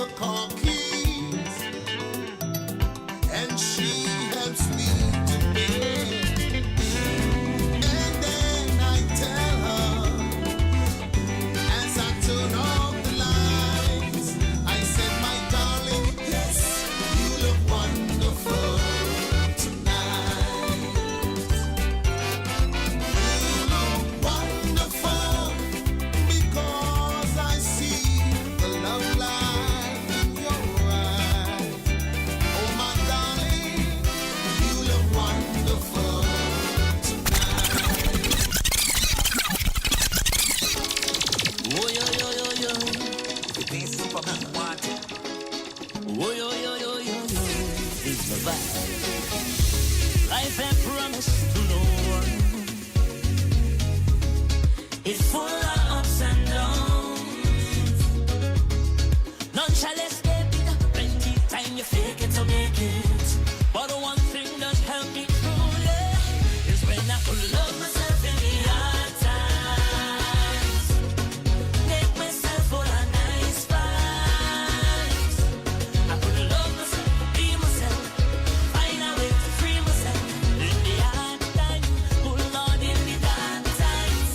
the car keys, and she helps me to pay. And then I tell her, as I turn off the lights, I said, my darling, yes, you look wonderful tonight. You look wonderful because I see the love light in your eyes. Oh, my darling, you look wonderful tonight. Oh, yo, yo, yo, yo. This is for me, what? Oh, yo, yo, yo, yo, yo. It's the vibe. Life and promise to no one. It's full of ups and downs. None shall escape it. Plenty time you fake it to make it. But one thing does help me truly is when I could love myself in the hard times. Make myself full of nice vibes. I could love myself, be myself, find a way to free myself in the hard times, oh Lord, in the dark times.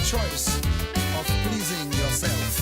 choice of pleasing yourself.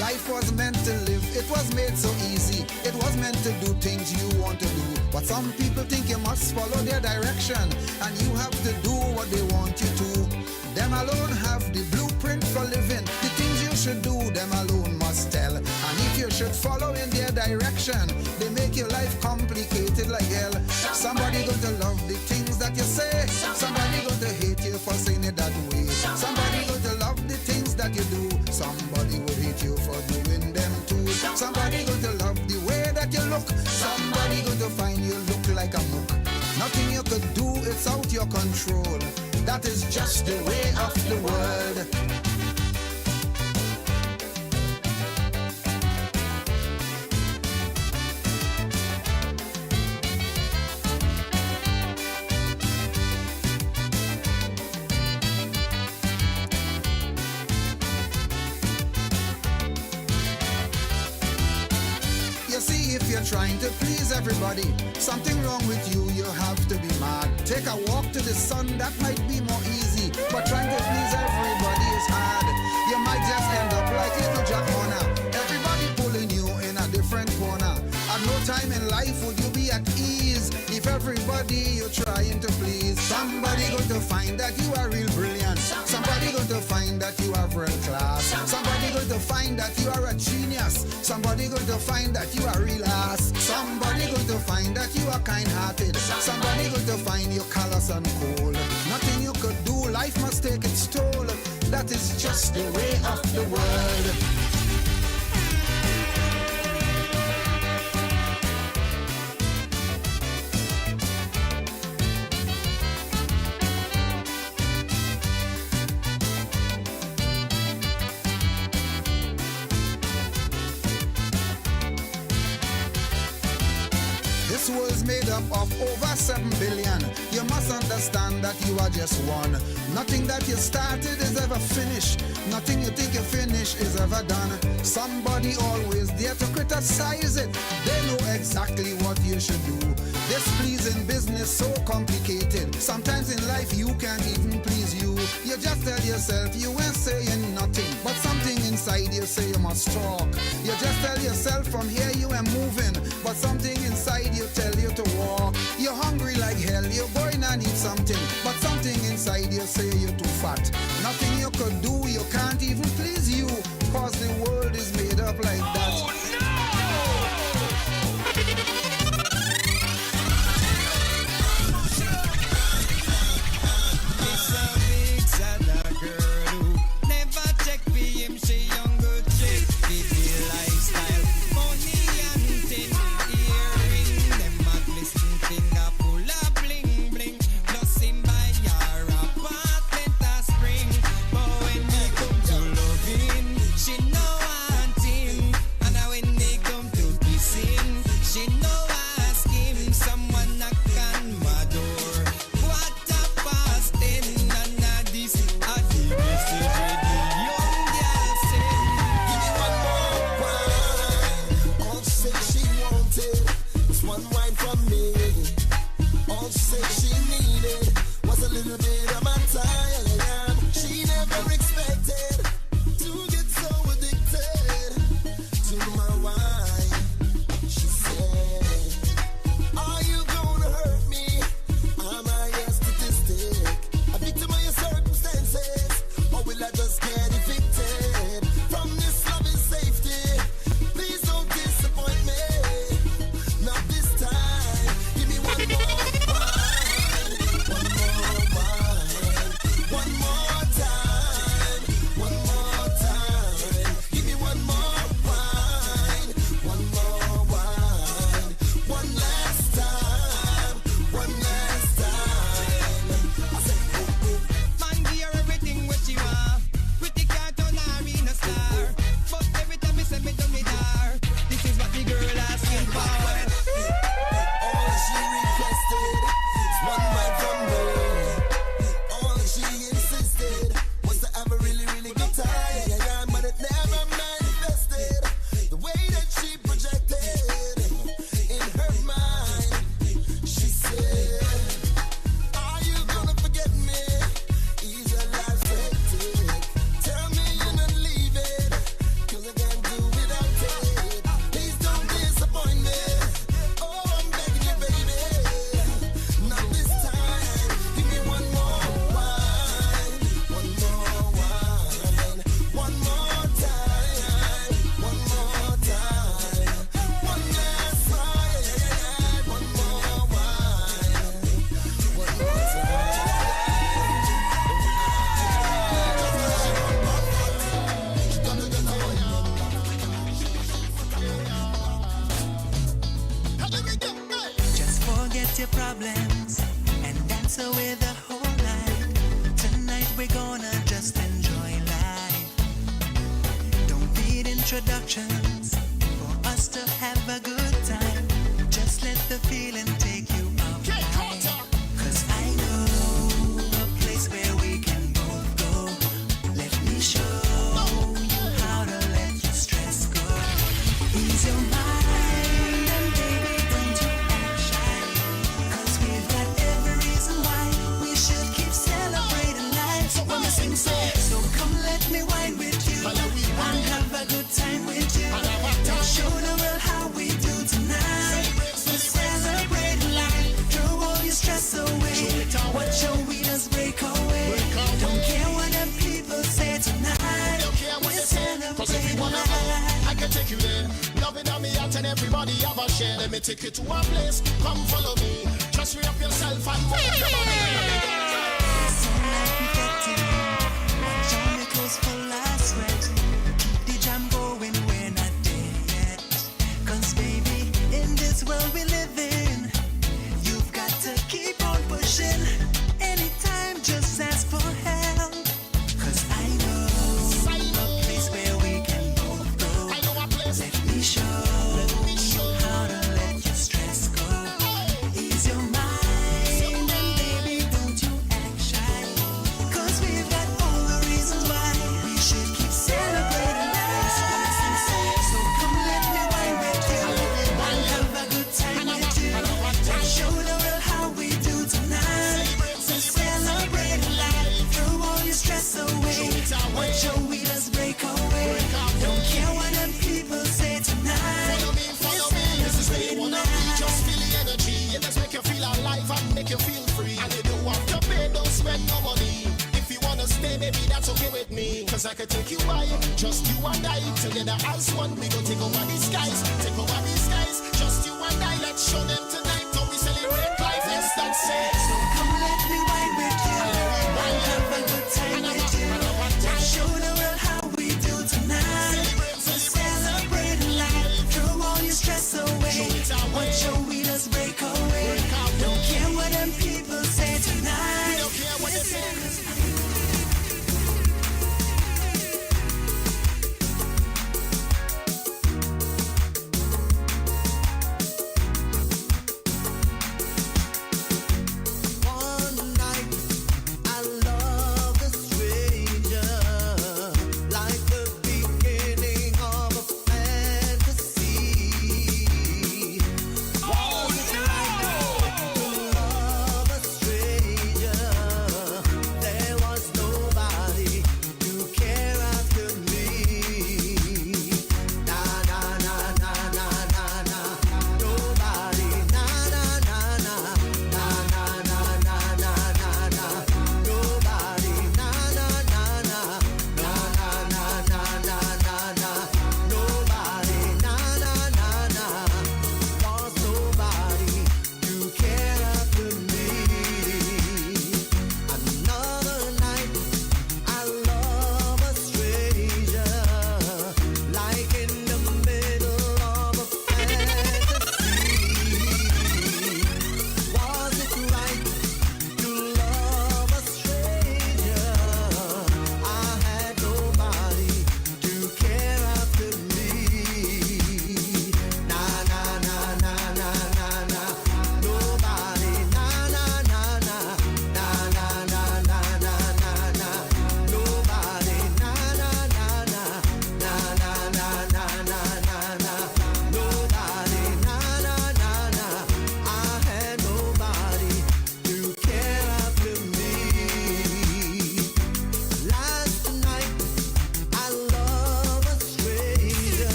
Life was meant to live, it was made so easy. It was meant to do things you want to do. But some people think you must follow their direction, and you have to do what they want you to. Them alone have the blueprint for living. The things you should do, them alone must tell. And if you should follow in their direction, they make your life complicated like hell. Somebody going to love the things that you say. Somebody going to hate you for saying it that way. Somebody going to love the things that you do. Somebody would hate you for doing them too. Somebody going to love the way that you look. Somebody going to find you look like a mook. Nothing you could do, it's out your control. That is just the way of the world. If you're trying to please everybody, something wrong with you, you have to be mad. Take a walk to the sun, that might be more easy, but trying to please everybody is hard. You might just end up like little Jack Horner, everybody pulling you in a different corner. At no time in life would you be at ease if everybody you're trying to please. Somebody going to find that you are real brilliant. Somebody going to find that you are world class. Somebody going to find that you are a genius. Somebody going to find that you are real ass. Somebody going to find that you are kind-hearted. Somebody going to find you callous and cold. Nothing you could do, life must take its toll. That is just the way of the world. This world's made up of over 7 billion. You must understand that you are just one. Nothing that you started is ever finished. Nothing you think you finish is ever done. Somebody always there to criticize it. They know exactly what you should do. This pleasing business so complicated. Sometimes in life you can't even please you. You just tell yourself you ain't saying nothing, but something inside you say you must talk. You just tell yourself from here you are moving, but something inside you tell you to walk. You're hungry like hell, you're going and eat something, but something inside you say you're too fat. Nothing you could do, you can't even please you, cause the world is made up like that. Oh, no! It's a big sad girl who never check for him, she young good chick. Give the lifestyle, money and thing, earring, them a glisten finger full of bling bling. Nothing by your apartment a spring, but when they come to loving, she know one thing. And when they come to kissing, she know ask him. Someone knock on my door. What a past ten, and this a the message where the young girl send. Give me one more wine. All she said she wanted was one wine from me. All she said she needed was a little bit of my time. She never expected to get so addicted to my wine. She said, are you gonna hurt me? Am I a statistic? A victim of your circumstances? Or will I just get evicted from this loving safety? Please don't disappoint me. Not this time. forget your problems and dance away the whole night. Tonight we're gonna just enjoy life. Don't need introductions for us to have a good time. Just let the feeling take you up high. 'Cause I know a place where we can both go. Let me show you how to let your stress go. Ease your mind and baby don't you act shy. 'Cause we've got every reason why we should keep celebrating life. When we sing so come let me wine with you and have a good time with you. Let's show the world how we do tonight. We're celebrating life. Throw all your stress away. Watch your winners break away. Don't care what them people say tonight. We're celebrating life. I can take you there. Loving on me out and everybody have a share. Let me take you to a place. Come follow me. Just free up yourself and move your body. Sunlight reflecting. Watch all the clothes full of sweat. Keep the jam going, we're not there yet. 'Cause baby, in this world we live in, you've got to keep on pushing. Anytime, just ask for help. 'Cause I know a place where we can both go. I know a place. Let me show you how to let your stress go. Ease your mind and baby, don't you act shy. 'Cause we've got all the reasons why we should keep celebrating life. So come let me wine with you and have a good time with you. Let's show the world how we do tonight. We're celebrating life. Throw all your stress away. Watch your winners break away. Don't care what them people say tonight. Follow me. This is where you wanna be. Just feel the energy. It just make you feel alive and make you feel free. And you don't have to pay, don't spend no money. If you wanna stay, maybe that's okay with me. 'Cause I can take you high, just you and I. Together as one, we go take over these skies. Take over these skies, just you and I. Let's show them tonight how we celebrate life. Yes, that's it. So come let me wine with you and have a good time with you. Let's show the world how we do tonight. We're celebrating life. Throw all your stress away. Watch your winners break away. Don't care what them people say tonight. Don't care what they say.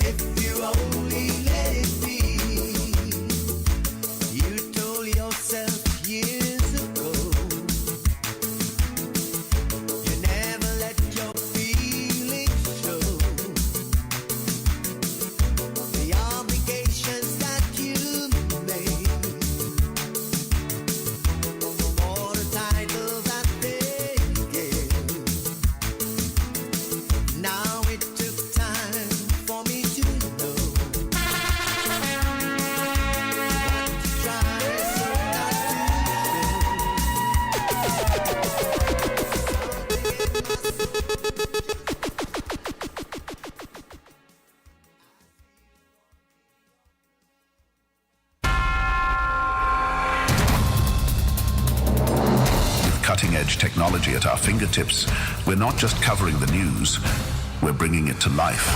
If you only let it be. You told yourself years ago you never let your feelings show. The obligations that you made for the title that they gave. Now it took time for me to know what to try so not to With cutting-edge technology at our fingertips, we're not just covering the news, we're bringing it to life.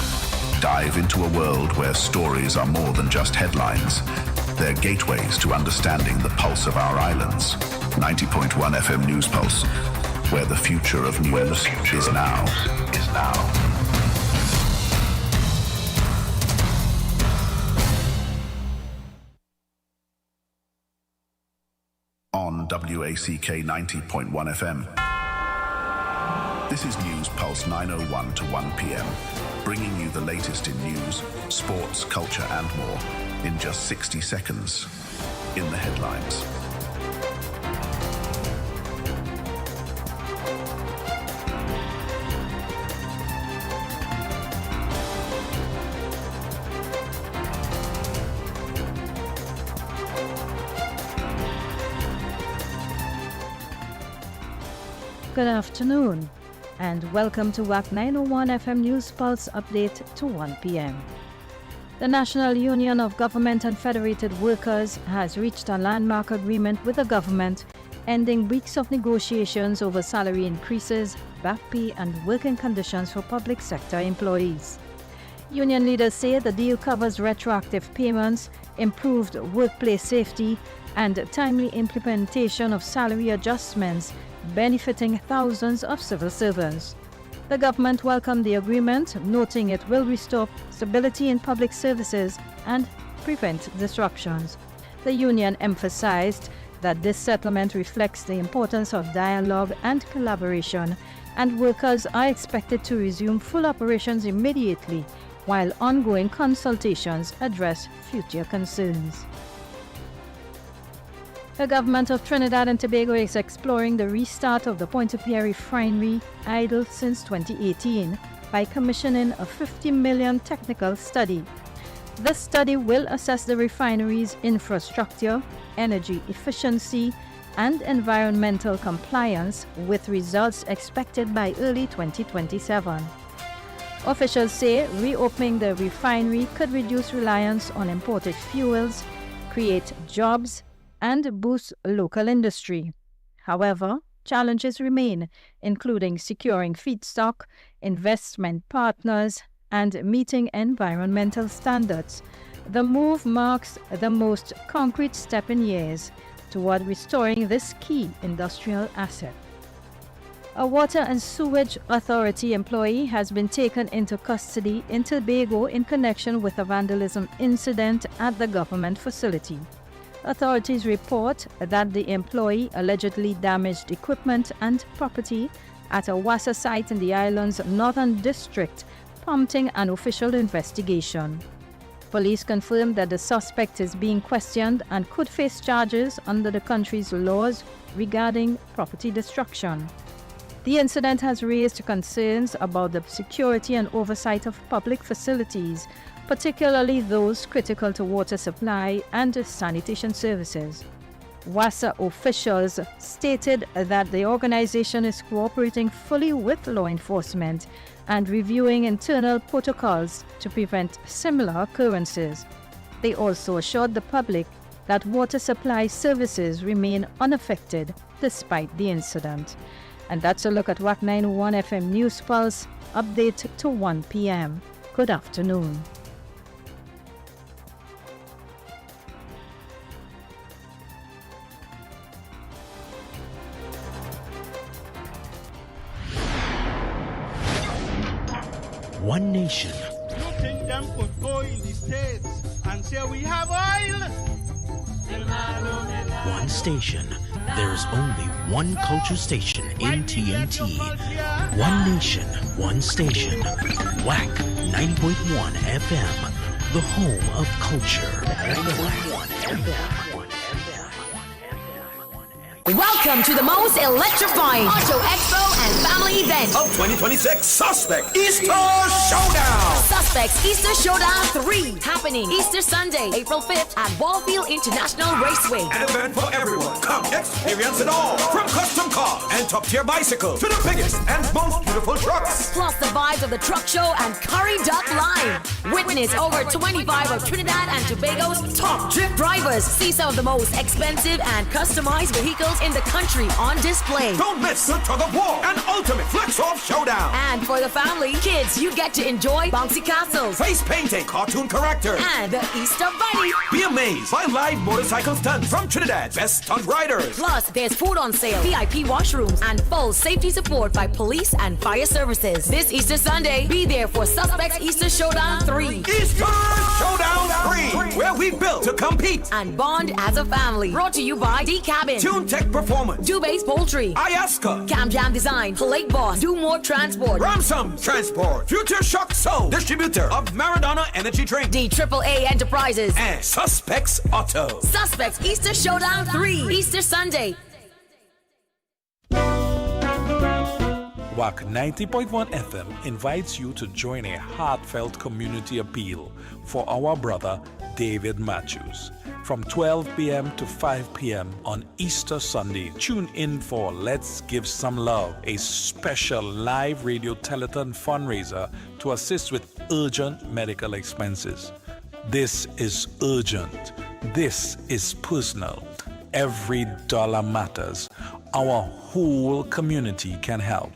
Dive into a world where stories are more than just headlines. They're gateways to understanding the pulse of our islands. 90.1 FM News Pulse, where the future of news is now. On WACK 90.1 FM. This is News Pulse 9:01 to 1 p.m., bringing you the latest in news, sports, culture and more in just 60 seconds. In the headlines. Good afternoon, and welcome to Wack 901 FM News Pulse update to 1 p.m. The National Union of Government and Federated Workers has reached a landmark agreement with the government, ending weeks of negotiations over salary increases, back pay, and working conditions for public sector employees. Union leaders say the deal covers retroactive payments, improved workplace safety, and timely implementation of salary adjustments benefiting thousands of civil servants. The government welcomed the agreement, noting it will restore stability in public services and prevent disruptions. The union emphasized that this settlement reflects the importance of dialogue and collaboration, and workers are expected to resume full operations immediately, while ongoing consultations address future concerns. The government of Trinidad and Tobago is exploring the restart of the Pointe-a-Pierre refinery, idle since 2018, by commissioning a $50 million technical study. This study will assess the refinery's infrastructure, energy efficiency, and environmental compliance, with results expected by early 2027. Officials say reopening the refinery could reduce reliance on imported fuels, create jobs, and boost local industry. However, challenges remain, including securing feedstock, investment partners, and meeting environmental standards. The move marks the most concrete step in years toward restoring this key industrial asset. A Water and Sewage Authority employee has been taken into custody in Tobago in connection with a vandalism incident at the government facility. Authorities report that the employee allegedly damaged equipment and property at a WASA site in the island's northern district, prompting an official investigation. Police confirmed that the suspect is being questioned and could face charges under the country's laws regarding property destruction. The incident has raised concerns about the security and oversight of public facilities, particularly those critical to water supply and sanitation services. WASA officials stated that the organization is cooperating fully with law enforcement and reviewing internal protocols to prevent similar occurrences. They also assured the public that water supply services remain unaffected despite the incident. And that's a look at WAC 901 FM News Pulse, update to 1 p.m. Good afternoon. One nation, could go in the States and say we have oil. One station. There's only one culture station in TNT. One nation, one station. Wack 90.1 FM. The home of culture. 90.1 FM. Welcome to the most electrifying Auto Expo and family event of 2026 Suspect Easter Showdown. Suspects Easter Showdown 3, happening Easter Sunday, April 5th at Wallfield International Raceway. An event for everyone. Come experience it all. From custom cars and top-tier bicycles to the biggest and most beautiful trucks. Plus the vibes of the truck show and curry duck line. Witness over 25 of Trinidad and Tobago's top drift drivers. See some of the most expensive and customized vehicles in the country on display. Don't miss the tug of war and ultimate flex-off showdown. And for the family, kids, you get to enjoy bouncy castles, face painting, cartoon characters, and the Easter Bunny. Be amazed by live motorcycle stunts from Trinidad's best stunt riders. Plus, there's food on sale, VIP washrooms, and full safety support by police and fire services. This Easter Sunday, be there for Suspects Easter Showdown 3. Easter Showdown 3, where we built to compete and bond as a family. Brought to you by D-Cabin, Tune Tech Performance, Dubase Poultry, Ayaska, Cam Jam Design, Lake Boss, Do More Transport, Ransom Transport, Future Shock Soul, distributor of Maradona Energy Drink, D-AAA Enterprises, and Suspects Auto. Suspects Easter Showdown 3, Easter Sunday. Wack 90.1 FM invites you to join a heartfelt community appeal for our brother David Matthews. From 12 p.m. to 5 p.m. on Easter Sunday, tune in for Let's Give Some Love, a special live radio telethon fundraiser to assist with urgent medical expenses. This is urgent. This is personal. Every dollar matters. Our whole community can help.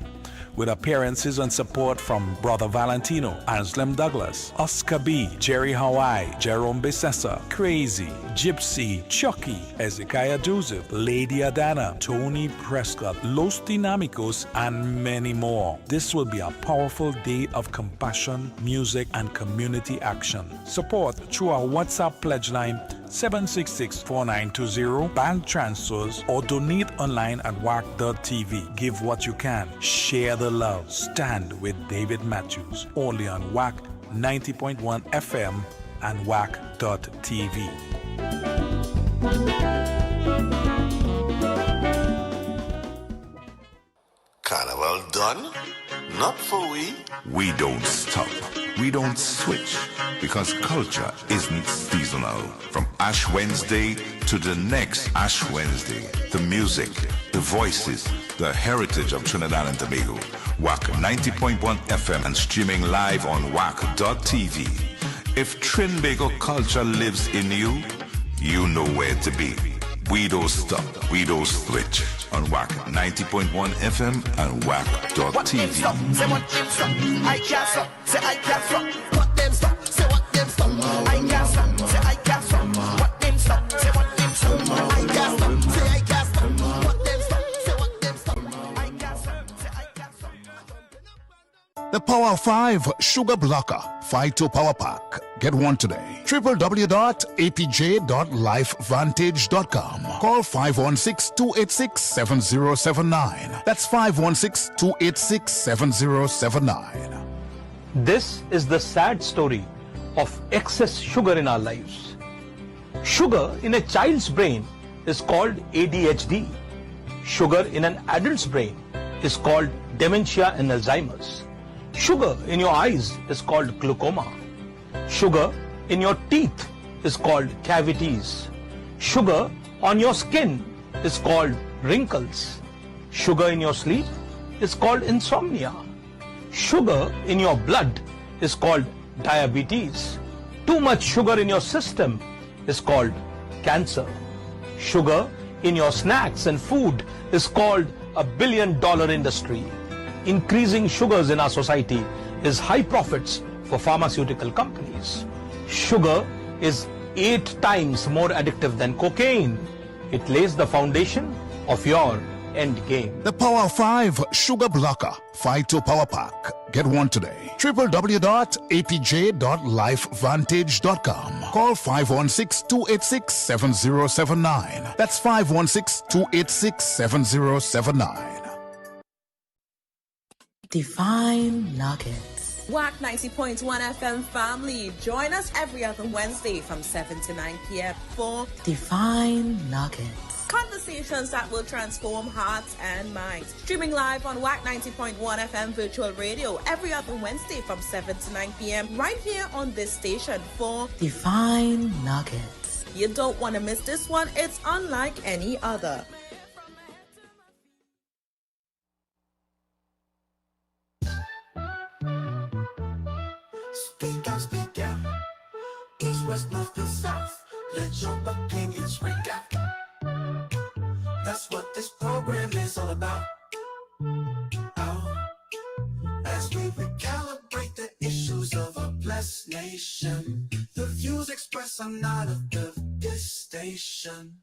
With appearances and support from Brother Valentino, Anselm Douglas, Oscar B., Jerry Hawaii, Jerome Besessa, Crazy, Gypsy, Chucky, Ezekiah Joseph, Lady Adana, Tony Prescott, Los Dinamicos, and many more. This will be a powerful day of compassion, music, and community action. Support through our WhatsApp pledge line 766-4920, bank transfers, or donate online at wack.tv. Give what you can. Share the love. Stand with David Matthews. Only on Wack 90.1 FM and wack.tv. Carnival done? Not for we. We don't stop. We don't switch. Because culture isn't seasonal. From Ash Wednesday to the next Ash Wednesday. The music, the voices, the heritage of Trinidad and Tobago. Wack 90.1 FM and streaming live on wack.tv. If Trinbago culture lives in you, you know where to be. We don't stop. We don't switch. On Wack 90.1 FM and wack.tv. What them stop? Say what them stop. I can't stop. Say I can't stop. What them stop? Say what them stop. I can't stop. Say I can't stop. What them stop? Say what them stop. I can't stop. Say I can't stop. What them stop? Say what them stop. I can't stop. Say I can't stop. The Power 5 Sugar Blocker Phyto Power Pack. Get one today. www.apj.lifevantage.com. Call 516-286-7079. That's 516-286-7079. This is the sad story of excess sugar in our lives. Sugar in a child's brain is called ADHD. Sugar in an adult's brain is called dementia and Alzheimer's. Sugar in your eyes is called glaucoma. Sugar in your teeth is called cavities. Sugar on your skin is called wrinkles. Sugar in your sleep is called insomnia. Sugar in your blood is called diabetes. Too much sugar in your system is called cancer. Sugar in your snacks and food is called $1 billion industry. Increasing sugars in our society is high profits for pharmaceutical companies. Sugar is 8 times more addictive than cocaine. It lays the foundation of your end game. The Power 5 Sugar Blocker Phyto Power Pack. Get one today. www.apj.lifevantage.com. Call 516-286-7079. That's 516-286-7079. Divine Nuggets. Wack 90.1 FM family. Join us every other Wednesday from 7 to 9 p.m. for Divine Nuggets. Conversations that will transform hearts and minds. Streaming live on Wack 90.1 FM virtual radio every other Wednesday from 7 to 9 p.m. right here on this station for Divine Nuggets. You don't want to miss this one. It's unlike any other. Speak out. East, west, north, and south. Let your opinions ring out. That's what this program is all about. As we recalibrate the issues of a blessed nation, the views expressed are not of this station.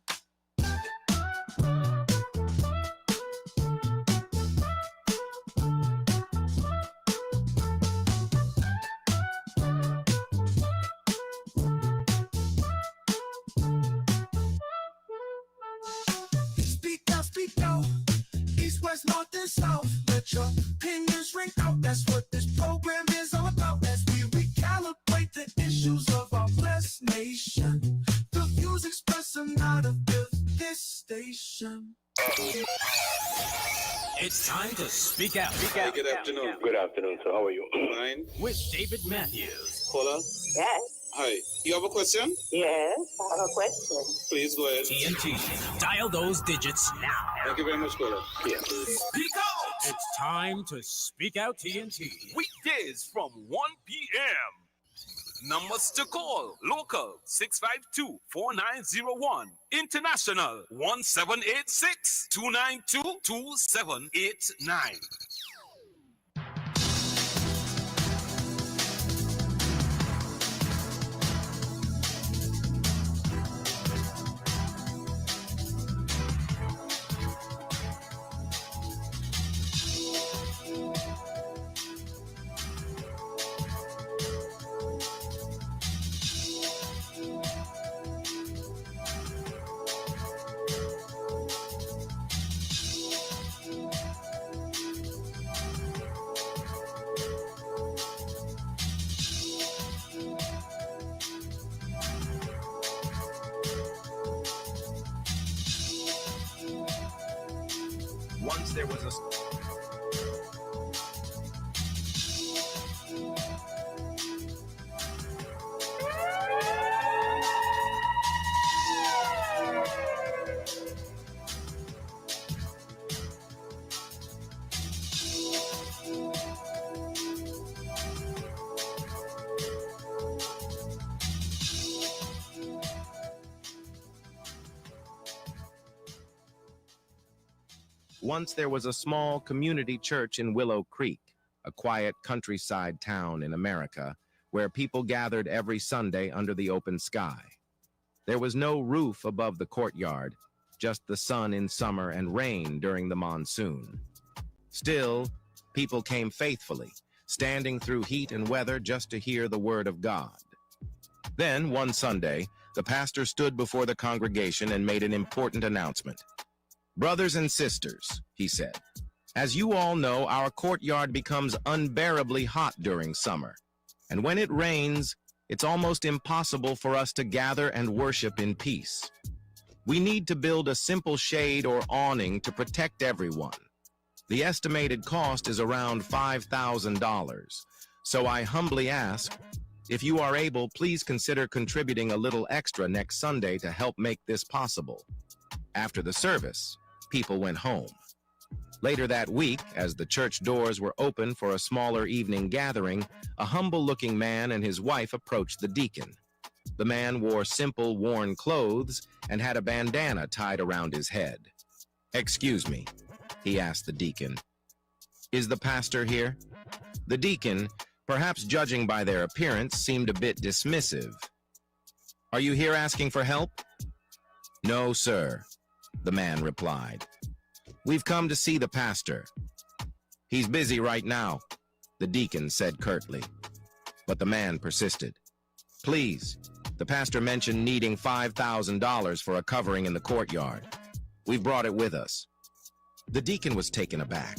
Speak out. East, west, north, and south. Let your opinions ring out. That's what this program is all about. As we recalibrate the issues of our blessed nation, the views expressed are not of this station. It's time to speak out. Hey, good afternoon. Good afternoon, sir. How are you? Fine. With David Matthews. Caller? Yes. Hi. You have a question? Yes, I have a question. Please go ahead. TNT. Dial those digits now. Thank you very much, caller. Yeah. Speak out! It's time to speak out TNT. Weekdays from 1 p.m. Numbers to call. Local 652-4901. International 1786-292-2789. Once there was a... Once there was a small community church in Willow Creek, a quiet countryside town in America, where people gathered every Sunday under the open sky. There was no roof above the courtyard, just the sun in summer and rain during the monsoon. Still, people came faithfully, standing through heat and weather just to hear the word of God. Then, one Sunday, the pastor stood before the congregation and made an important announcement. "Brothers and sisters," he said, "as you all know, our courtyard becomes unbearably hot during summer. And when it rains, it's almost impossible for us to gather and worship in peace. We need to build a simple shade or awning to protect everyone. The estimated cost is around $5,000. So I humbly ask, if you are able, please consider contributing a little extra next Sunday to help make this possible." After the service, people went home. Later that week, as the church doors were open for a smaller evening gathering, a humble-looking man and his wife approached the deacon. The man wore simple, worn clothes and had a bandana tied around his head. "Excuse me," he asked the deacon. "Is the pastor here?" The deacon, perhaps judging by their appearance, seemed a bit dismissive. "Are you here asking for help?" "No, sir," the man replied. We've come to see the pastor. He's busy right now, the deacon said curtly. But the man persisted. Please, the pastor mentioned needing $5,000 for a covering in the courtyard. We've brought it with us. The deacon was taken aback.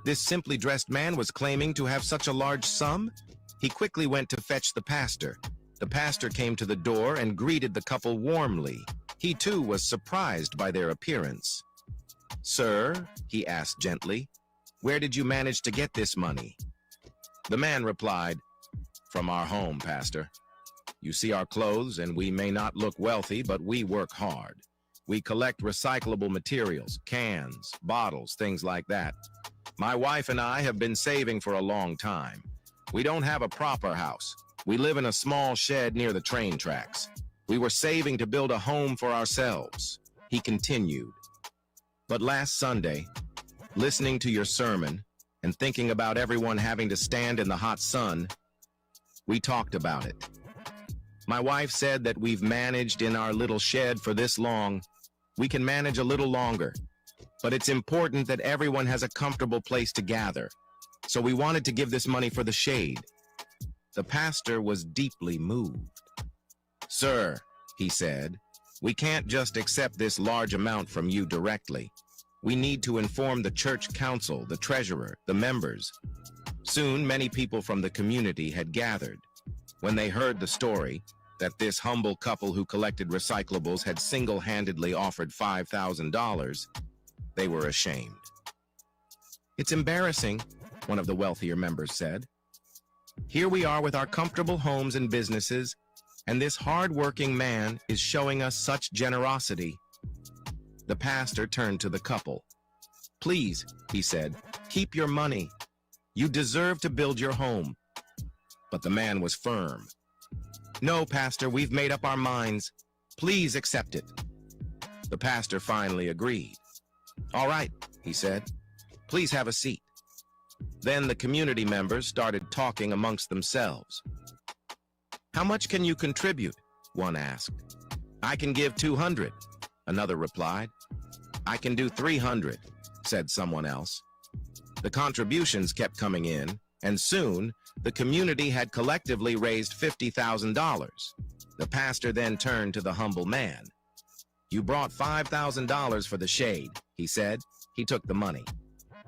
This simply dressed man was claiming to have such a large sum? He quickly went to fetch the pastor. The pastor came to the door and greeted the couple warmly. He too was surprised by their appearance. Sir, he asked gently, where did you manage to get this money? The man replied, from our home, Pastor. You see our clothes, and we may not look wealthy, but we work hard. We collect recyclable materials, cans, bottles, things like that. My wife and I have been saving for a long time. We don't have a proper house. We live in a small shed near the train tracks. We were saving to build a home for ourselves. He continued. But last Sunday, listening to your sermon and thinking about everyone having to stand in the hot sun, we talked about it. My wife said that we've managed in our little shed for this long. We can manage a little longer, but it's important that everyone has a comfortable place to gather. So we wanted to give this money for the shade. The pastor was deeply moved. Sir, he said, we can't just accept this large amount from you directly. We need to inform the church council, the treasurer, the members. Soon, many people from the community had gathered. When they heard the story, that this humble couple who collected recyclables had single-handedly offered $5,000, they were ashamed. It's embarrassing, one of the wealthier members said. Here we are with our comfortable homes and businesses, and this hard-working man is showing us such generosity. The pastor turned to the couple. Please, he said, keep your money. You deserve to build your home. But the man was firm. No, Pastor, we've made up our minds. Please accept it. The pastor finally agreed. All right, he said. Please have a seat. Then the community members started talking amongst themselves. How much can you contribute? One asked. I can give 200, another replied. I can do 300, said someone else. The contributions kept coming in, and soon the community had collectively raised $50,000. The pastor then turned to the humble man. You brought $5,000 for the shade, he said. He took the money.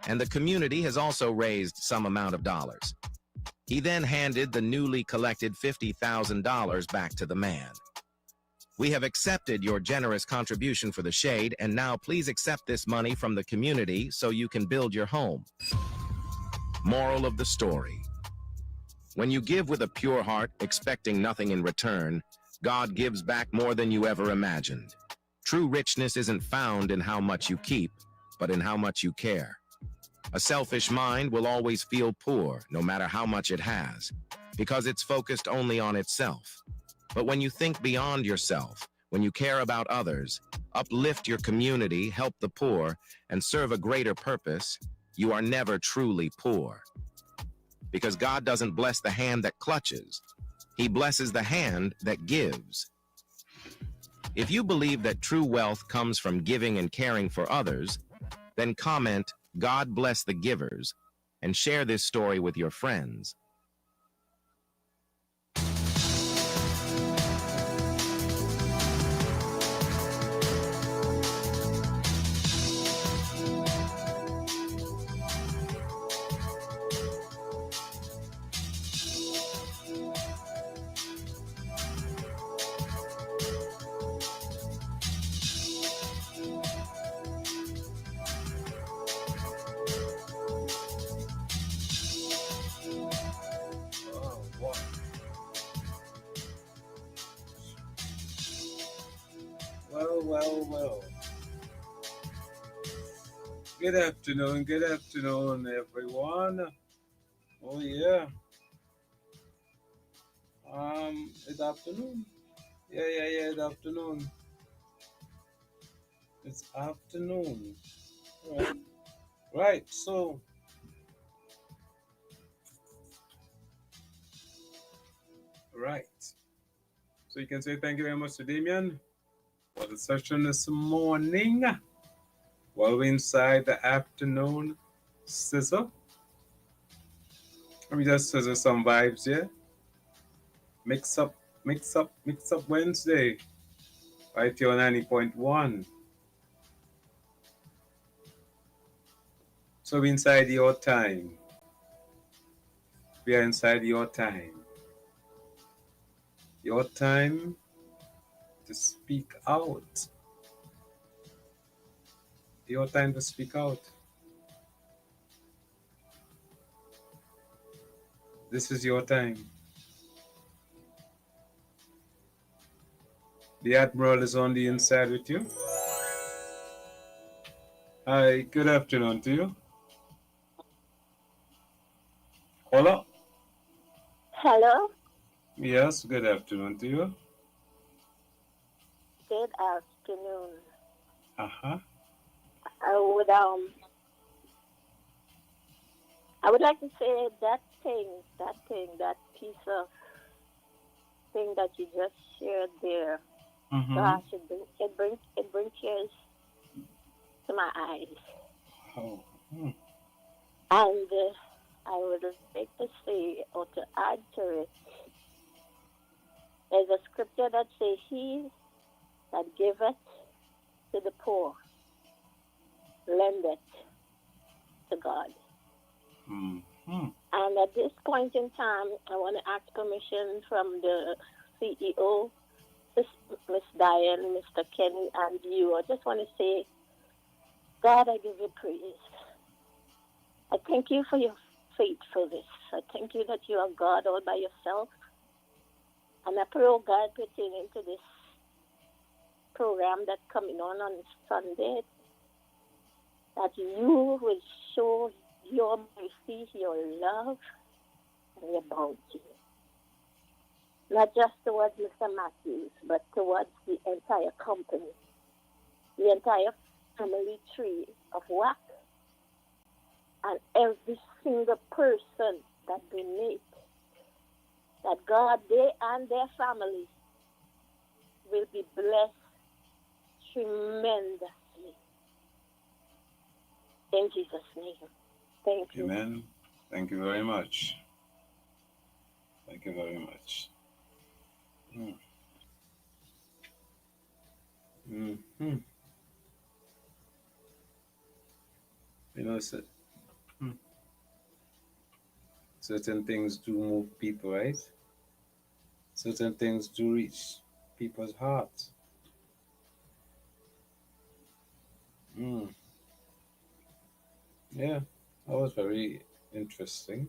And the community has also raised some amount of dollars. He then handed the newly collected $50,000 back to the man. We have accepted your generous contribution for the shade, and now please accept this money from the community so you can build your home. Moral of the story. When you give with a pure heart, expecting nothing in return, God gives back more than you ever imagined. True richness isn't found in how much you keep, but in how much you care. A selfish mind will always feel poor, no matter how much it has, because it's focused only on itself. But when you think beyond yourself, when you care about others, uplift your community, help the poor, and serve a greater purpose, you are never truly poor. Because God doesn't bless the hand that clutches. He blesses the hand that gives. If you believe that true wealth comes from giving and caring for others, then comment, God bless the givers, and share this story with your friends. Well. Good afternoon, everyone. Oh yeah. It's afternoon. Yeah, it's afternoon. It's afternoon. Right, so you can say thank you very much to Damien for the session this morning. Well, we inside the afternoon sizzle. Let me just sizzle some vibes here. Mix up Wednesday. Right here on 90.1. So we inside your time. We are inside your time. Your time to speak out. Your time to speak out. This is your time. The Admiral is on the inside with you. Hi, good afternoon to you. Hola. Hello. Yes, good afternoon to you. Good afternoon. Uh-huh. I would like to say that piece of thing that you just shared there. Mm-hmm. Gosh, it brings tears to my eyes. Oh. And I would like to say, or to add to it, there's a scripture that says, "He that giveth to the poor, lendeth to God." Mm-hmm. And at this point in time, I want to ask permission from the CEO, Miss Diane, Mr. Kenny, and you. I just want to say, God, I give you praise. I thank you for your faithfulness. I thank you that you are God all by yourself. And I pray, oh God, pertaining to this program that's coming on Sunday, that you will show your mercy, your love, and your bounty. Not just towards Mr. Matthews, but towards the entire company, the entire family tree of Wack, and every single person that donates, that God, they and their family will be blessed tremendously. In Jesus' name. Thank you. Amen. Thank you very much. Thank you very much. Mm-hmm. You know, certain things do move people, right? Certain things do reach people's hearts. Yeah, that was very interesting.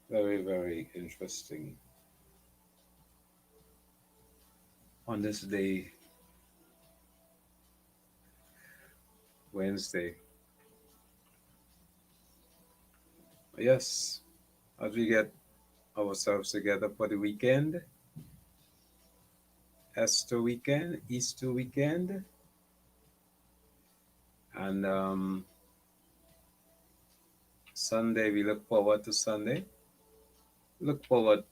Very, very interesting. On this day, Wednesday. Yes, as we get ourselves together for the weekend, Easter weekend, and Sunday, we look forward to Sunday. Look forward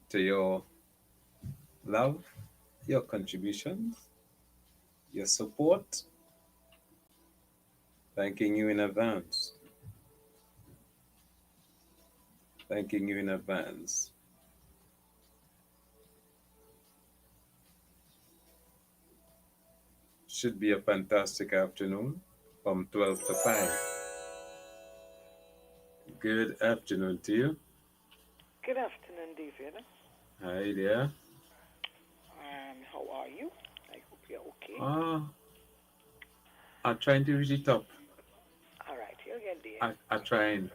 to your love, your contributions, your support. Thanking you in advance. Thanking you in advance. Should be a fantastic afternoon from 12 to 5. Good afternoon to you. Good afternoon, David. Hi there. How are you? I hope you're okay. I'm trying to reach it up. All right, you'll get there. I'm trying.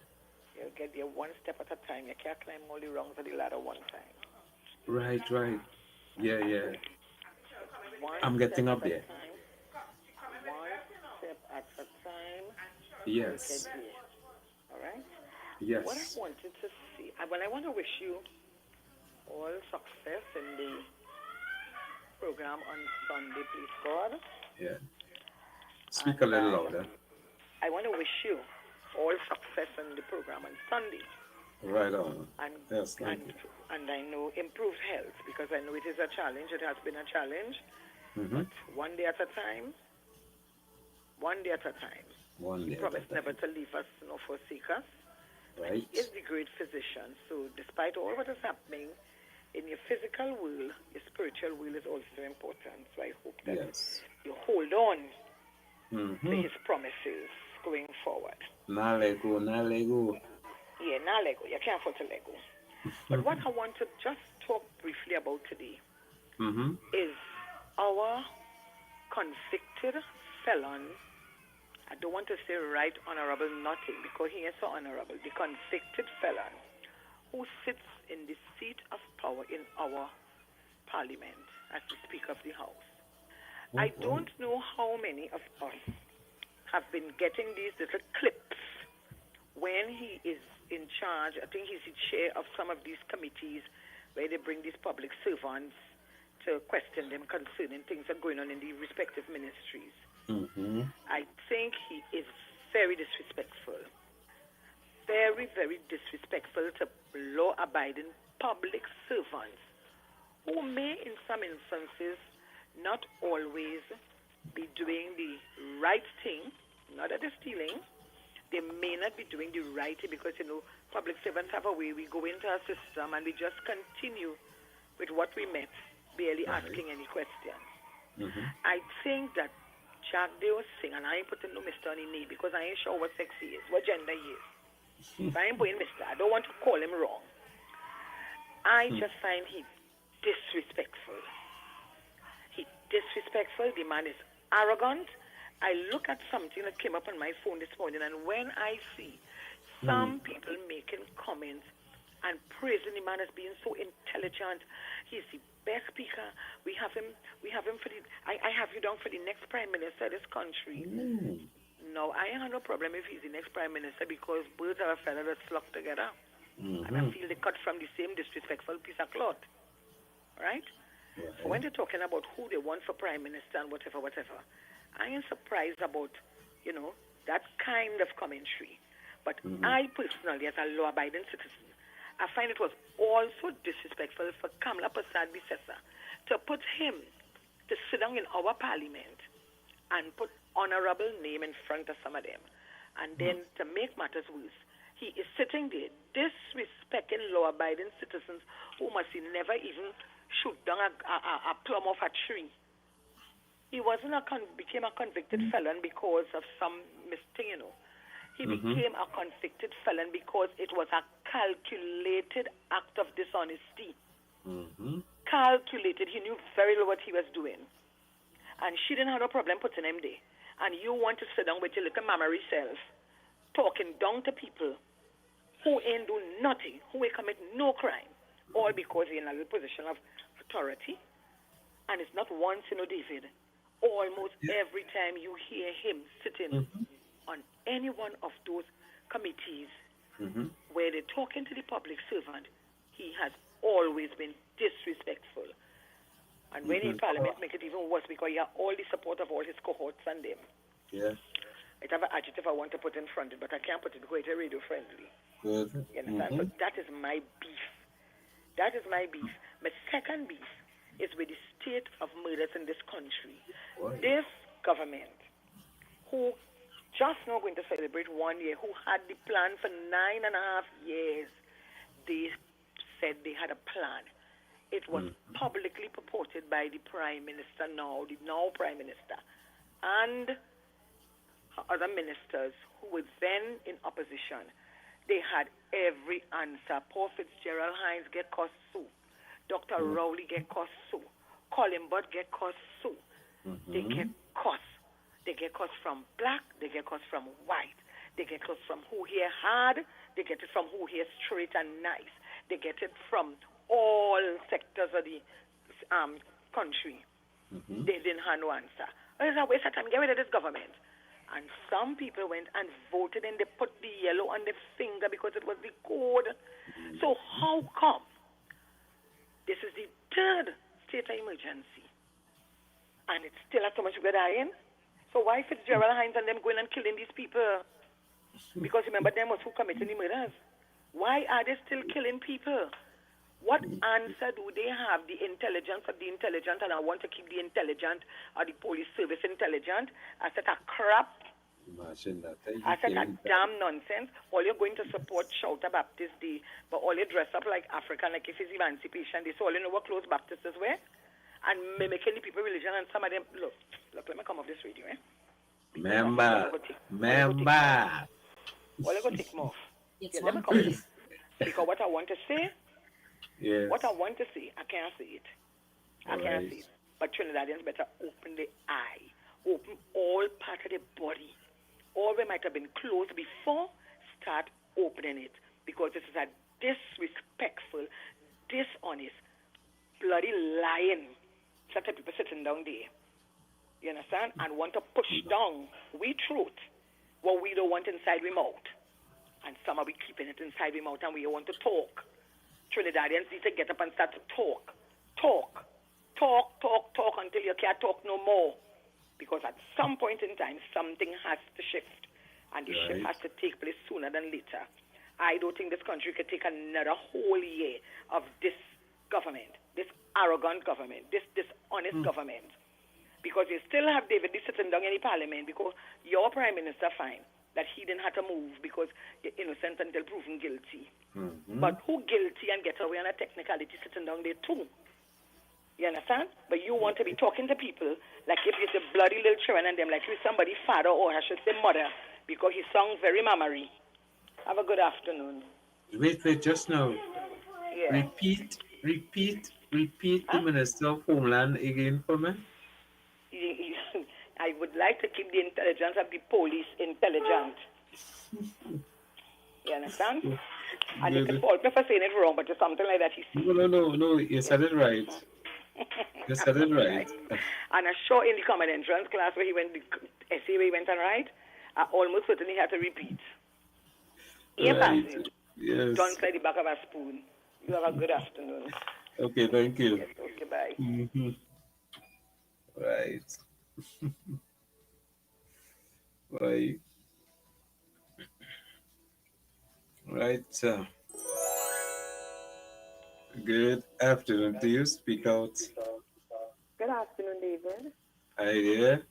You'll get there one step at a time. You can't climb all the rungs of the ladder one time. Right. Yeah. One I'm getting up there. One step at a time. Yes. Get there. All right? Yes. What I wanted to see, I want to wish you all success in the program on Sunday, please God. Yeah. Speak a little louder. I want to wish you all success in the program on Sunday. Right on. And, yes, thank you. And I know improved health, because I know it is a challenge. It has been a challenge. Mm-hmm. One day at a time. One day at a time. One He day. promised never to leave us nor forsake us. Right. He is the great physician. So despite all what is happening in your physical world, your spiritual world is also important. So I hope that you hold on to his promises going forward. Nah let go. Yeah, not let go. You can't afford to let go. But what I want to just talk briefly about today is our convicted felon. I don't want to say right honorable nothing because he is so honorable. The convicted felon who sits in the seat of power in our parliament as the Speaker of the House. I don't know how many of us have been getting these little clips when he is in charge. I think he's the chair of some of these committees where they bring these public servants to question them concerning things that are going on in the respective ministries. I think he is very disrespectful. Very, very disrespectful to law-abiding public servants who may, in some instances, not always be doing the right thing, not that they're stealing. They may not be doing the right thing because, public servants have a way. We go into our system and we just continue with what we met, barely asking any questions. I think that Jack Deo Singh, and I ain't putting no Mr. on his knee because I ain't sure what sex he is, what gender he is. So I ain't putting Mr. I don't want to call him wrong. I just find he disrespectful. He disrespectful. The man is arrogant. I look at something that came up on my phone this morning, and when I see some people making comments and praising the man as being so intelligent, he's the best speaker. We have him for the. I have you down for the next prime minister of this country. No, I ain't have no problem if he's the next prime minister because birds are a feather that flock together, and I feel they cut from the same disrespectful piece of cloth, right? So when they're talking about who they want for prime minister and whatever, I ain't surprised about, that kind of commentary. But I personally, as a law-abiding citizen, I find it was also disrespectful for Kamla Prasad Bisesa to put him to sit down in our parliament and put honorable name in front of some of them. And then to make matters worse, he is sitting there disrespecting law-abiding citizens who must never even shoot down a plum off a tree. He became a convicted felon because of some mistake, He became a convicted felon because it was a calculated act of dishonesty. Calculated. He knew very well what he was doing. And she didn't have no problem putting him there. And you want to sit down with your little mammary self, talking down to people who ain't do nothing, who ain't commit no crime, all because they're in a little position of authority. And it's not once, David. Almost every time you hear him sitting on any one of those committees where they're talking to the public servant, he has always been disrespectful. And when in Parliament, make it even worse because he has all the support of all his cohorts and them. Yeah. I have an adjective I want to put in front of it, but I can't put it because it's radio friendly. You understand? So that is my beef. That is my beef. My second beef is with the state of murders in this country. This government, who just now going to celebrate 1 year, who had the plan for 9.5 years, they said they had a plan. It was publicly purported by the Prime Minister now, the now Prime Minister, and other ministers who were then in opposition. They had every answer. Paul Fitzgerald Hines get cost so. Dr. Rowley get cost so. Colin Budd get cost so. They get cost. They get cost from black. They get cost from white. They get cost from who here hard. They get it from who here straight and nice. They get it from all sectors of the country. They didn't have no answer. It's a waste of time. Get rid of this government. And some people went and voted and they put the yellow on the finger because it was the code. So how come this is the third state of emergency and it's still not so much good dying? So why Fitzgerald Hines and them going and killing these people? Because remember them was who committed the murders. Why are they still killing people? What answer do they have? The intelligence of the intelligent, and I want to keep the intelligent or the police service intelligent. I said a crap. Imagine that. I said that damn nonsense. All you're going to support Shouter Baptist Day, but all you dress up like African, like if it's Emancipation Day. So all you know what clothes Baptists wear? And mimicking the people religion, and some of them, look, let me come off this radio, eh? Member. All you go take them off. Yeah, let me come here. Because what I want to say, yes. What I want to say, I can't say it. I can't say it. But Trinidadians better open the eye, open all part of the body. All we might have been closed before, start opening it. Because this is a disrespectful, dishonest, bloody lying set of people sitting down there. You understand? And want to push down we truth, what we don't want inside we mouth. And some are we keeping it inside we mouth and we want to talk. Trinidadians need to get up and start to talk until you can't talk no more. Because at some point in time, something has to shift. And the shift has to take place sooner than later. I don't think this country could take another whole year of this government, this arrogant government, this dishonest government. Because you still have David Lee sitting down in the parliament because your prime minister fine that he didn't have to move because you're innocent until proven guilty. But who guilty and get away on a technicality sitting down there too? You understand? But you want to be talking to people like if you're the bloody little children and them like you're somebody's father or I should say mother because he sounds very mammary. Have a good afternoon. Wait, just now. Yeah. Repeat the Minister of Homeland again for me. I would like to keep the intelligence of the police intelligent. You understand? And you can fault me for saying it wrong, but it's something like that he said. No, you said it right. You said it right. And I saw in the common entrance class where he went, the essay where he went and write, I almost certainly had to repeat. Right. Yes. Don't slide the back of a spoon. You have a good afternoon. Okay, thank you. Yes, okay, bye. Right. Right. Right. Good afternoon to you. Speak out. Good afternoon, David. Hi there.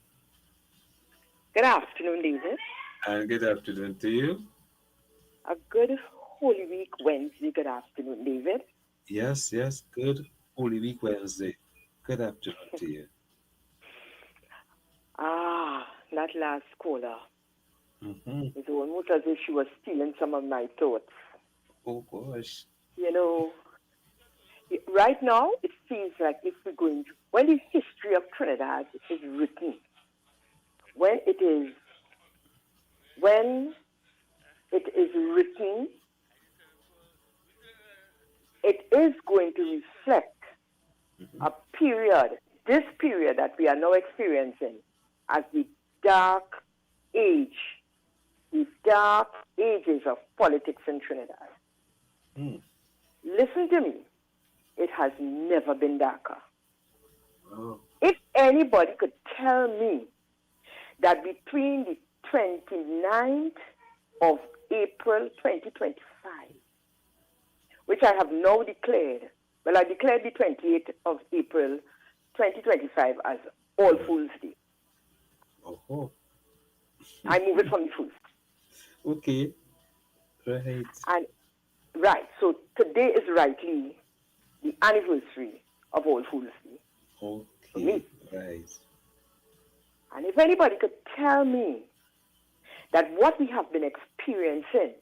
Good afternoon, David. And good afternoon to you. A good Holy Week Wednesday. Good afternoon, David. Yes. Good Holy Week Wednesday. Good afternoon to you. That last caller. It's almost as if she was stealing some of my thoughts. Oh, gosh. You know, right now it feels like if we're going to, when the history of Trinidad is written, when it is written, it is going to reflect a period, this period that we are now experiencing as the dark ages of politics in Trinidad. Listen to me. It has never been darker. If anybody could tell me that between the 29th of April 2025, which I have now declared, well, I declared the 28th of April 2025 as All Fools Day. I move it from the first. Okay. Right. And so today is rightly the anniversary of All Fools Day. Okay. For me. Right. And if anybody could tell me that what we have been experiencing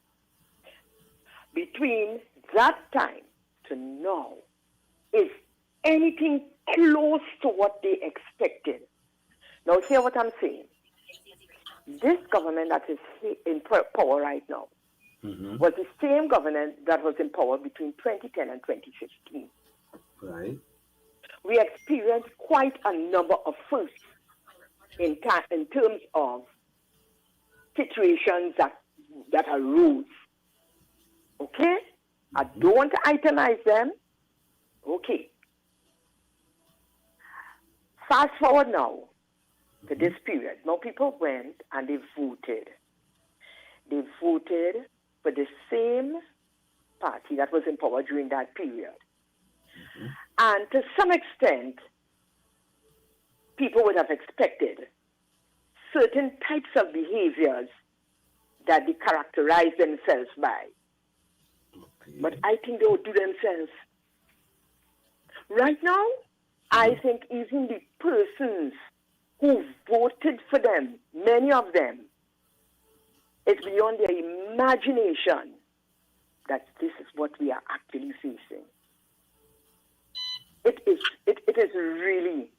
between that time to now is anything close to what they expected. Now, hear what I'm saying. This government that is in power right now was the same government that was in power between 2010 and 2015. Right. We experienced quite a number of firsts in terms of situations that arose. Okay? I don't want to itemize them. Okay. Fast forward now to this period. Now people went and they voted. They voted for the same party that was in power during that period. And to some extent, people would have expected certain types of behaviors that they characterize themselves by. Okay. But I think they will do themselves. Right now, I think even the persons who voted for them, many of them, it's beyond their imagination that this is what we are actually facing. It is really,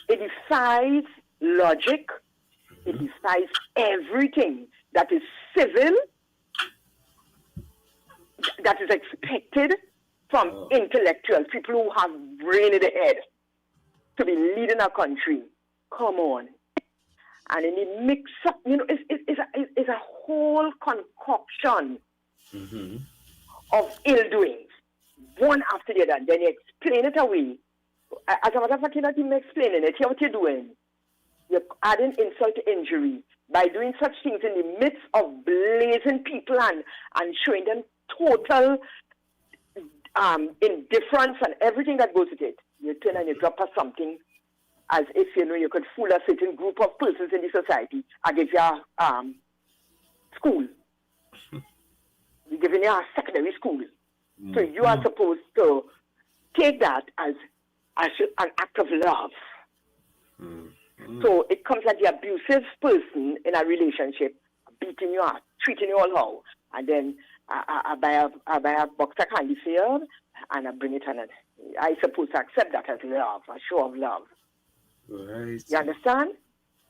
it defies logic, it defies everything that is civil, that is expected from intellectuals, people who have brain in the head, to be leading a country. Come on. And then it mix up, it's a whole concoction of ill doings, one after the other. Then you explain it away. As a matter of fact, you're not even explaining it. Hear what you're doing. You're adding insult to injury by doing such things in the midst of blazing people and showing them total indifference and everything that goes with it. You turn and you drop us something as if you could fool a certain group of persons in the society and give you a school. We're giving you a secondary school. So you are supposed to take that as an act of love. So it comes like the abusive person in a relationship beating you up, treating you all how, and then I buy a box of candy for you and I bring it on. I suppose to accept that as love, a show of love. Right. You understand?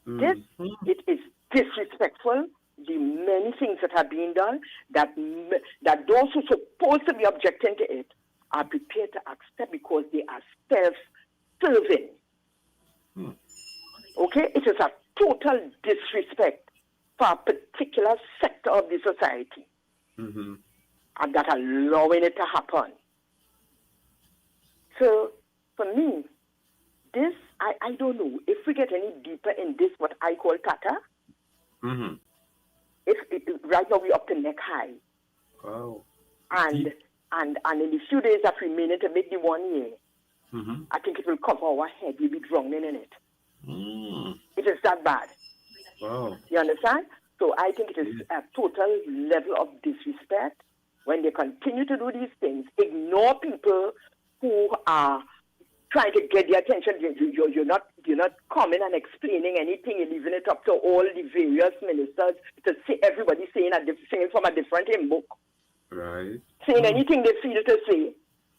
This, it is disrespectful. The many things that are being done, that those who are supposed to be objecting to it are prepared to accept because they are self-serving. Okay? It is a total disrespect for a particular sector of the society. And that allowing it to happen. So, for me, this, I don't know. If we get any deeper in this, what I call kata, right now we're up to neck high. Wow. And in the few days that remain to make the 1 year, I think it will cover our head. We'll be drowning in it. It is that bad. Wow. You understand? So I think it is a total level of disrespect when they continue to do these things, ignore people who are trying to get their attention. You're not coming and explaining anything. You're leaving it up to all the various ministers to see everybody saying from a different hymn book. Right. Saying anything they feel to say.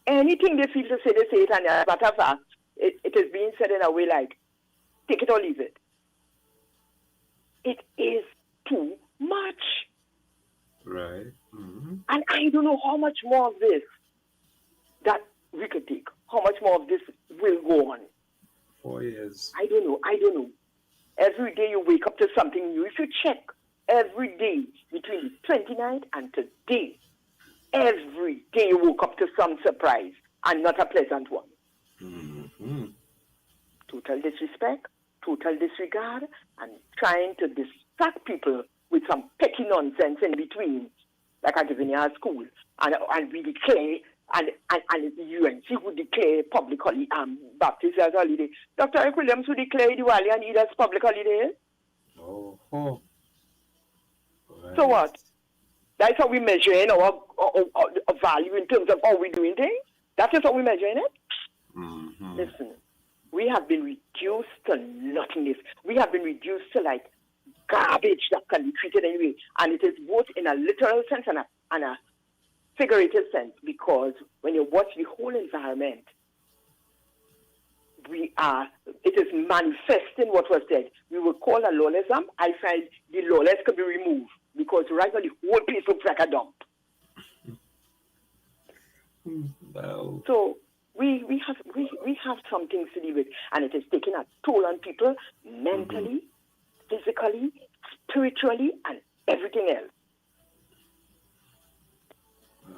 Anything they feel to say, they say it. And as a matter of fact, it is being said in a way like, take it or leave it. It is too much. Right. And I don't know how much more of this that we could take. How much more of this will go on? 4 years. I don't know. Every day you wake up to something new. You should check. Every day between the 29th and today, every day you woke up to some surprise and not a pleasant one. Total disrespect, total disregard, and trying to distract people with some petty nonsense in between, like I given you at school, and we declare, and the UNC would declare public holiday, Baptist as holiday. Dr. Eric Williams would declare Diwali and Eid as public holiday. Oh. Right. So what? That's how we measuring our value in terms of how we're doing things. That is how we're measuring it. Listen, we have been reduced to nothingness. We have been reduced to like garbage that can be treated anyway. And it is both in a literal sense and a figurative sense, because when you watch the whole environment, it is manifesting what was said. We would call a lawlessism. I find the lawless could be removed because right now the whole place looks like a dump. Wow. So we have some things to deal with, and it is taking a toll on people mentally, physically, spiritually, and everything else.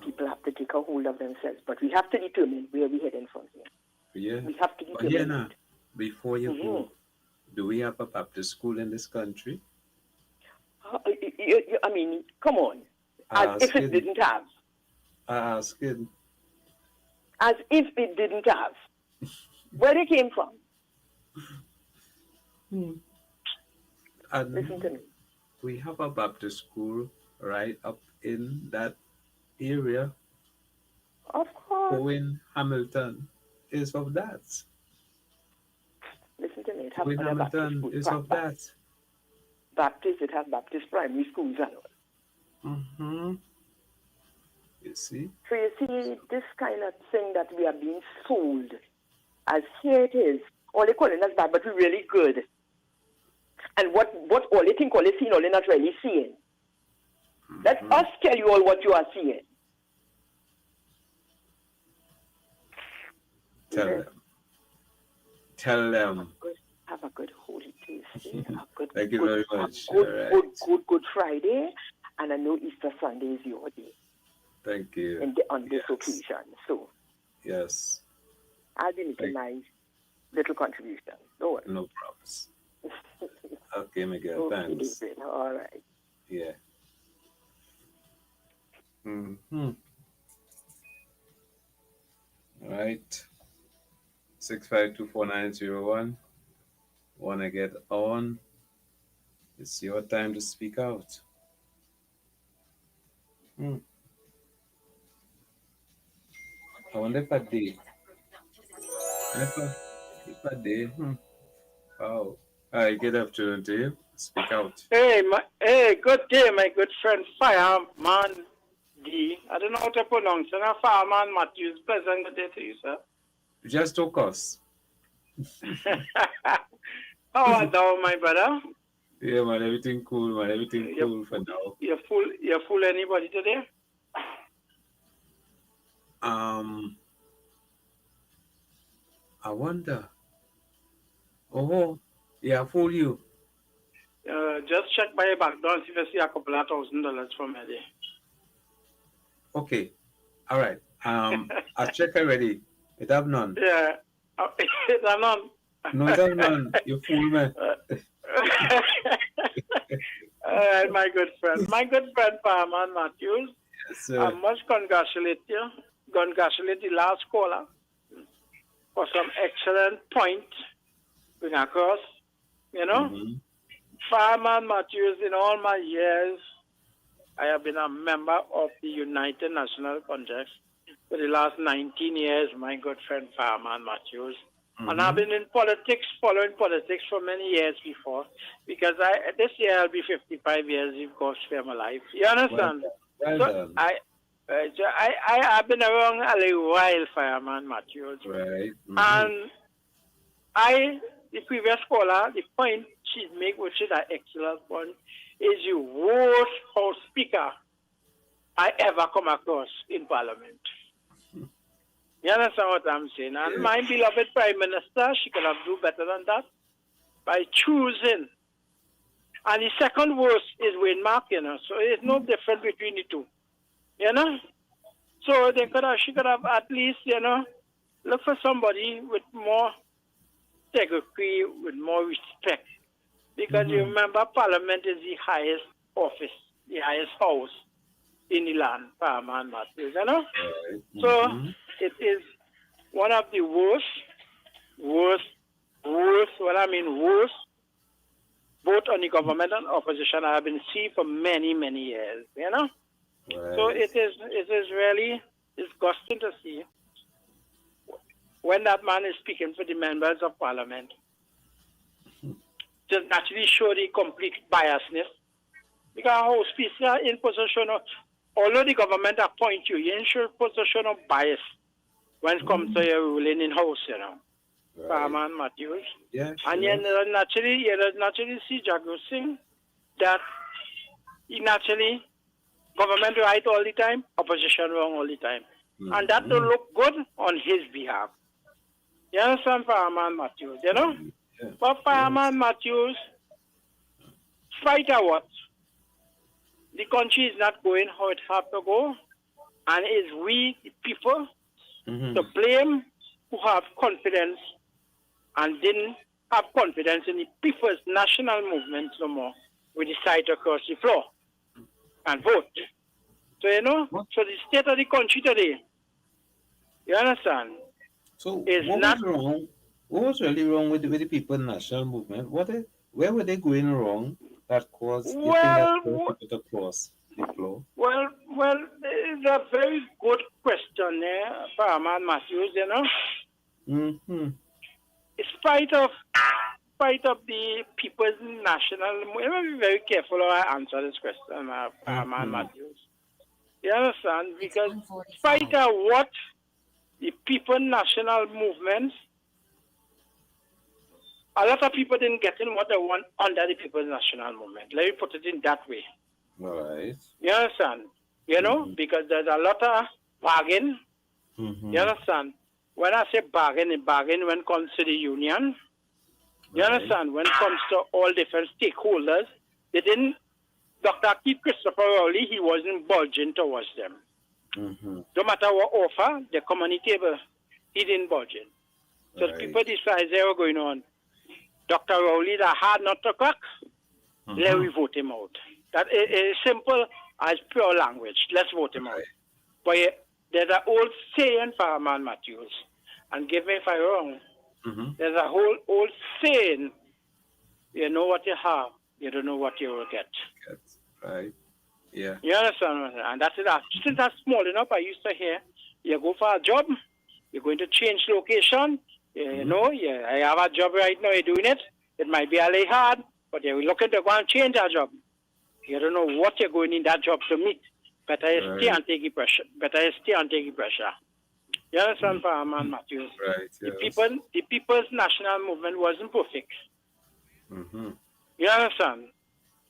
People have to take a hold of themselves, but we have to determine where we're heading from here. Yeah. We have to determine it. Before you go, do we have a Baptist school in this country? I mean, come on. As if it didn't have. Asking. as if it didn't have. Where they came from? And Listen to me. we have a Baptist school right up in that area. Of course. Owen Hamilton is of that. Listen to me. It Owen Hamilton is of that. Baptist, it has Baptist primary schools and all. Mm-hmm. You see? So you see, this kind of thing that we are being sold as here it is, all they calling us bad, but we're really good. And what all they think all they see, all they're not really seeing. Let us tell you all what you are seeing. Tell them. Have a good Holy Tuesday. Thank you very much. Good Friday. And I know Easter Sunday is your day. Thank you. On this occasion. So. Yes. I'll be making my little contribution. Don't worry. No problems. Okay, Miguel. Okay, Thanks. David. All right. Yeah. Mm-hmm. All right. 6524901. Want to get on? It's your time to speak out. I wonder if I did. If I did. Wow. All right, good afternoon to you. Speak out. Hey, good day, my good friend Fireman D. I don't know how to pronounce it. Fireman Matthews, pleasant good day to you, sir. You just took us. How are thou, my brother? Yeah, man, everything cool, man. Everything cool for now. You fool anybody today? I wonder. Oh, yeah, fool you. Just check my back door and see if I see a couple of $1,000 from me there. Okay. All right. I checked already. It have none. Yeah. It have none. No, it have none. You fool me. All right, my good friend. My good friend, Fireman Matthews. Yes, sir. I must congratulate you. Congratulate the last caller for some excellent point bring across. You know? Fireman Matthews, in all my years, I have been a member of the United National Congress for the last 19 years, my good friend Fireman Matthews. And I've been in politics, following politics for many years before, because this year I'll be 55 years, of course, for my life. You understand? Well I've been around a little while, Fireman Matthews. Right. And the previous caller, the point she make, which is an excellent point, is the worst House Speaker I ever come across in Parliament. You understand what I'm saying? And my beloved Prime Minister, she could have do better than that by choosing. And the second worst is Wayne Mark, you know. So there's no difference between the two. You know? So she could have at least, you know, look for somebody with more integrity, with more respect. Because you remember, Parliament is the highest office, the highest house in the land, Fireman Matthews, you know? So it is one of the worst, both on the government and opposition I have been seeing for many, many years, you know? So it is really disgusting to see when that man is speaking for the members of Parliament. Just naturally show the complete biasness. Because House Speaker in position of, although the government appoint you, you ensure position of bias when it comes to your ruling in House, you know. Fireman Matthews. Yeah, and you naturally see Jagu Singh that he naturally government right all the time, opposition wrong all the time. And that don't look good on his behalf. You understand, Fireman Matthews, you know? But Fireman Matthews, fight or what? The country is not going how it has to go, and it's we, the people, to blame who have confidence and didn't have confidence in the people's national movement no more. We decide to cross the floor and vote. So, you know, so the state of the country today You understand? So what was really wrong with the People National Movement? Where were they going wrong that caused you think that caused people to cross the floor? Well, it's a very good question there, Paramount Matthews, you know. Mm-hmm. In spite of the People's National Movement, I be very careful how I answer this question, Paramount Matthews. You understand? Because in spite of what the People's National Movement, a lot of people didn't get in what they want under the People's National Movement. Let me put it in that way. All right. You understand? You know, because there's a lot of bargain. Mm-hmm. You understand? When I say bargain when it comes to the union. You understand? When it comes to all different stakeholders, Dr. Keith Christopher Rowley, he wasn't budging towards them. Mm-hmm. No matter what offer, they come on the table, he didn't budge in. So the people decide they were going on. Dr. Rowley, that hard not to crack, let we vote him out. That is simple as pure language. Let's vote him out. But there's an old saying, Fireman Matthews, and give me if I'm wrong, there's a whole old saying, you know what you have, you don't know what you will get. Right. Yeah. You understand? And that's it. Since I'm small enough, I used to hear, you go for a job, you're going to change location, you know, I have a job right now, you're doing it. It might be a little hard, but you're looking to go and change a job. You don't know what you're going in that job to meet. Better you stay and take the pressure. You understand, Fireman Matthews? Right. Yes. The People's National Movement wasn't perfect. Mm-hmm. You understand?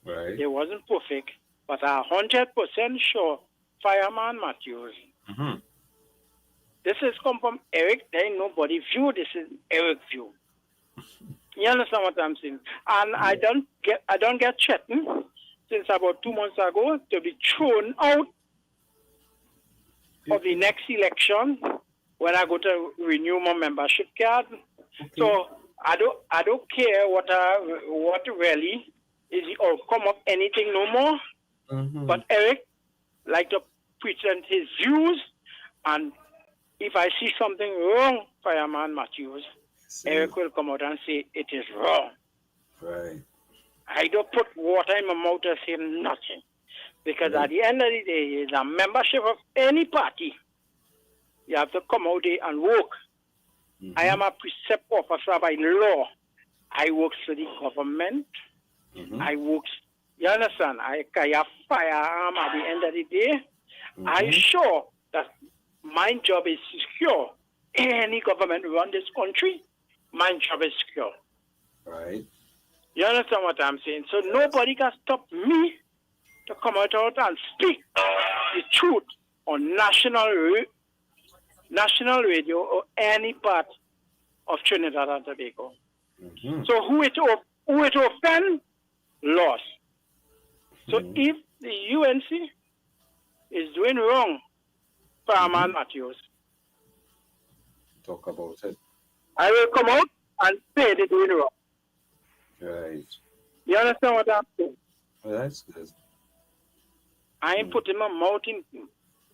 Right. It wasn't perfect, but 100% sure, Fireman Matthews. Mm-hmm. This is come from Eric. There ain't nobody view. This is Eric's view. You understand what I'm saying? And I don't get threatened since about 2 months ago to be thrown out of the next election when I go to renew my membership card. Okay. So I don't care what really is the outcome of anything no more. Mm-hmm. But Eric like to present his views, and if I see something wrong, Fireman Matthews, Eric will come out and say it is wrong. Right. I don't put water in my mouth and say nothing. Because at the end of the day, as a membership of any party, you have to come out there and work. Mm-hmm. I am a precept officer by law. I work for the government. Mm-hmm. I work, you understand? I carry a firearm at the end of the day. Mm-hmm. I'm sure that my job is secure. Any government run this country, my job is secure. Right. You understand what I'm saying? So nobody can stop me to come out and speak the truth on national radio or any part of Trinidad and Tobago. Mm-hmm. So who it offend, lost. So if the UNC is doing wrong, Paramount Matthews, talk about it. I will come out and say they're doing wrong. Right. You understand what I'm saying? Well, that's good. I ain't putting my mouth in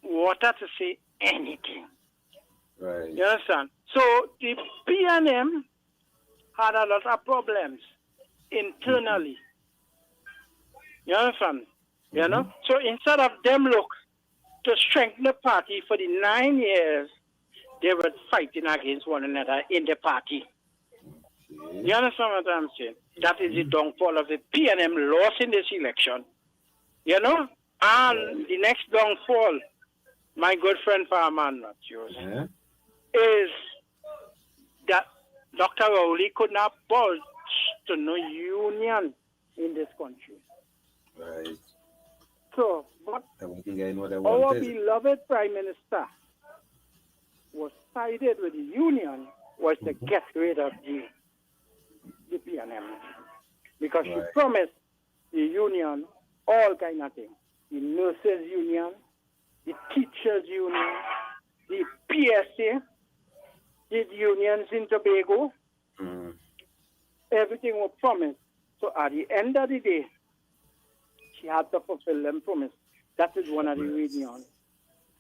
water to say anything. Right. You understand? So the PNM had a lot of problems internally. You understand? Mm-hmm. You know? So instead of them look to strengthen the party for the 9 years, they were fighting against one another in the party. Okay. You understand what I'm saying? That is the downfall of the PNM loss in this election. You know? And the next downfall, my good friend Fireman Matthews, is that Dr. Rowley could not budge to no union in this country. Right. So, but our beloved Prime Minister was sided with the union was to get rid of the PNM. Because she promised the union all kind of things. The nurses union, the teachers union, the PSA, the unions in Tobago. Everything was promised. So at the end of the day, she had to fulfill them promise. That is one of the reasons.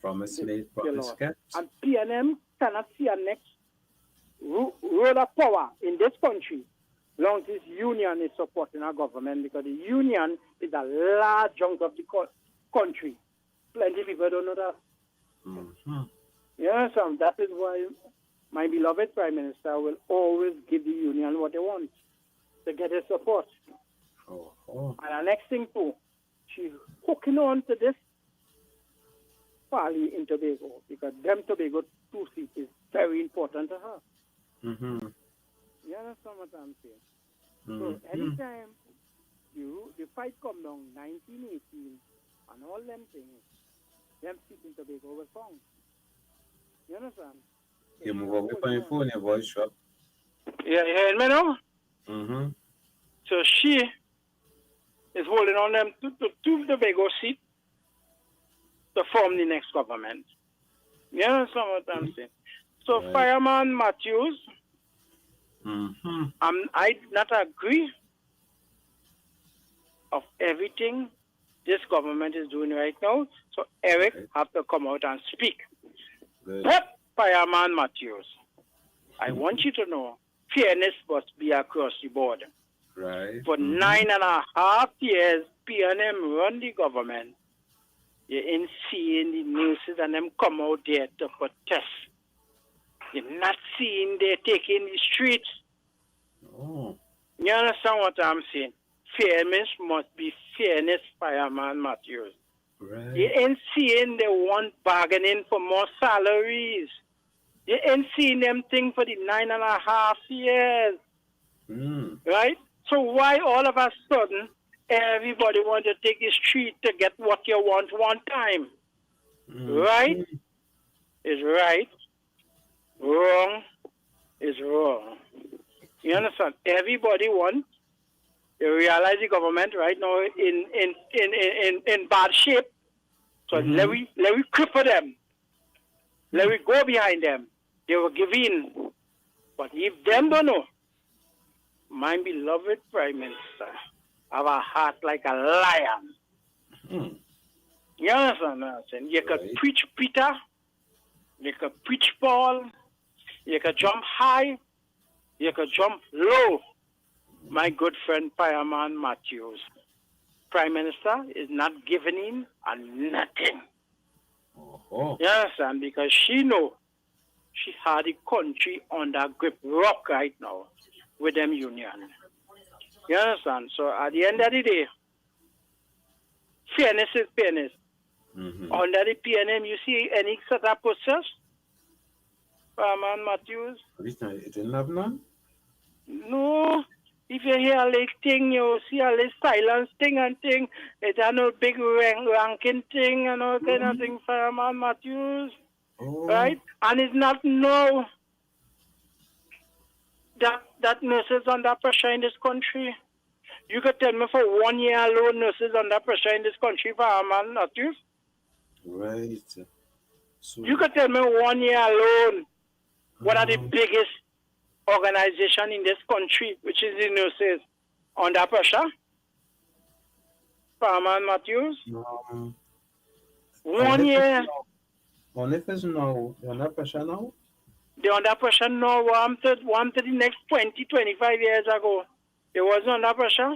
Promise made, promise kept. And PNM cannot see a next road of power in this country long as this union is supporting our government, because the union is a large chunk of the country. Plenty of people don't know that. Mm-hmm. Yes, that is why my beloved Prime Minister will always give the union what they want to get his support. Oh. And the next thing too, she's hooking on to this Pali in Tobago, because them Tobago 2 seats is very important to her. Mm-hmm. You understand what I'm saying? Mm-hmm. So anytime the fight come down 1918 and all them things, them seats in Tobago were found. You understand? You move up on your phone, your voice shop. Yeah, you hear me now? Mm-hmm. So she is holding on them to Tobago seat to form the next government. You understand what I'm saying? So right. Fireman Matthews, I do not agree of everything this government is doing right now. So Eric have to come out and speak. But Fireman Matthews, I want you to know, fairness must be across the board. Right. For 9.5 years, PNM run the government. You ain't seeing the news and them come out there to protest. You're not seeing they taking the streets. Oh. You understand what I'm saying? Fairness must be fairness, Fireman Matthews. Right. You ain't seeing they want bargaining for more salaries. You ain't seeing them thing for the 9.5 years. Right? So why all of a sudden everybody want to take the street to get what you want one time? Right is right. Wrong is wrong. You understand? Everybody wants. You realize the government right now in bad shape. So let we cripple them. Let we go behind them. They will give in. But if them don't know, my beloved Prime Minister have a heart like a lion. You understand what I'm saying? You could preach Peter, you could preach Paul, you could jump high, you could jump low. My good friend Fireman Matthews, Prime Minister is not giving in on nothing. You understand? Because she know she had the country under grip rock right now with them union. You understand? So at the end of the day, fairness is fairness. Under the PNM, you see any sort of process? Fireman Matthews? It didn't have none? No. If you hear a little thing, you see a little silence thing and thing, it's a no big ranking thing and all kind of thing, Fireman Matthews. Right? And it's not no that nurses under pressure in this country. You could tell me for 1 year alone, nurses under pressure in this country, Fireman Matthews. Right. So you could tell me 1 year alone, what are the biggest organization in this country, which is the nurses, under pressure? Fireman Matthews? 1 year. Only if it's now, they're under pressure now? They're under pressure now. One to the next 20, 25 years ago. It wasn't under pressure.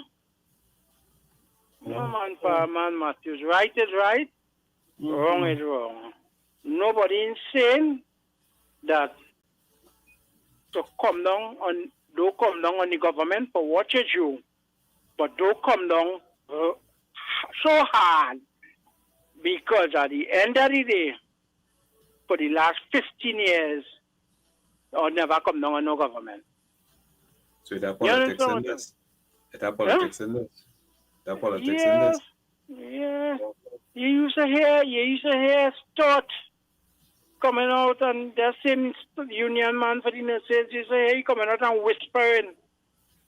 No, man, Fireman Matthews. Right is right. Wrong is wrong. Nobody insane that to come down on, don't come down on the government for what you do, but don't come down so hard, because at the end of the day, for the last 15 years, I'll never come down on no government. So is that politics in this? Is that politics in this? That politics in this? Yeah. You used to hear Stott coming out, and the same union man for the nurses, you say he coming out and whispering.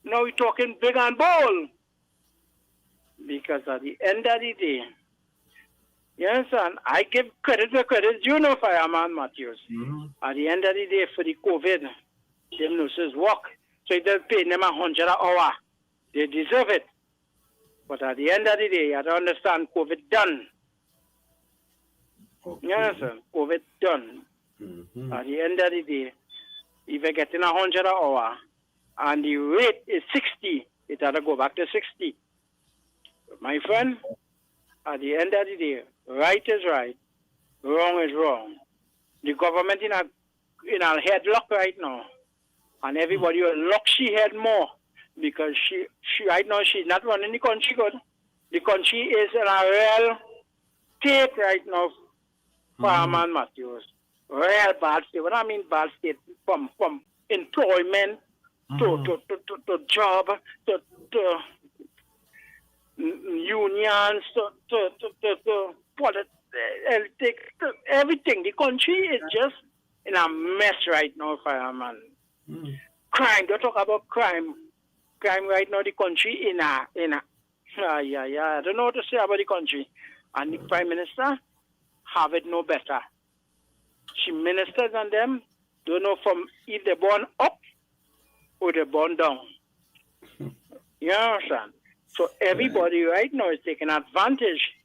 Now we're talking big and bold. Because at the end of the day, yes, and I give credit where credit due, no, Fireman Matthews. At the end of the day, for the COVID, them nurses work. So if they're paying them $100 an hour, they deserve it. But at the end of the day, you have to understand COVID done. Okay. You understand? COVID done. Mm-hmm. At the end of the day, if you're getting 100 an hour and the rate is 60, it had to go back to 60. My friend, at the end of the day, right is right, wrong is wrong. The government in a headlock right now, and everybody will lock she head more because she right now she's not running the country good. The country is in a real state right now for Armand Matthews. Real bad state. What I mean bad state from employment to job to unions to politics, everything. The country is just in a mess right now, fireman. Crime. Don't talk about crime. Crime right now. The country in a. I don't know what to say about the country. And the Prime Minister have it no better. She ministers on them. Don't know from if they're born up or they're born down. You understand? So everybody right now is taking advantage.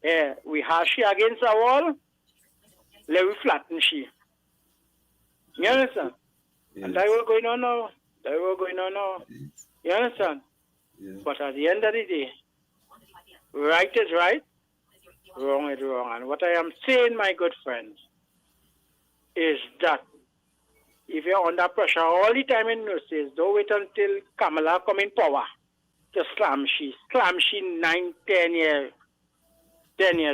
We have she against the wall. Let me flatten she. You understand? Yes. And that was going on now. You understand? Yes. But at the end of the day, right is right, wrong is wrong. And what I am saying, my good friends, is that if you're under pressure all the time in nurses, don't wait until Kamala come in power to slam she 10 years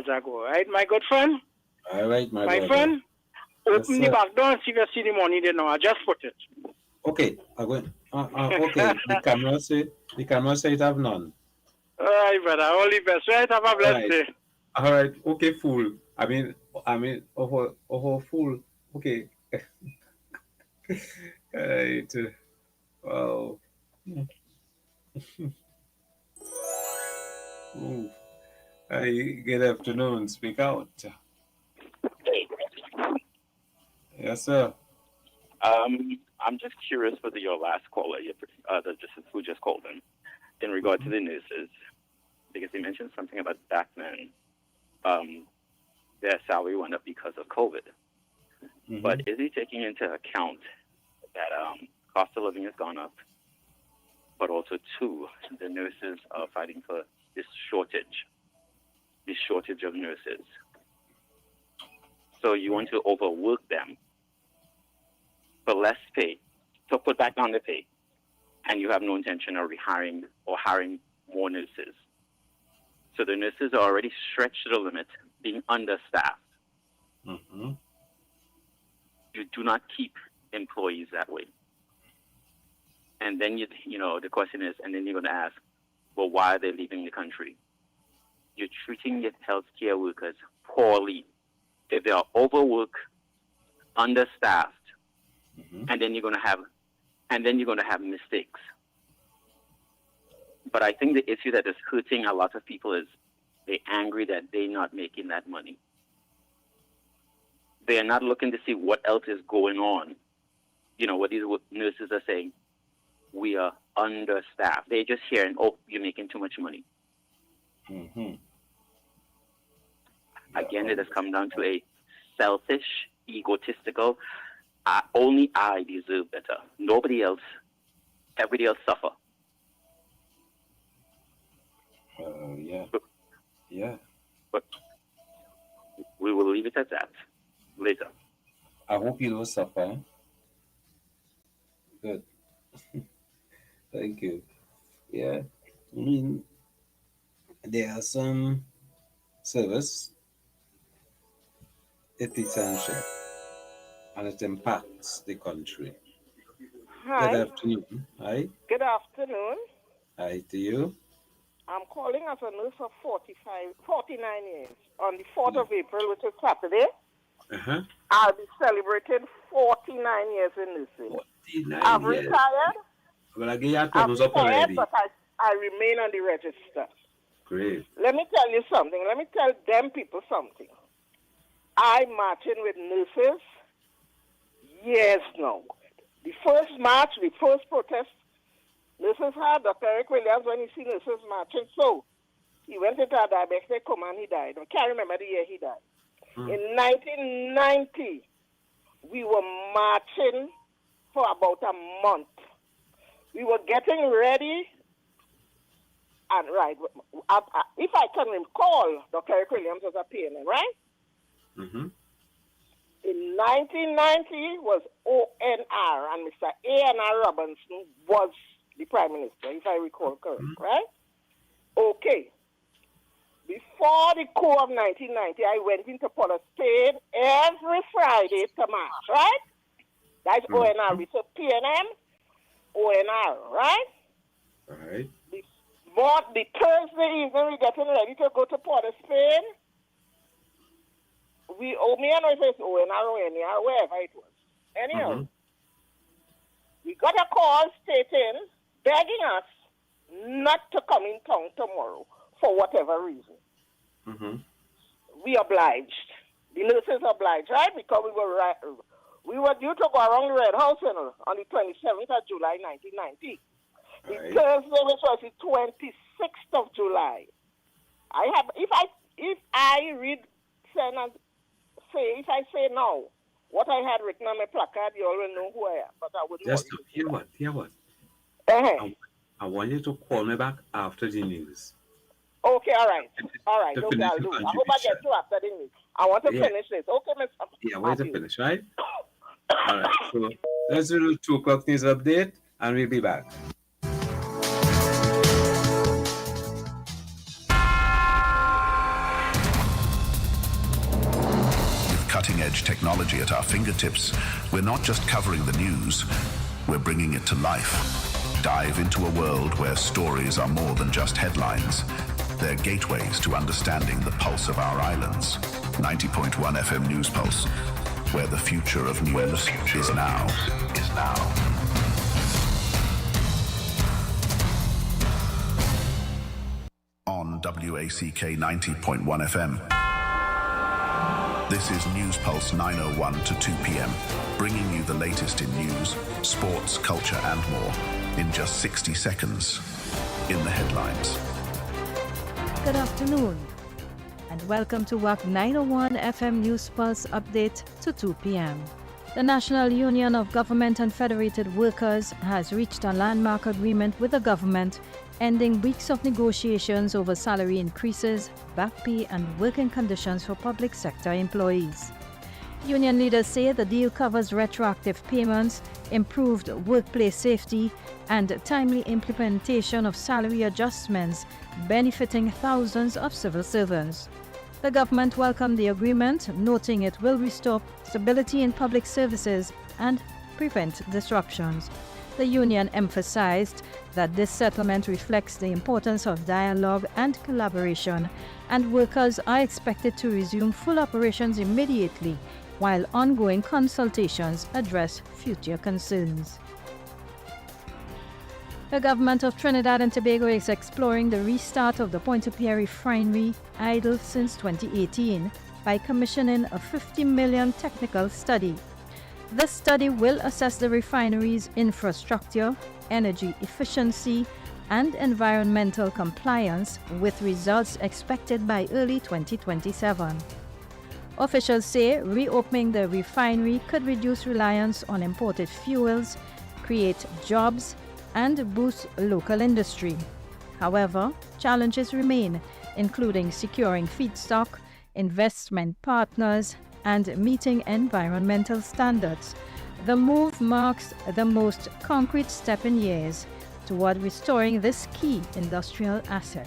ago. Right, my good friend? All right, my friend, open the back door and see if you see the money there now. I just put it. Okay, I go. Okay, the camera say it have none. All right, brother. All the best. Right, have a blessed day. All right, okay, fool. I mean, fool. Okay. Right. Wow. Ooh. Good afternoon. Speak out. Yes, sir. I'm just curious whether your last caller, who just called in regard to the nurses, because they mentioned something about back then, their salary went up because of COVID. Mm-hmm. But is he taking into account that cost of living has gone up, but also, too, the nurses are fighting for this shortage of nurses. So you want to overwork them for less pay, to put back down the pay, and you have no intention of rehiring or hiring more nurses. So the nurses are already stretched to the limit, being understaffed. Mm-hmm. You do not keep employees that way. And then, the question is, and then you're going to ask, well, why are they leaving the country? You're treating your healthcare workers poorly. If they are overworked, understaffed, mm-hmm. and then you're going to have mistakes. But I think the issue that is hurting a lot of people is they're angry that they're not making that money. They are not looking to see what else is going on. What these nurses are saying, we are understaffed. They're just hearing, oh, you're making too much money. Mm-hmm. Again, it has come down to a selfish, egotistical, only I deserve better. Nobody else. Everybody else suffer. Yeah. Yeah. But we will leave it at that later. I hope you don't suffer. Good. Thank you. Yeah. I mean, there are some service. It's essential. And it impacts the country. Hi. Good afternoon. Hi. Good afternoon. Hi to you. I'm calling as a nurse of 49 years. On the 4th of April, which is Saturday, I'll be celebrating 49 years in nursing. I'm retired. Well, I get your thumbs up already. But I remain on the register. Great. Let me tell you something. Let me tell them people something. I'm marching with nurses years now. The first march, the first protest, nurses had Dr. Eric Williams when he see nurses marching. So he went into a diabetic coma and he died. I can't remember the year he died. In 1990, we were marching for about a month. We were getting ready, and right, if I can recall, Dr. Eric Williams was a PNM, right? Mm-hmm. In 1990 was ONR, and Mr. A.N.R. Robinson was the Prime Minister, if I recall correctly, right? Okay. Before the coup of 1990, I went into Port of Spain every Friday to march, right? That's ONR. We said PNM, ONR, right? Right. The Thursday evening, we're getting ready to go to Port of Spain. Me and I said ONR, wherever it was. Anyhow, we got a call stating, begging us not to come in town tomorrow for whatever reason. We obliged. The nurses obliged, right? Because we were due to go around the Red House on the 27th of July, 1990. The Thursday, which was the 26th of July. If I say now what I had written on my placard, you all will know who I am. But I wouldn't. Just hear what? I want you to call me back after the news. Okay, all right. Okay, I'll do it. I hope I get through after the news. I want to finish this. Okay, Miss. Yeah, I want to finish, right? All right. So let's do a 2 o'clock news update, and we'll be back. Cutting-edge technology at our fingertips, we're not just covering the news, we're bringing it to life. Dive into a world where stories are more than just headlines. They're gateways to understanding the pulse of our islands. 90.1 FM News Pulse, where the future of news is now. On WACK 90.1 FM. This is News Pulse 901 to 2 p.m., bringing you the latest in news, sports, culture, and more in just 60 seconds. In the headlines. Good afternoon, and welcome to Wack 901 FM News Pulse update to 2 p.m. The National Union of Government and Federated Workers has reached a landmark agreement with the government, ending weeks of negotiations over salary increases, back pay, and working conditions for public sector employees. Union leaders say the deal covers retroactive payments, improved workplace safety, and timely implementation of salary adjustments benefiting thousands of civil servants. The government welcomed the agreement, noting it will restore stability in public services and prevent disruptions. The union emphasized that this settlement reflects the importance of dialogue and collaboration, and workers are expected to resume full operations immediately, while ongoing consultations address future concerns. The government of Trinidad and Tobago is exploring the restart of the Pointe-a-Pierre refinery, idle since 2018, by commissioning a $50 million technical study. This study will assess the refinery's infrastructure, energy efficiency, and environmental compliance, with results expected by early 2027. Officials say reopening the refinery could reduce reliance on imported fuels, create jobs, and boost local industry. However, challenges remain, including securing feedstock, investment partners, and meeting environmental standards. The move marks the most concrete step in years toward restoring this key industrial asset.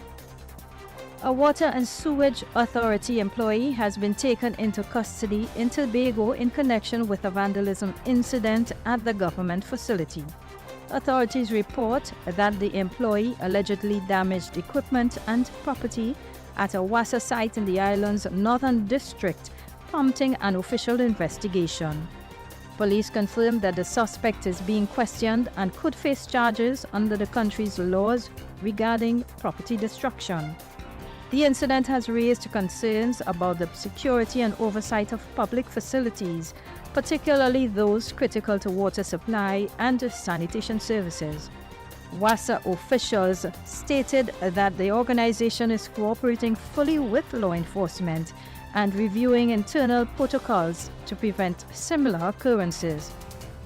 A Water and Sewage Authority employee has been taken into custody in Tobago in connection with a vandalism incident at the government facility. Authorities report that the employee allegedly damaged equipment and property at a WASA site in the island's northern district, prompting an official investigation. Police confirmed that the suspect is being questioned and could face charges under the country's laws regarding property destruction. The incident has raised concerns about the security and oversight of public facilities, particularly those critical to water supply and sanitation services. WASA officials stated that the organization is cooperating fully with law enforcement and reviewing internal protocols to prevent similar occurrences.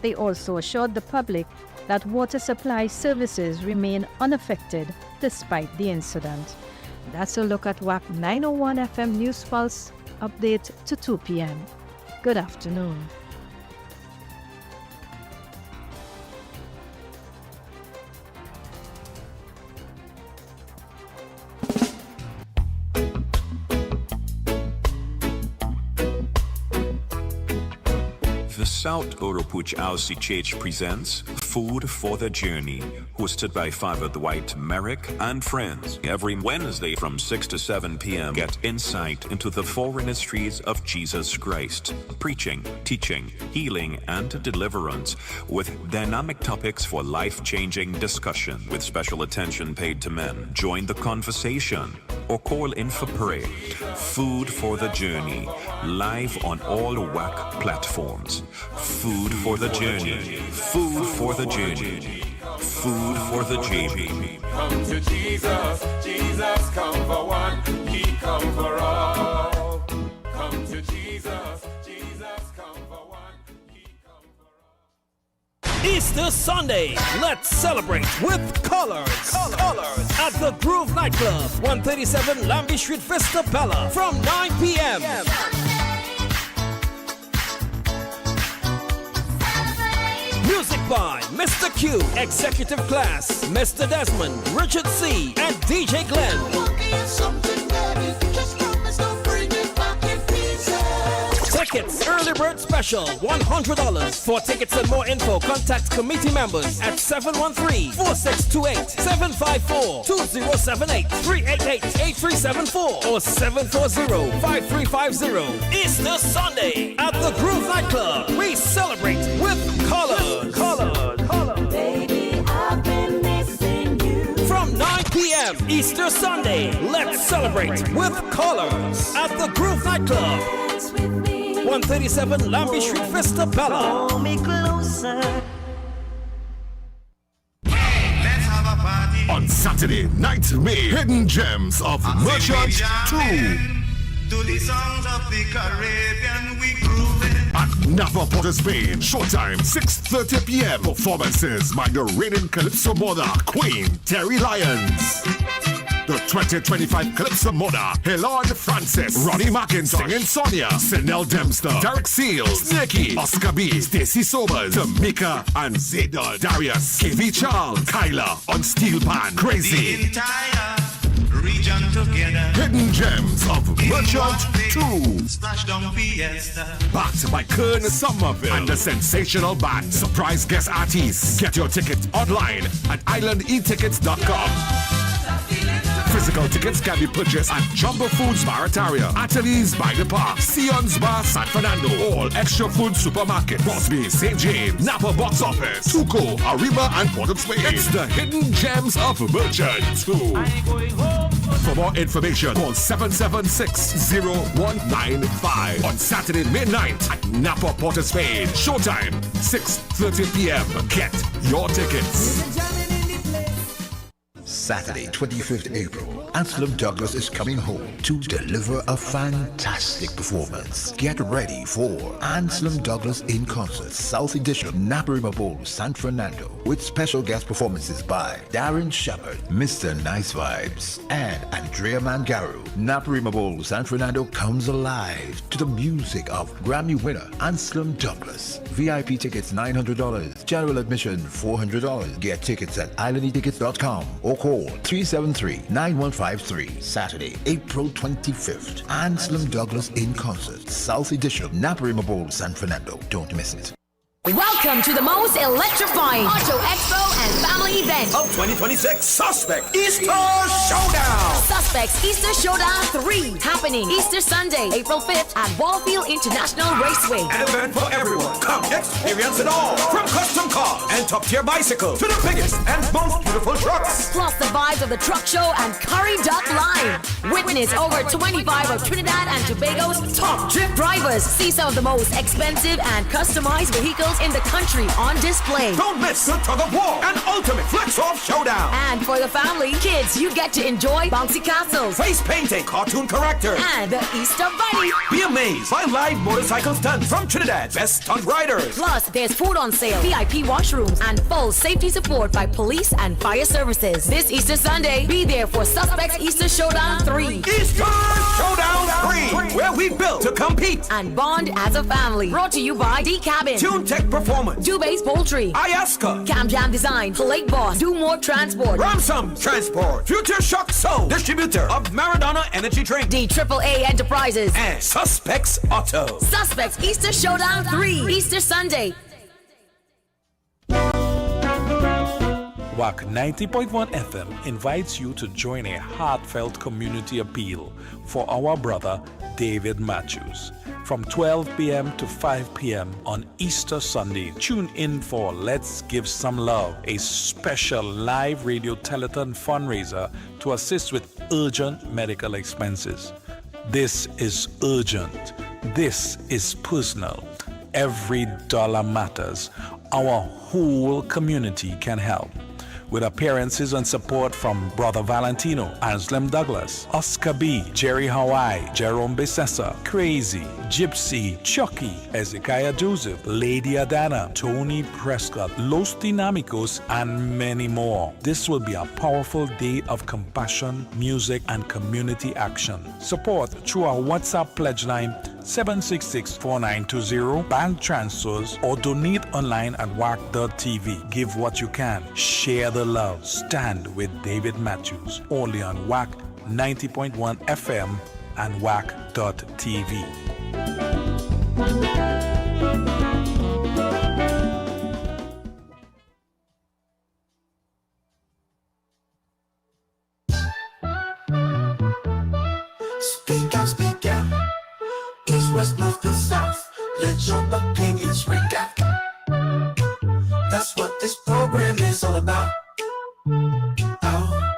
They also assured the public that water supply services remain unaffected despite the incident. That's a look at WAC 901 FM News Pulse update to 2 p.m. Good afternoon. The South Oropuch LCHH presents Food for the Journey, hosted by Father Dwight Merrick and friends. Every Wednesday from 6 to 7 p.m., get insight into the four ministries of Jesus Christ: preaching, teaching, healing, and deliverance, with dynamic topics for life-changing discussion, with special attention paid to men. Join the conversation or call in for prayer. Food for the Journey, live on all WAC platforms. Food for the Journey. Food for the Journey. Food for the Journey. Come to Jesus, Jesus come for one, He come for all. Come to Jesus, Jesus come for one, He come for all. Easter Sunday, let's celebrate with colors. At the Groove Nightclub, 137 Lambie Street, Vista Bella, from 9 p.m. Music by Mr. Q, Executive Class, Mr. Desmond, Richard C, and DJ Glenn. Tickets, early bird special, $100. For tickets and more info, contact committee members at 713-4628, 754-2078, 388-8374, or 740-5350. Easter Sunday at the Groove Nightclub. We celebrate with colors. Baby, I've been missing you. From 9 p.m. Easter Sunday, let's celebrate with colors at the Groove Nightclub. 137 Lambie Street, Vista Bella. Hold me closer. On Saturday, night May, Hidden Gems of Merchant 2. To the songs of the Caribbean, we grooving. At Napa, Port of Spain, showtime 6:30 p.m. Performances by the reigning Calypso Mother, Queen Terry Lyons. The 2025 Calypso Mother, Helon Francis, Ronnie McIntosh, Singing Sonia, Sinel Dempster, Derek Seals, Snakey, Oscar B, Stacey Sobers, Tamika and Zedon, Darius, KV Charles, Kyla on Steel Pan, Crazy. The entire region together. Hidden Gems of Merchant 2. Splash down Fiesta. Backed by Kern Somerville and the sensational band. Surprise guest artists. Get your ticket online at islandetickets.com. Physical tickets can be purchased at Jumbo Foods Barataria, Ateliers by the Park, Sion's Bar San Fernando, All Extra Food Supermarket, Bosby, St. James, Napa Box Office, Tuco, Arriba, and Port of Spain. It's the Hidden Gems of Merchant 2. For more information, call 776-0195 on Saturday, May 9th at Napa, Port of Spain. Showtime, 6:30 p.m. Get your tickets. Saturday, 25th April, Anselm Douglas is coming home to deliver a fantastic performance. Get ready for Anselm Douglas in Concert, South Edition, Naparima Bowl, San Fernando, with special guest performances by Darren Shepherd, Mr. Nice Vibes, and Andrea Mangaru. Naparima Bowl, San Fernando comes alive to the music of Grammy winner Anselm Douglas. VIP tickets $900, general admission $400. Get tickets at islandetickets.com or call 373-9153. Saturday, April 25th. Anselm Douglas in Concert, South Edition, Naparima Bowl, San Fernando. Don't miss it. Welcome to the most electrifying Auto Expo and family event of 2026 Suspect Easter Showdown. Suspects Easter Showdown 3, happening Easter Sunday, April 5th at Wallfield International Raceway. An event for everyone. Come experience it all. From custom cars and top-tier bicycles to the biggest and most beautiful trucks. Plus the vibes of the truck show and Curry Duck Line. Witness over 25 of Trinidad and Tobago's top drift drivers. See some of the most expensive and customized vehicles in the country on display. Don't miss the tug of war and ultimate flex off showdown. Showdown. And for the family, kids, you get to enjoy bouncy castles, Face painting, cartoon characters, and the Easter Bunny. Be amazed by live motorcycle stunts from Trinidad's best stunt riders. Plus, there's food on sale, VIP washrooms, and full safety support by police and fire services. This Easter Sunday, be there for Suspects Easter Showdown 3. Easter Showdown 3, where we built to compete and bond as a family. Brought to you by D-Cabin, Tune Tech Performance, Dubase Poultry, Ayaska, Cam Jam Design, Lake Boss, Do More Transport, Ransom Transport, Future Shock Soul, distributor of Maradona Energy Drink, D-AAA Enterprises, and Suspects Auto. Suspects Easter Showdown 3, Easter Sunday. Wack 90.1 FM invites you to join a heartfelt community appeal for our brother David Matthews. From 12 p.m. to 5 p.m. on Easter Sunday, tune in for Let's Give Some Love, a special live radio telethon fundraiser to assist with urgent medical expenses. This is urgent. This is personal. Every dollar matters. Our whole community can help. With appearances and support from Brother Valentino, Anselm Douglas, Oscar B., Jerry Hawaii, Jerome Besessa, Crazy, Gypsy, Chucky, Ezekiah Joseph, Lady Adana, Tony Prescott, Los Dinamicos, and many more. This will be a powerful day of compassion, music, and community action. Support through our WhatsApp pledge line 766-4920, bank transfers, or donate online at wack.tv. Give what you can. Share the love. Stand with David Matthews. Only on Wack 90.1 FM and wack.tv. Speak out, speak out. East, west, north, and south. Let your opinions ring out. That's what this program is all about. Oh,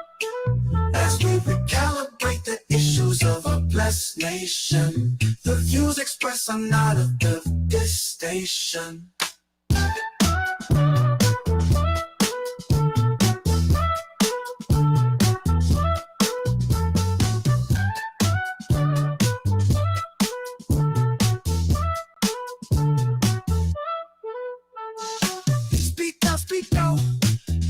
as we recalibrate the issues of a blessed nation, the views expressed are not of this station. Speak out,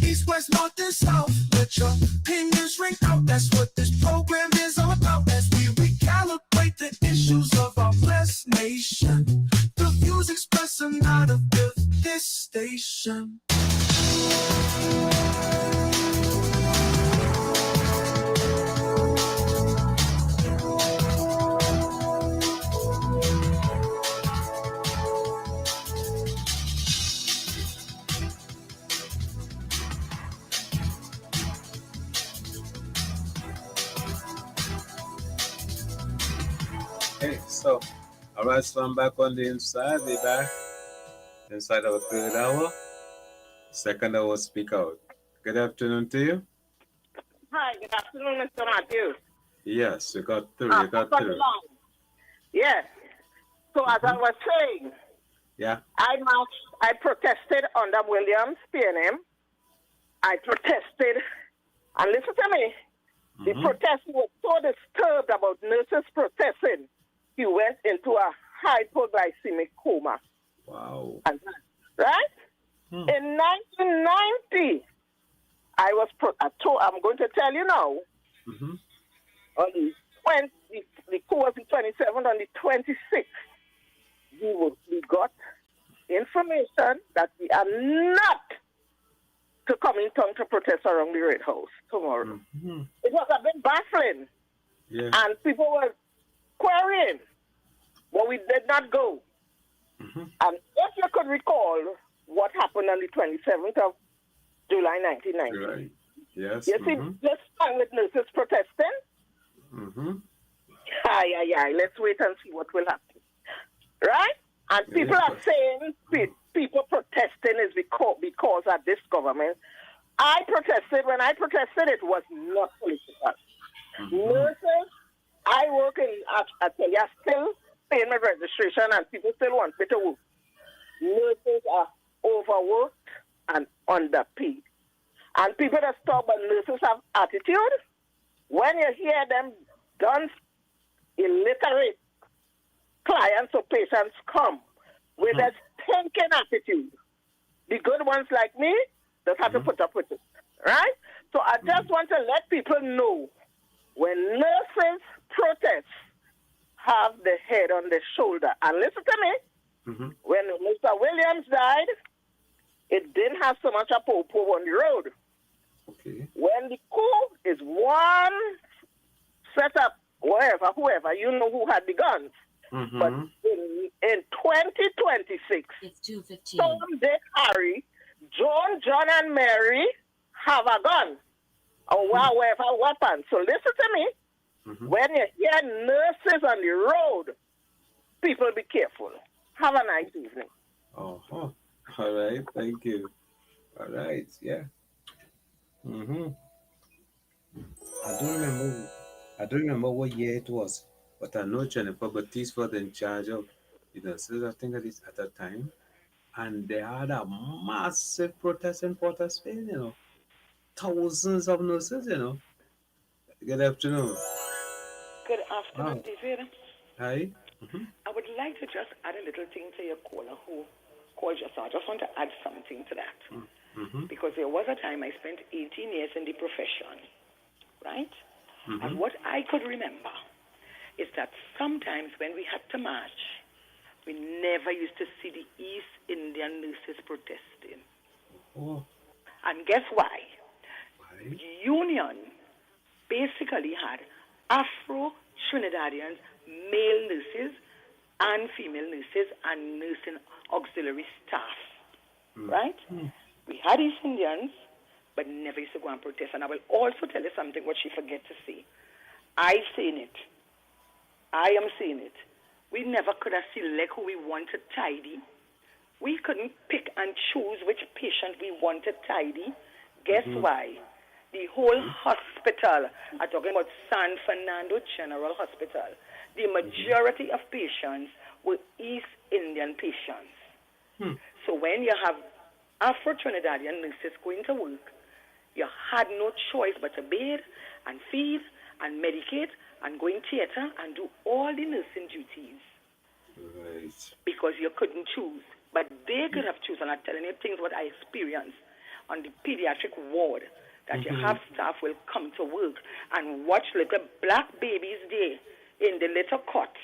east, west, north, and south. Let your opinions ring out. That's what this program is all about. As we recalibrate the issues of our blessed nation, the views expressed are not of this station. Hey, so, alright, so I'm back on the inside. We're back inside our third hour. Second hour, speak out. Good afternoon to you. Hi, good afternoon, Mr. Matthews. Yes, you got through. You got through. Yes. So as I was saying, Yeah. I protested under Williams PNM. I protested, and listen to me, the protest was so disturbed about nurses protesting, he went into a hypoglycemic coma. Wow. Right? In 1990, I'm going to tell you now, on the coup was the 27th, on the 26th, we got information that we are not to come in town to protest around the Red House tomorrow. It was a bit baffling. Yeah. And people were querying, but we did not go. And if you could recall what happened on the 27th of July 1990. Right. Yes. You see, this time with nurses protesting. Let's wait and see what will happen. Right? And people are saying people protesting is because of this government. When I protested, it was not political. Nurses, I work at still paying my registration and people still want me to work. Nurses are overworked and underpaid. And people that talk about nurses have attitude, when you hear them done illiterate clients or patients come with a stinking attitude, the good ones like me just have to put up with it, right? So I just want to let people know when nurses protest, have the head on the shoulder. And listen to me, when Mr. Williams died, it didn't have so much a popo on the road. Okay. When the coup is one setup, whoever, you know who had the guns. But in 2026, it's 2:15. Tom, Dick, Harry, John, and Mary have a gun or whatever weapon. So listen to me. When you hear nurses on the road, people be careful. Have a nice evening. All right, thank you. All right, yeah. I don't remember what year it was, but I know Jennifer Baptiste was in charge of the nurses, I think, at that time. And they had a massive protest in Port of Spain, you know. Thousands of nurses, you know. Good afternoon. Good afternoon, David. Hi. I would like to just add a little thing to your caller who called just now. I just want to add something to that. Because there was a time I spent 18 years in the profession, right? And what I could remember is that sometimes when we had to march, we never used to see the East Indian nurses protesting. And guess why? The union basically had Afro-Trinidadians, male nurses and female nurses and nursing auxiliary staff, right? We had East Indians, but never used to go and protest. And I will also tell you something what she forget to say. I've seen it. I am seeing it. We never could have select who we wanted tidy. We couldn't pick and choose which patient we wanted tidy. Guess why? The whole hospital, I'm talking about San Fernando General Hospital, the majority of patients were East Indian patients. So when you have Afro-Trinidadian nurses going to work, you had no choice but to bathe and feed and medicate and go in theater and do all the nursing duties. Right. Because you couldn't choose. But they could have chosen. I'm telling you things what I experienced on the pediatric ward, that you have staff will come to work and watch little black babies there in the little cot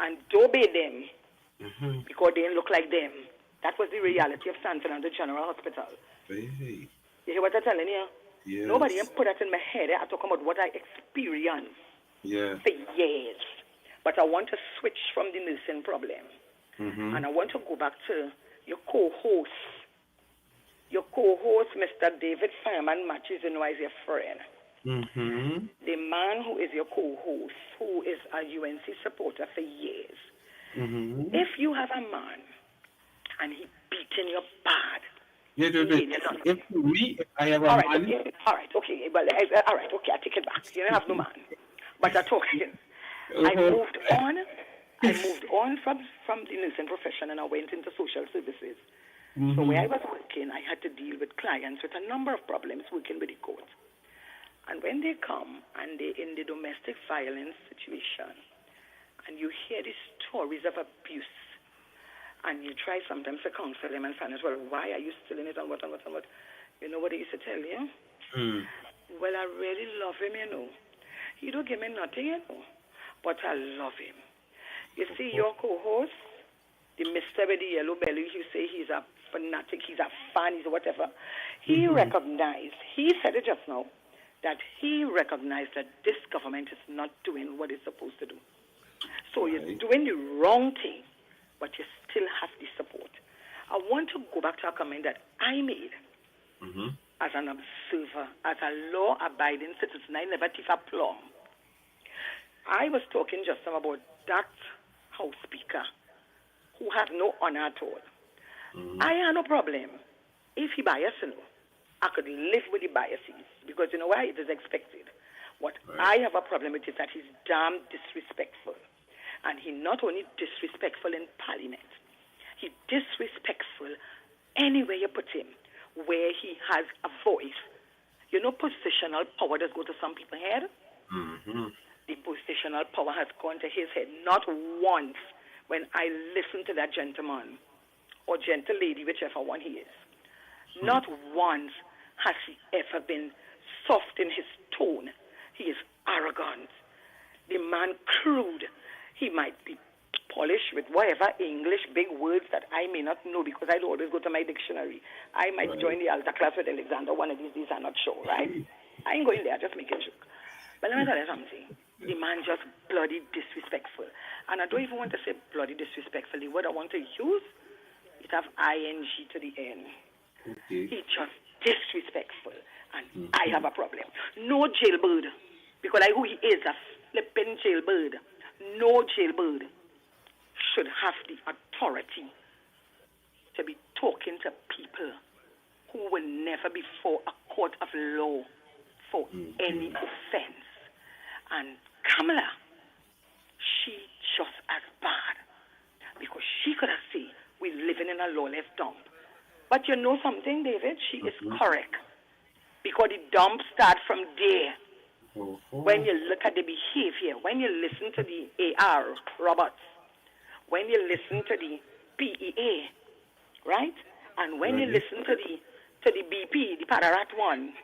and obey them because they didn't look like them. That was the reality of San Fernando General Hospital. Hey. You hear what I'm telling you? Yes. Nobody put that in my head. I'm talking about what I experienced for years. But I want to switch from the nursing problem. And I want to go back to your co-host. Your co-host, Mr. David Fireman Matthews, and is your friend. The man who is your co-host, who is a UNC supporter for years. If you have a man and he beating you bad, if I have a all man. right, okay, all right, okay, well, all right, okay, I take it back. You don't have no man, but I'm talking. I moved on from the nursing profession and I went into social services. So where I was working, I had to deal with clients with a number of problems working with the court. And when they come and they're in the domestic violence situation, and you hear the stories of abuse, and you try sometimes to counsel them and find out, well, why are you still in it and what and what and what? You know what they used to tell you? Well, I really love him, you know. He don't give me nothing, you know, but I love him. You see, your co-host, the Mr. with the yellow belly, you say he's a fanatic, he's a fan, he's a whatever. He recognized, he said it just now, that he recognized that this government is not doing what it's supposed to do. So you're doing the wrong thing, but you still have the support. I want to go back to a comment that I made as an observer, as a law-abiding citizen. I never took a plum. I was talking just now about that House Speaker who has no honor at all. I have no problem if he biased, you know. I could live with the biases because you know why? It is expected. What I have a problem with is that he's damn disrespectful. And he not only disrespectful in Parliament, he disrespectful anywhere you put him, where he has a voice You know, positional power does go to some people's head. Mm-hmm. The positional power has gone to his head. Not once when I listen to that gentleman or gentle lady, whichever one he is. Not once has he ever been soft in his tone. He is arrogant. The man crude. He might be polished with whatever English big words that I may not know because I always go to my dictionary. I might join the altar class with Alexander one of these days, I'm not sure, right? I ain't going there, just make a joke. But let me tell you something. The man just bloody disrespectful. And I don't even want to say bloody disrespectful. The word I want to use, it have ing to the end. Okay. He just disrespectful. And I have a problem. No jailbird. Because like who he is, a flipping jailbird. No jailbird should have the authority to be talking to people who will never be before a court of law for any offense. And Kamala, she just as bad because she could have said we're living in a lawless dump. But you know something, David? She is correct because the dump starts from there. When you look at the behavior, when you listen to the AR robots, when you listen to the PEA, right? And when you listen to the BP, the Padarat one,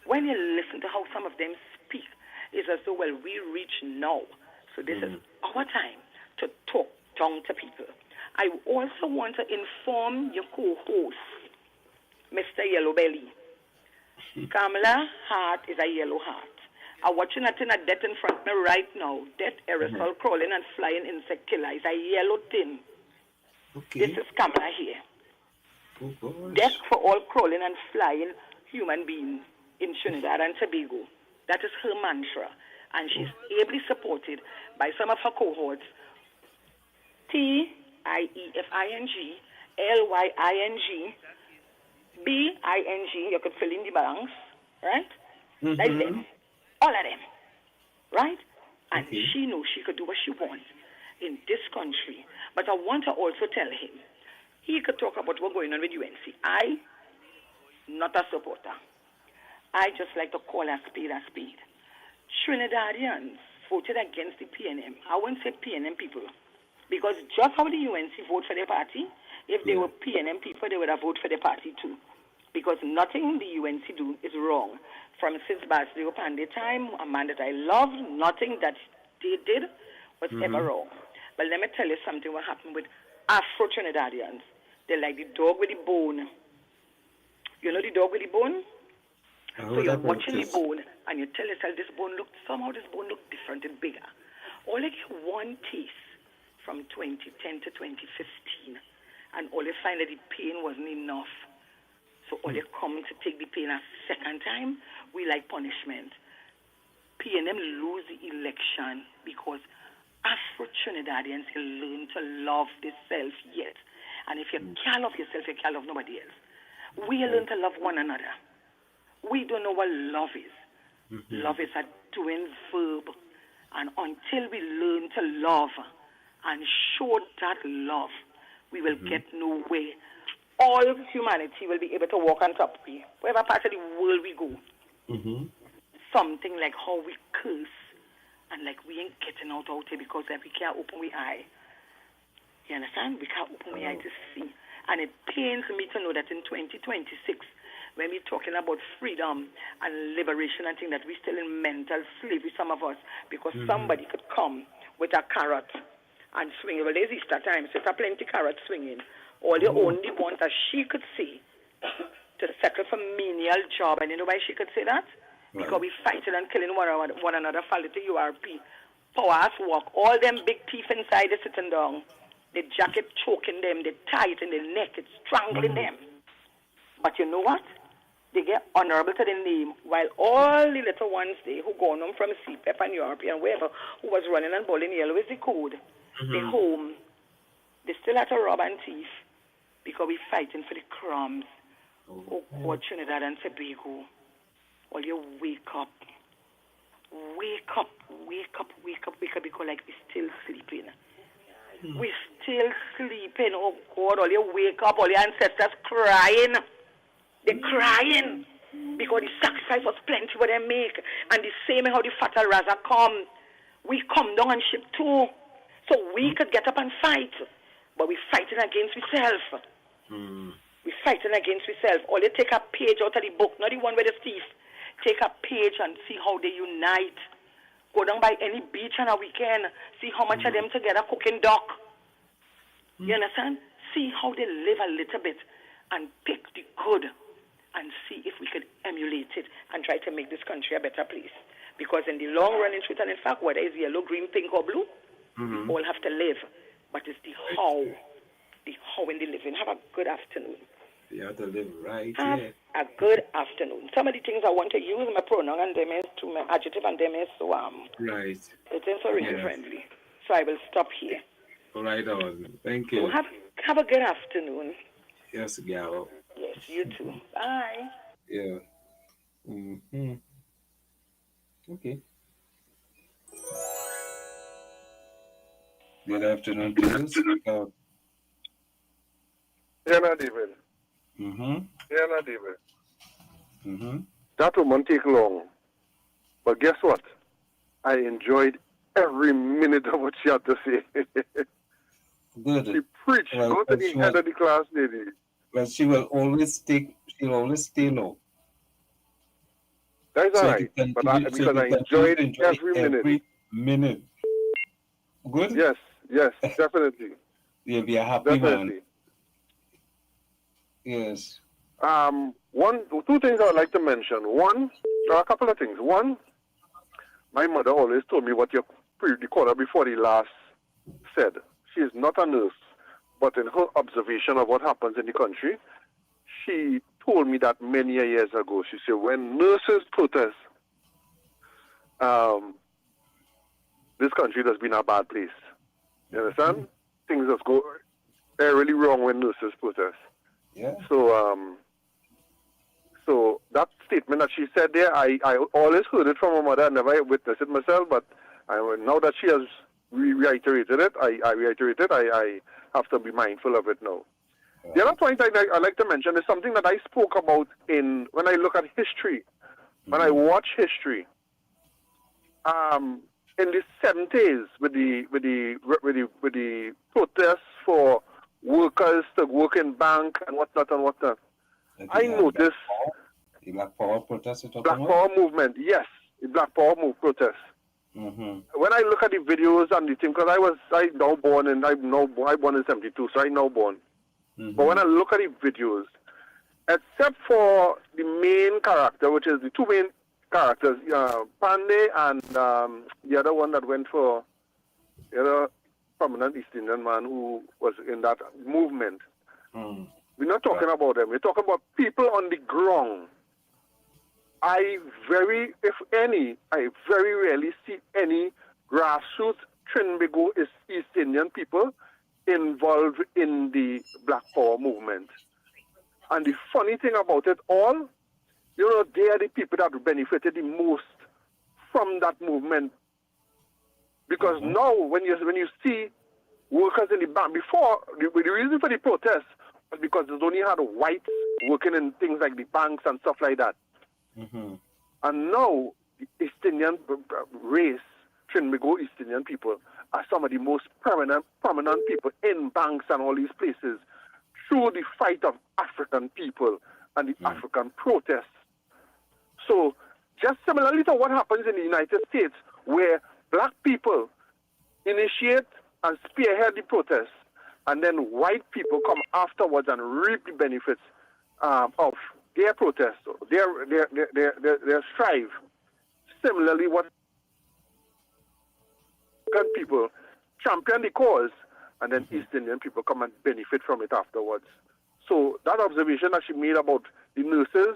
when you listen to how some of them speak, it's as though, well, we reach now. So this is our time to talk down to people. I also want to inform your co-host, Mr. Yellow Belly. Kamala heart is a yellow heart. I'm watching a thing of death in front of me right now. Death aerosol crawling and flying insect killer. It's a yellow thing. Okay. This is Kamala here. Oh, gosh. Death for all crawling and flying human beings in Trinidad and Tobago. That is her mantra. And she's ably supported by some of her cohorts. TIEFING, LYING, BING, you could fill in the blanks, right? That's them. All of them, right? And she knows she could do what she wants in this country. But I want to also tell him, he could talk about what's going on with UNC. I, not a supporter. I just like to call a spade a spade. Trinidadians voted against the PNM. I won't say PNM people. Because just how the UNC vote for their party, if they were PNM people, they would have voted for their party too. Because nothing the UNC do is wrong. From since Barsley Opande time, a man that I loved, nothing that they did was ever wrong. But let me tell you something what happened with Afro-Trinidadians. They're like the dog with the bone. You know the dog with the bone? So you're watching the bone, and you tell yourself this bone looked different and bigger. All you get one taste from 2010 to 2015, and all you find that the pain wasn't enough. So all you come to take the pain a second time, we like punishment. PNM lose the election because Afro-Trinidadians can learn to love themselves yet. And if you can't love yourself, you can't love nobody else. We learn to love one another. We don't know what love is. Love is a doing verb. And until we learn to love and show that love, we will get nowhere. All of humanity will be able to walk on top of you. Wherever part of the world we go. Something like how we curse and like we ain't getting out here because like we can't open our eye. You understand? We can't open our eye to see. And it pains me to know that in 2026, when we're talking about freedom and liberation and things, that we're still in mental slavery, some of us, because somebody could come with a carrot and swing it. Well, there's Easter time, so it's a plenty carrot swinging. All you only want that she could see to settle for menial job. And you know why she could say that? Because we fighting and killing one another, fall to URP. Power walk. All them big teeth inside, they sitting down. The jacket choking them, they tie it in the neck, it's strangling them. But you know what? They get honorable to the name, while all the little ones they who gone home from CPEP and Europe and wherever, who was running and bowling yellow is the code. They home. They still have to rob and thief because we fighting for the crumbs. Oh God, Trinidad and Tobago. Well, you wake up. Wake up, wake up, wake up, wake up, because like we're still sleeping. We're still sleeping. Oh God, all you wake up, all your ancestors crying. They're crying because God, the sacrifice was plenty what they make. And the same how the fatal raza come, we come down and ship too. So we could get up and fight. But we fighting against ourselves. We fighting against ourselves. Or they take a page out of the book, not the one with the thief. Take a page and see how they unite. Go down by any beach on a weekend. See how much of them together cooking duck. You understand? See how they live a little bit and pick the good and see if we could emulate it and try to make this country a better place. Because in the long run, in truth and in fact, whether it's yellow, green, pink, or blue, we all have to live. But it's the how in the living. Have a good afternoon. You have to live right. Have a good afternoon. Some of the things I want to use, my pronoun and them is to my adjective and them is so right. It is so really friendly. So I will stop here. All right, on. Thank you. So have a good afternoon. Yes, gal. Yes, you too. Bye. Yeah. Okay. Good afternoon to you. Yeah, David. Yeah, David. That woman take long. But guess what? I enjoyed every minute of what she had to say. Good. She preached. Go to the head of the class, lady. Well, she'll always stay low. That's all right. Because I enjoyed every minute. Good? Yes, definitely. You'll be a happy man. Yes. Two things I would like to mention. One, there are a couple of things. One, my mother always told me what the caller before the last said. She is not a nurse, but in her observation of what happens in the country, she told me that many years ago. She said, when nurses protest, this country has been a bad place. You understand? Things just go really wrong when nurses protest. Yeah. So that statement that she said there, I always heard it from her mother. I never witnessed it myself, but now that she has reiterated it, I have to be mindful of it now. Yeah. The other point I like to mention is something that I spoke about when I look at history, when I watch history. In the 70s, with the protests for workers to work in bank and whatnot. I noticed the Black Power protest. Black Power movement, yes, the Black Power protest. When I look at the videos and the thing, because I'm born in 72, so I'm now born. But when I look at the videos, except for the main character, which is the two main characters, Pandey and the other one that went for the other prominent East Indian man who was in that movement. We're not talking about them. We're talking about people on the ground. I very rarely see any grassroots Trinbago East Indian people involved in the Black Power movement. And the funny thing about it all, they are the people that benefited the most from that movement. Because now, when you see workers in the bank, before, the reason for the protest was because there's only had whites working in things like the banks and stuff like that. And now, the East Indian race, Trinbago East Indian people, are some of the most prominent people in banks and all these places through the fight of African people and the African protests. So, just similarly to what happens in the United States, where black people initiate and spearhead the protests, and then white people come afterwards and reap the benefits of their protest, their strive. Similarly, what people champion the cause, and then East Indian people come and benefit from it afterwards. So that observation that she made about the nurses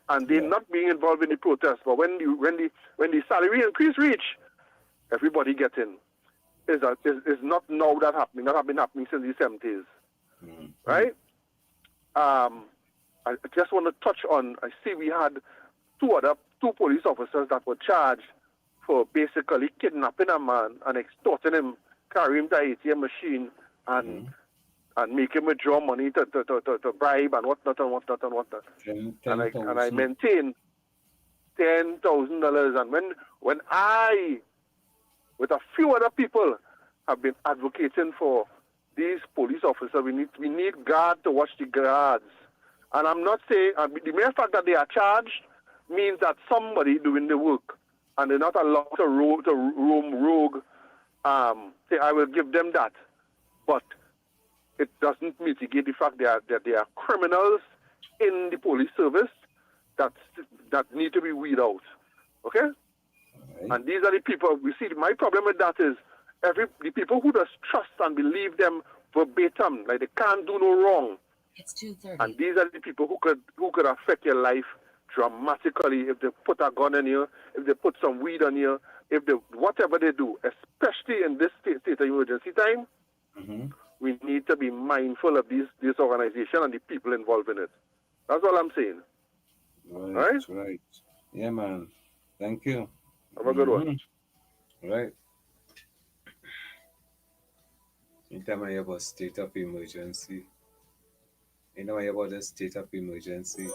and they not being involved in the protest, but when the salary increase reach, everybody gets in. Is not now that happening. That has been happening since the 70s, right? I just want to touch on. I see we had two police officers that were charged for basically kidnapping a man and extorting him, carrying him to an ATM machine and make him withdraw money to bribe and whatnot. And I maintain $10,000. And when I, with a few other people, have been advocating for these police officers, we need guards to watch the guards. And I'm not saying, the mere fact that they are charged means that somebody doing the work, and they're not allowed to roam rogue. Say, I will give them that. But it doesn't mitigate the fact that there are criminals in the police service that need to be weeded out. Okay? Right. And these are the people, we see, my problem with that is the people who just trust and believe them verbatim, like they can't do no wrong. It's 2:30. And these are the people who could affect your life dramatically if they put a gun in you, if they put some weed on you, if they whatever they do, especially in this state of emergency time. Mm-hmm. We need to be mindful of this organization and the people involved in it. That's all I'm saying. Right. Yeah, man. Thank you. Have a good one. Right. Anytime I hear about state of emergency, anytime I hear about the state of emergency,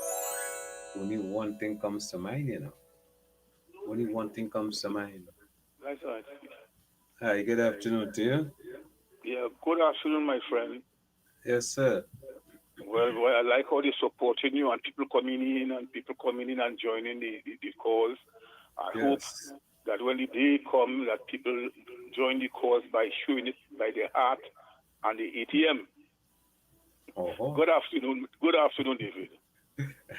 only one thing comes to mind, Only one thing comes to mind. That's right. Hi, good afternoon to you. Yeah, good afternoon, my friend. Yes, sir. Well, I like how they're supporting you and people coming in and joining the cause. I hope that when the day comes that people join the cause by showing it by their heart and the ATM. Oh. Good afternoon, David.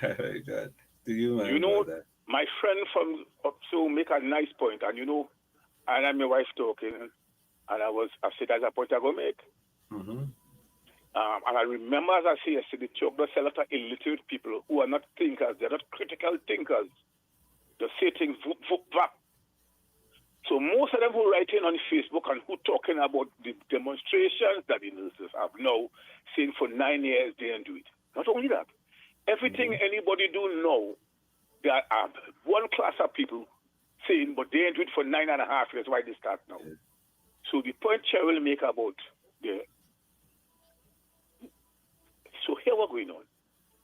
Very good. Do you mind that? My friend from so make a nice point, and and I'm my wife talking, and I said that's a point I go make. Mm-hmm. And I remember, as I say yesterday, the Choctaw a lot of illiterate people who are not thinkers, they're not critical thinkers. They say things back. So most of them who write in on Facebook and who talking about the demonstrations that the nurses have now, saying for 9 years they didn't do it. Not only that, everything anybody do now, there are one class of people saying, but they didn't do it for 9.5 years. Why they start now? So the point Cheryl make about the so here what's going on.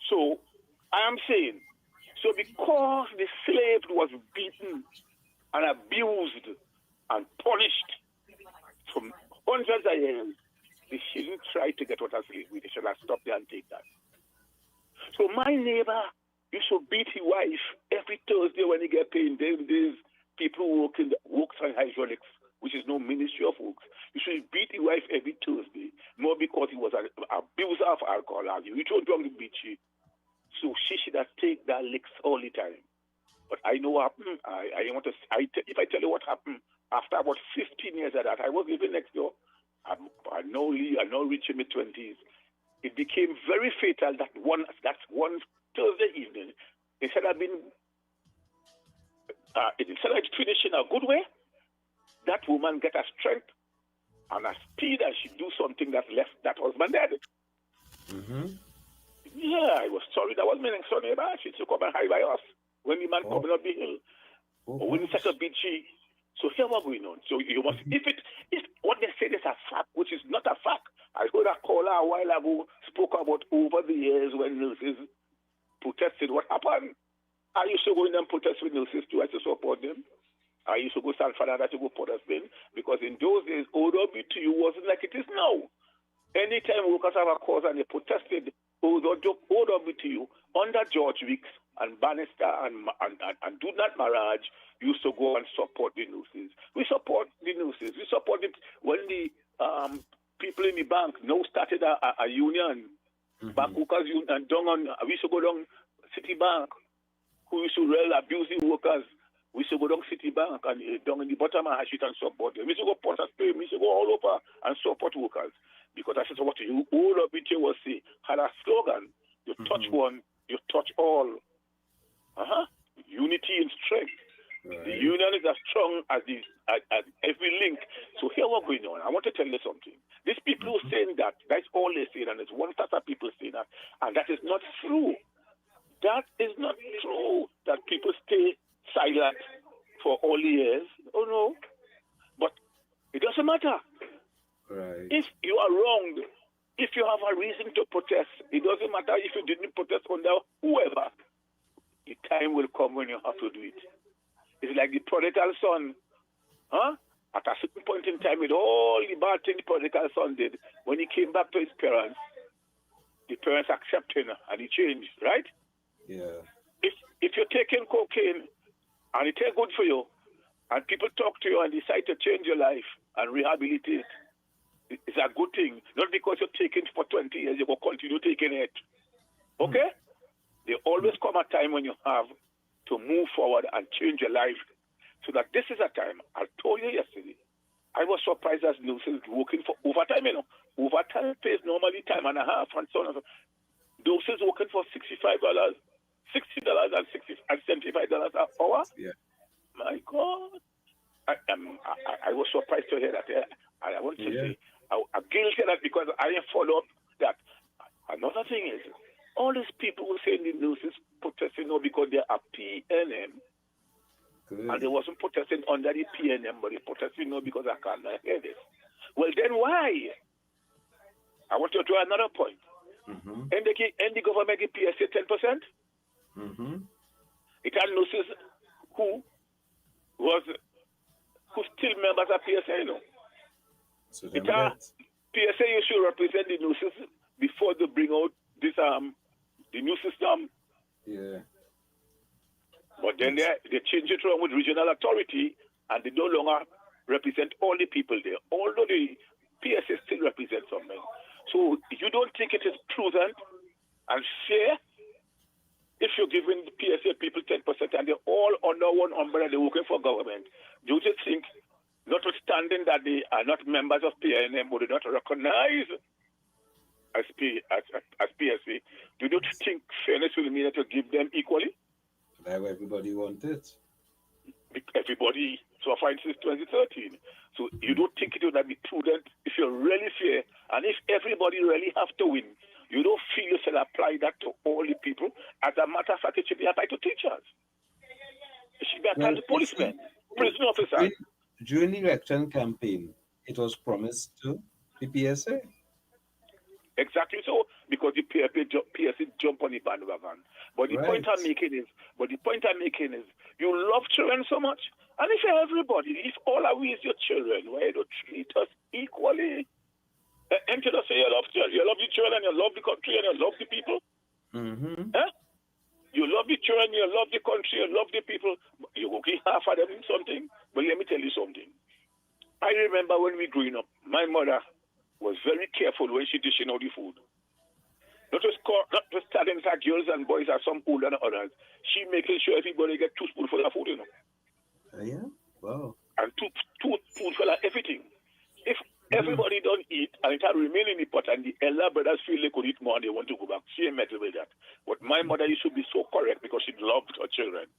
So I am saying, so because the slave was beaten and abused and punished from hundreds of years, they shouldn't try to get what a slave with. They should have stopped there and take that. So my neighbor used to beat his wife every Thursday when he get paid. There's people who work in the works and hydraulics, which is no Ministry of Works. You should beat his wife every Thursday, not because he was an abuser of alcohol. You don't drunk beat she. So she should have taken that licks all the time. But I know what happened. If I tell you what happened, after about 15 years of that, I was living next door. I know reaching my 20s. It became very fatal that one Thursday evening, instead of finishing a good way, that woman get a strength and a speed and she do something that left that husband dead. Mm-hmm. Yeah, I was sorry. That was meaning sorry about. She took up and high by us when the man coming up the hill. Or when he set up BG. So here what going on. So you must if what they say is a fact, which is not a fact. I heard a caller a while ago spoke about over the years when nurses protested. What happened? I used to go in and protest with nurses too. I used to support them. I used to go stand for that to go protest them because in those days OWTU wasn't like it is now. Anytime workers have a cause and they protested OWTU under George Weeks and Bannister and Do Not Marriage used to go and support the nurses. We support the nurses. We support it when the people in the bank now started a union, bank workers union, and we used to go down Citibank, who used to really abuse the workers. We used to go down Citibank and down in the bottom of the street and support them. We used to go Porter Spain. We used to go all over and support workers. Because that's what you all of it was say had a slogan: you touch one, you touch all. Unity and strength. Right. The union is as strong as every link. So here what's going on. I want to tell you something. These people who are saying that's all they say, and there's one class of people saying that, and that is not true. That is not true that people stay silent for all the years. Oh no. But it doesn't matter. Right. If you are wronged, if you have a reason to protest, it doesn't matter if you didn't protest under whoever. The time will come come when you have to do it. It's like the prodigal son. Huh? At a certain point in time, with all the bad things the prodigal son did, when he came back to his parents, the parents accepted him and he changed, right? Yeah. If you're taking cocaine and it ain't good for you, and people talk to you and decide to change your life and rehabilitate, it's a good thing. Not because you're taking it for 20 years, you will continue taking it. Okay? There always come a time when you have to move forward and change your life. So that this is a time, I told you yesterday, I was surprised as nurses working for overtime, Overtime pays normally time and a half and so on. Nurses working for $65, $60 and $75 an hour. Yeah. My God. I was surprised to hear that. I want to say, I'm guilty of that because I follow up that. Another thing is, all these people who say the nurses protesting now because they are PNM, and they wasn't protesting under the PNM, but they protesting now because I can't hear this. Well, then why? I want to draw another point. And the government give PSA 10%. It had nurses who still members of PSA, So it PSA used to represent the nurses before they bring out this the new system. Yeah. But then they change it around with regional authority, and they no longer represent all the people there. Although the PSA still represents some men. So you don't think it is prudent and fair if you're giving the PSA people 10% and they're all under one umbrella, they're working for government? Do you just think, notwithstanding that they are not members of PNM, would they not recognize as PSA, do you not think fairness will mean that you give them equally? Like everybody wants it. Everybody, so far since 2013. So you don't think it would be prudent if you're really fair, and if everybody really have to win, you don't feel you should apply that to all the people. As a matter of fact, it should be applied to teachers. It should be applied to policemen, prison officers. During the election campaign, it was promised to the PSA. Exactly so, because the PSA jump on the bandwagon. But the point I'm making is, you love children so much, and if everybody, if all are we is your children, why don't treat us equally? And to say you love the children, you love the country, and you love the people. You love the children, you love the country, you love the people. You will give half of them something. But let me tell you something. I remember when we growing up, my mother was very careful when she dishing out the food. Not just telling that girls and boys are some older than others. She making sure everybody get 2 spoonfuls of food, Yeah? Wow. And two spoonfuls of everything. If everybody don't eat and it will remain in the pot and the elder brothers feel they could eat more and they want to go back, she ain't meddling with that. But my mother used to be so correct because she loved her children.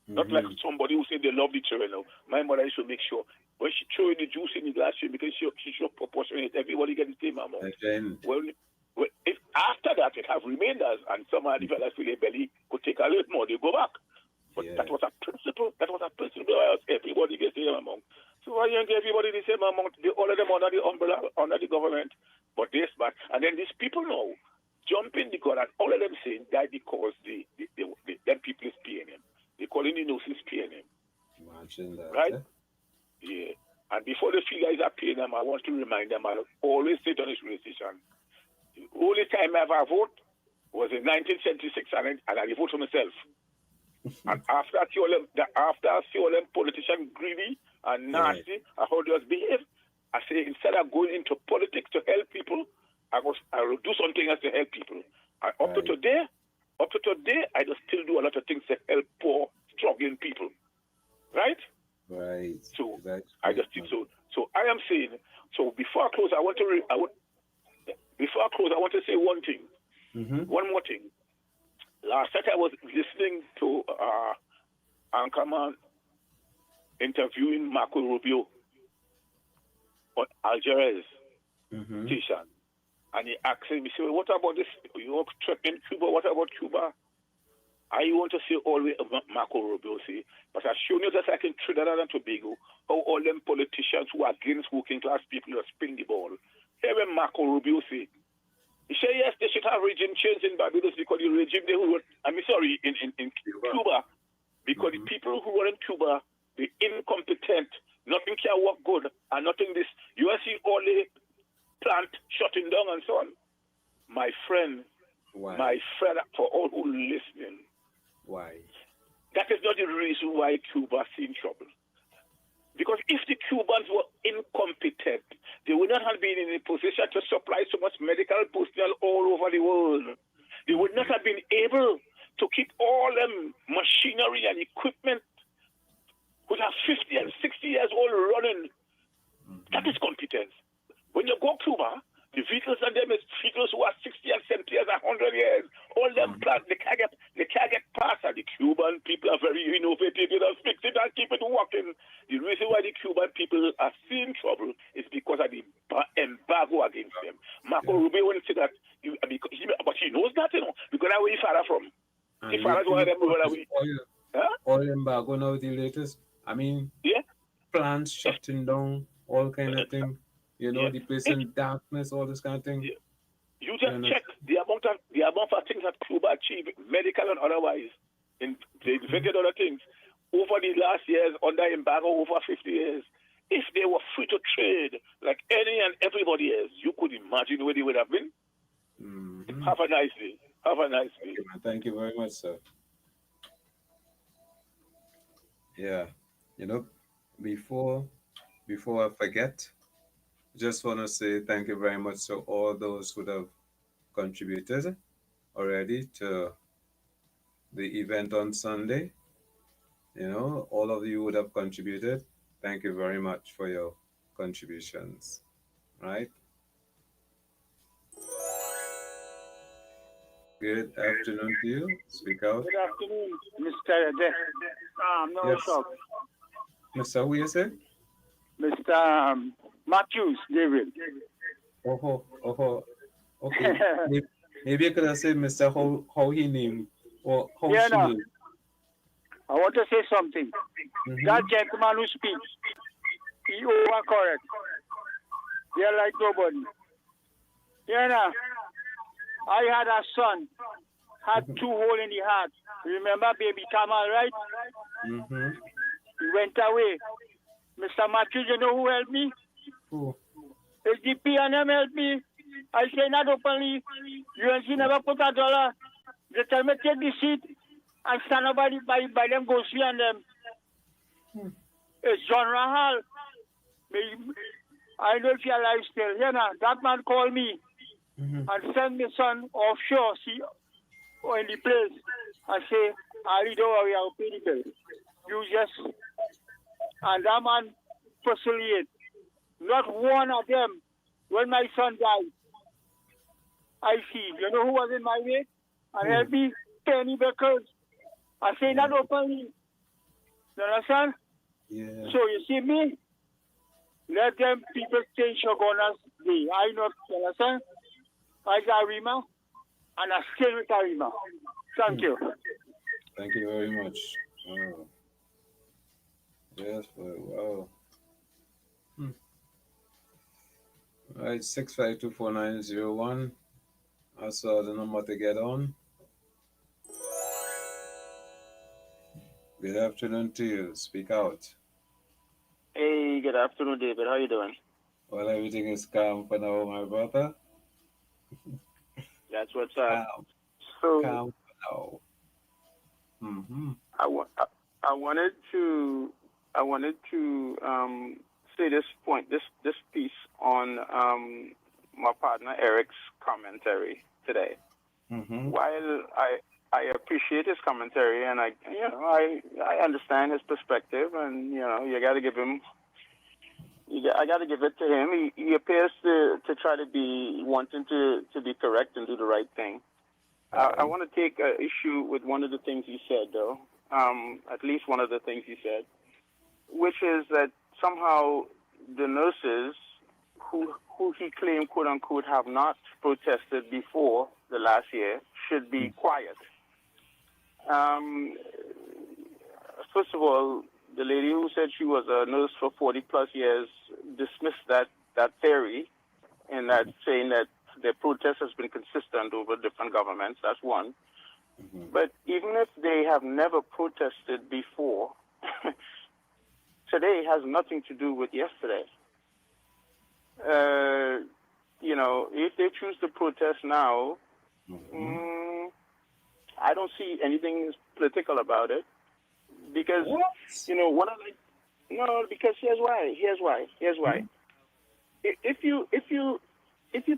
Not like somebody who said they love the children. No. My mother used to make sure when she throw in the juice in the glass, she should proportionate everybody get the same amount. Well, if after that it have remainders and some of the fellas feel their belly could take a little more, they go back. But that was a principle. Everybody gets the same amount. So why don't everybody the same amount? All of them under the umbrella, under the government. But this, and then these people now jump in the gun and all of them saying that because them people is PNM. They calling the nurses PNM. Imagine that. Right? Yeah. And before they feel like that PNM, I want to remind them, I always say on this radio station, the only time I ever vote was in 1976, and I voted for myself. And after I see all them politicians greedy and nasty, I how they behave, I say instead of going into politics to help people, I will do something else to help people. And up to today, I just still do a lot of things to help poor, struggling people. Right? Right. So I just think so. So I am saying. So before I close, I want to say one thing. One more thing. Last night I was listening to Anchorman interviewing Marco Rubio on Algiers station. And he asked him, he said, what about this? You trip in Cuba, what about Cuba? I want to say always Marco Rubio say, but I've shown you just like in Trinidad and Tobago, how all them politicians who are against working class people are spin the ball. Here when Marco Rubio say, he said, yes, they should have regime change in Barbados because the regime in Cuba because the people who are in Cuba, they're incompetent. Nothing can work good, and nothing this. You see all the plant shutting down and so on. My friend, for all who listening. Why? That is not the reason why Cuba is in trouble. Because if the Cubans were incompetent, they would not have been in a position to supply so much medical personnel all over the world. They would not have been able to keep all them machinery and equipment which are 50 and 60 years old running. That is competence. When you go to Cuba, the vehicles and them is vehicles who are 60 and 70 years, 100 years. All them plants, they can't get past. And the Cuban people are very innovative. They don't fix it and keep it working. The reason why the Cuban people are seeing trouble is because of the embargo against them. Marco Rubio wouldn't say that, but he knows that, because that's where his father from. His father's one of them over away. Oil embargo now the latest. I mean, plants shutting down, all kind of thing. The place in darkness, all this kind of thing. You just check the amount of things that Cuba achieved, medical and otherwise, and they invented other things over the last years under embargo, over 50 years. If they were free to trade like any and everybody else, you could imagine where they would have been. Have a nice day. Have a nice day. Thank you very much, sir. Yeah, before I forget, just want to say thank you very much to all those who have contributed already to the event on Sunday. All of you would have contributed. Thank you very much for your contributions. Right? Good afternoon to you. Speak out. Good afternoon, Mr. Yes. Mr. Who you say? Mr. Matthews, David. Okay. Maybe I could have said Mr. How he named or how she named. I want to say something. That gentleman who speaks, he overcorrect. They're like nobody. I had a son, had 2 holes in the heart. Remember baby Kamal, right? He went away. Mr. Matthews, you know who helped me? Who? HDP and them helped me. I say not openly. UNC never put $1. They tell me take the seat and stand up by them, go see on them. It's John Rahal. I know if you're alive still. That man called me and send me son offshore, or in the place, and say, I don't worry, I'll pay the bill. You just, and that man persuaded. Not one of them, when my son died, I see. You know who was in my way? And help me, Penny Beckers. I say that openly. You understand? Yeah. So you see me? Let them people change Shoguna's day. I not, you understand? I got Arima, and I stay with Arima. Thank you. Thank you very much. Wow. Yes, wow. All right, 6524901. I saw the number to get on. Good afternoon to you. Speak out. Hey, good afternoon, David. How you doing? Well, everything is calm for now, my brother. That's what's up. Calm for now. I wanted to say this point, this piece on my partner Eric's commentary today. While I appreciate his commentary, and I understand his perspective, and you got to give him. I got to give it to him. He appears to try to be wanting to be correct and do the right thing. I want to take issue with one of the things he said, though. At least one of the things he said, which is that somehow the nurses who he claimed, quote unquote, have not protested before the last year should be quiet. First of all, the lady who said she was a nurse for 40 plus years dismissed that theory, and that saying that the protest has been consistent over different governments. That's one. But even if they have never protested before, today has nothing to do with yesterday. If they choose to protest now, I don't see anything political about it. Because, because here's why. If you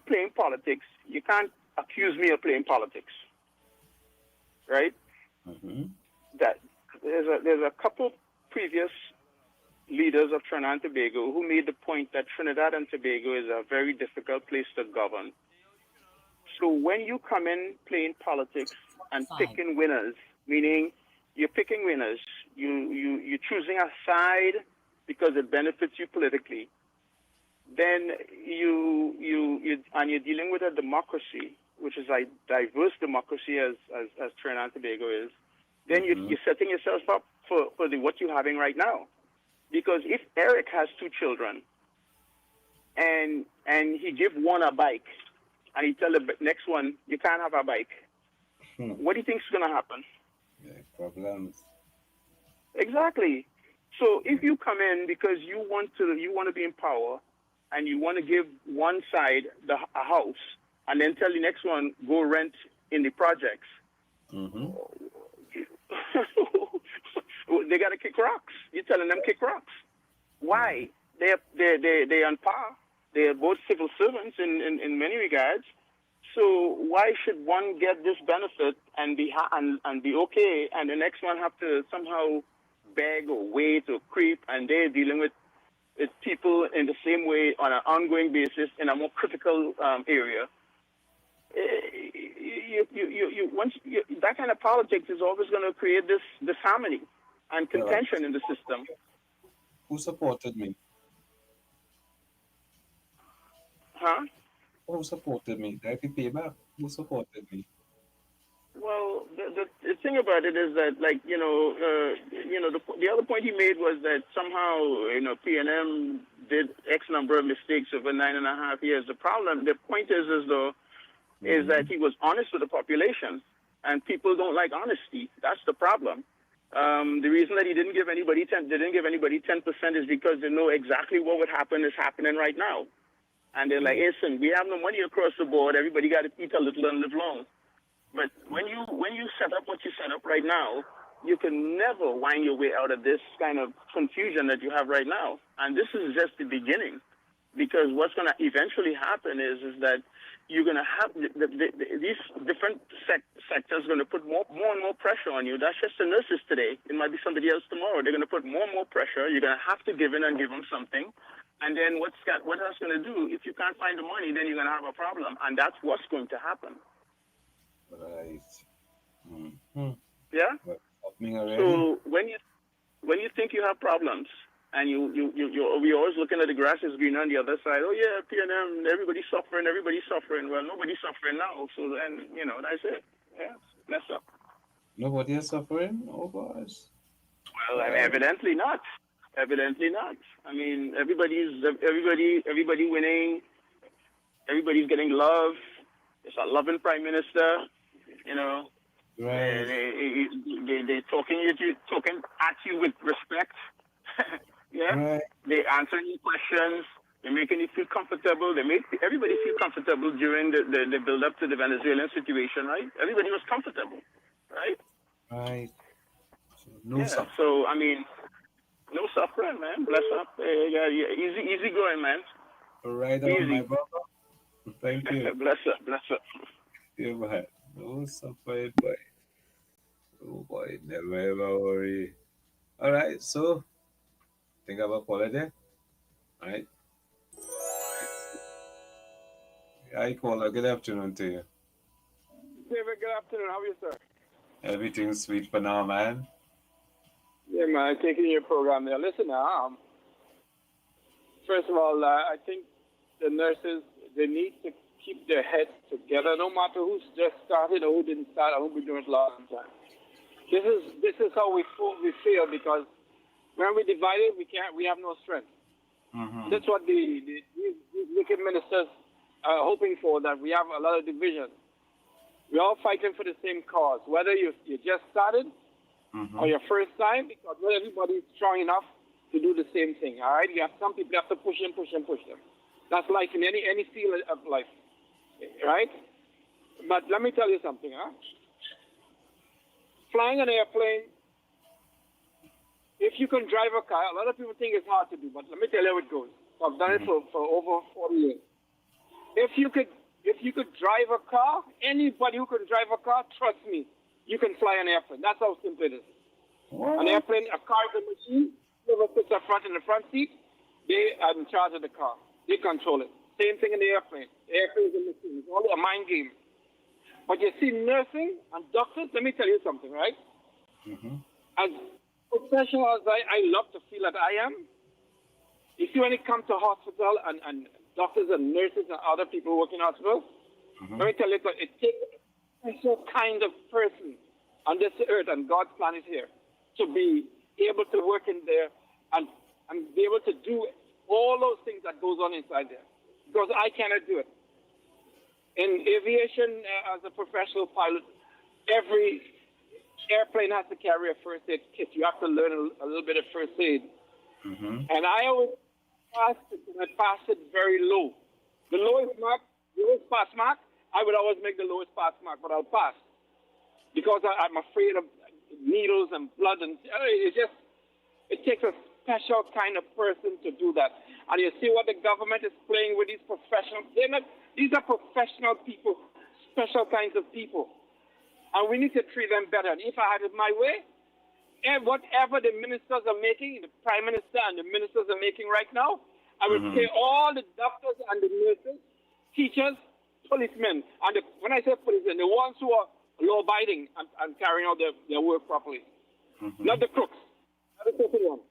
playing politics, you can't accuse me of playing politics. Right? That there's a couple previous leaders of Trinidad and Tobago who made the point that Trinidad and Tobago is a very difficult place to govern. So when you come in playing politics and picking winners, meaning you're picking winners, you're choosing a side because it benefits you politically, then you're dealing with a democracy, which is a diverse democracy as Trinidad and Tobago is, then you're setting yourself up for what you're having right now. Because if Eric has 2 children and he give one a bike and he tell the next one, you can't have a bike, what do you think is going to happen? Problems. Exactly. So if you come in because you want to be in power and you want to give one side a house and then tell the next one go rent in the projects, they got to kick rocks. You're telling them kick rocks. Why? They're on par. They're both civil servants in many regards. So why should one get this benefit and be okay, and the next one have to somehow beg or wait or creep, and they're dealing with people in the same way on an ongoing basis in a more critical area? That kind of politics is always going to create this disharmony and contention in the system. Who supported me? Huh? Who supported me? Did I pay back? Who supported me? Well, the thing about it is that, the other point he made was that somehow, PNM did X number of mistakes over 9.5 years. The point is that he was honest with the population, and people don't like honesty. That's the problem. The reason that he didn't give anybody 10% is because they know exactly what would happen is happening right now. And they're like, listen, we have no money across the board. Everybody got to eat a little and live long. But when you set up what you set up right now, you can never wind your way out of this kind of confusion that you have right now. And this is just the beginning. Because what's going to eventually happen is that you're going to have these different sectors going to put more and more pressure on you. That's just the nurses today. It might be somebody else tomorrow. They're going to put more and more pressure. You're going to have to give in and give them something. And then what that's going to do, if you can't find the money, then you're going to have a problem. And that's what's going to happen. Right. Yeah? So when you think you have problems, and we're always looking at the grass is green on the other side. Oh, yeah, PNM, everybody's suffering. Well, nobody's suffering now. So then, that's it. Yeah, messed up. Nobody is suffering? Oh, gosh. Well, evidently not. I mean, everybody winning. Everybody's getting love. It's a loving prime minister, Right. They're talking at you with respect. Yeah, right. They answer your questions. They're making you feel comfortable. They make everybody feel comfortable during the build up to the Venezuelan situation, right? Everybody was comfortable, right? Right. So I mean, no suffering, man. Bless up. Easy going, man. Right on, my brother. Thank you. Bless up. Yeah, man. No suffering, boy. Oh boy, never ever worry. All right, so think of a holiday. All right. Hi, caller. Good afternoon to you. David, good afternoon. How are you, sir? Everything's sweet for now, man. Yeah, man. Taking your program there. Listen, first of all, I think the nurses, they need to keep their heads together, no matter who's just started or who didn't start or who been doing it a long time. This is how we feel, because when we're divided, we have no strength. Mm-hmm. That's what these wicked ministers are hoping for, that we have a lot of division. we're all fighting for the same cause, whether you just started or your first time, because not everybody is strong enough to do the same thing. All right, you have some people have to push them. That's life in any field of life, right? But let me tell you something, huh? Flying an airplane, if you can drive a car, a lot of people think it's hard to do, but let me tell you how it goes. I've done it for over 40 years. If you could drive a car, anybody who can drive a car, trust me, you can fly an airplane. That's how simple it is. Wow. An airplane, a car is a machine. Whoever puts the front in the front seat, they are in charge of the car. They control it. Same thing in the airplane. The airplane is a machine. It's all a mind game. But you see, nursing and doctors, let me tell you something, right? As professional as I love to feel that I am, you see, when it comes to hospital and doctors and nurses and other people working in hospitals, let me tell you, it takes a special kind of person on this earth, and God's plan is here, to be able to work in there and be able to do all those things that goes on inside there. Because I cannot do it. In aviation, as a professional pilot, every airplane has to carry a first aid kit. You have to learn a little bit of first aid. And I always passed it, and I passed it very low. The lowest pass mark, I would always make the lowest pass mark, but I'll pass. Because I'm afraid of needles and blood, and it takes a special kind of person to do that. And you see what the government is playing with these professional. These are professional people, special kinds of people, and we need to treat them better. And if I had it my way, whatever the ministers are making, the prime minister and the ministers are making right now, I would pay all the doctors and the nurses, teachers, policemen, and when I say policemen, the ones who are law-abiding and carrying out their work properly, not the crooks, not the crooked ones.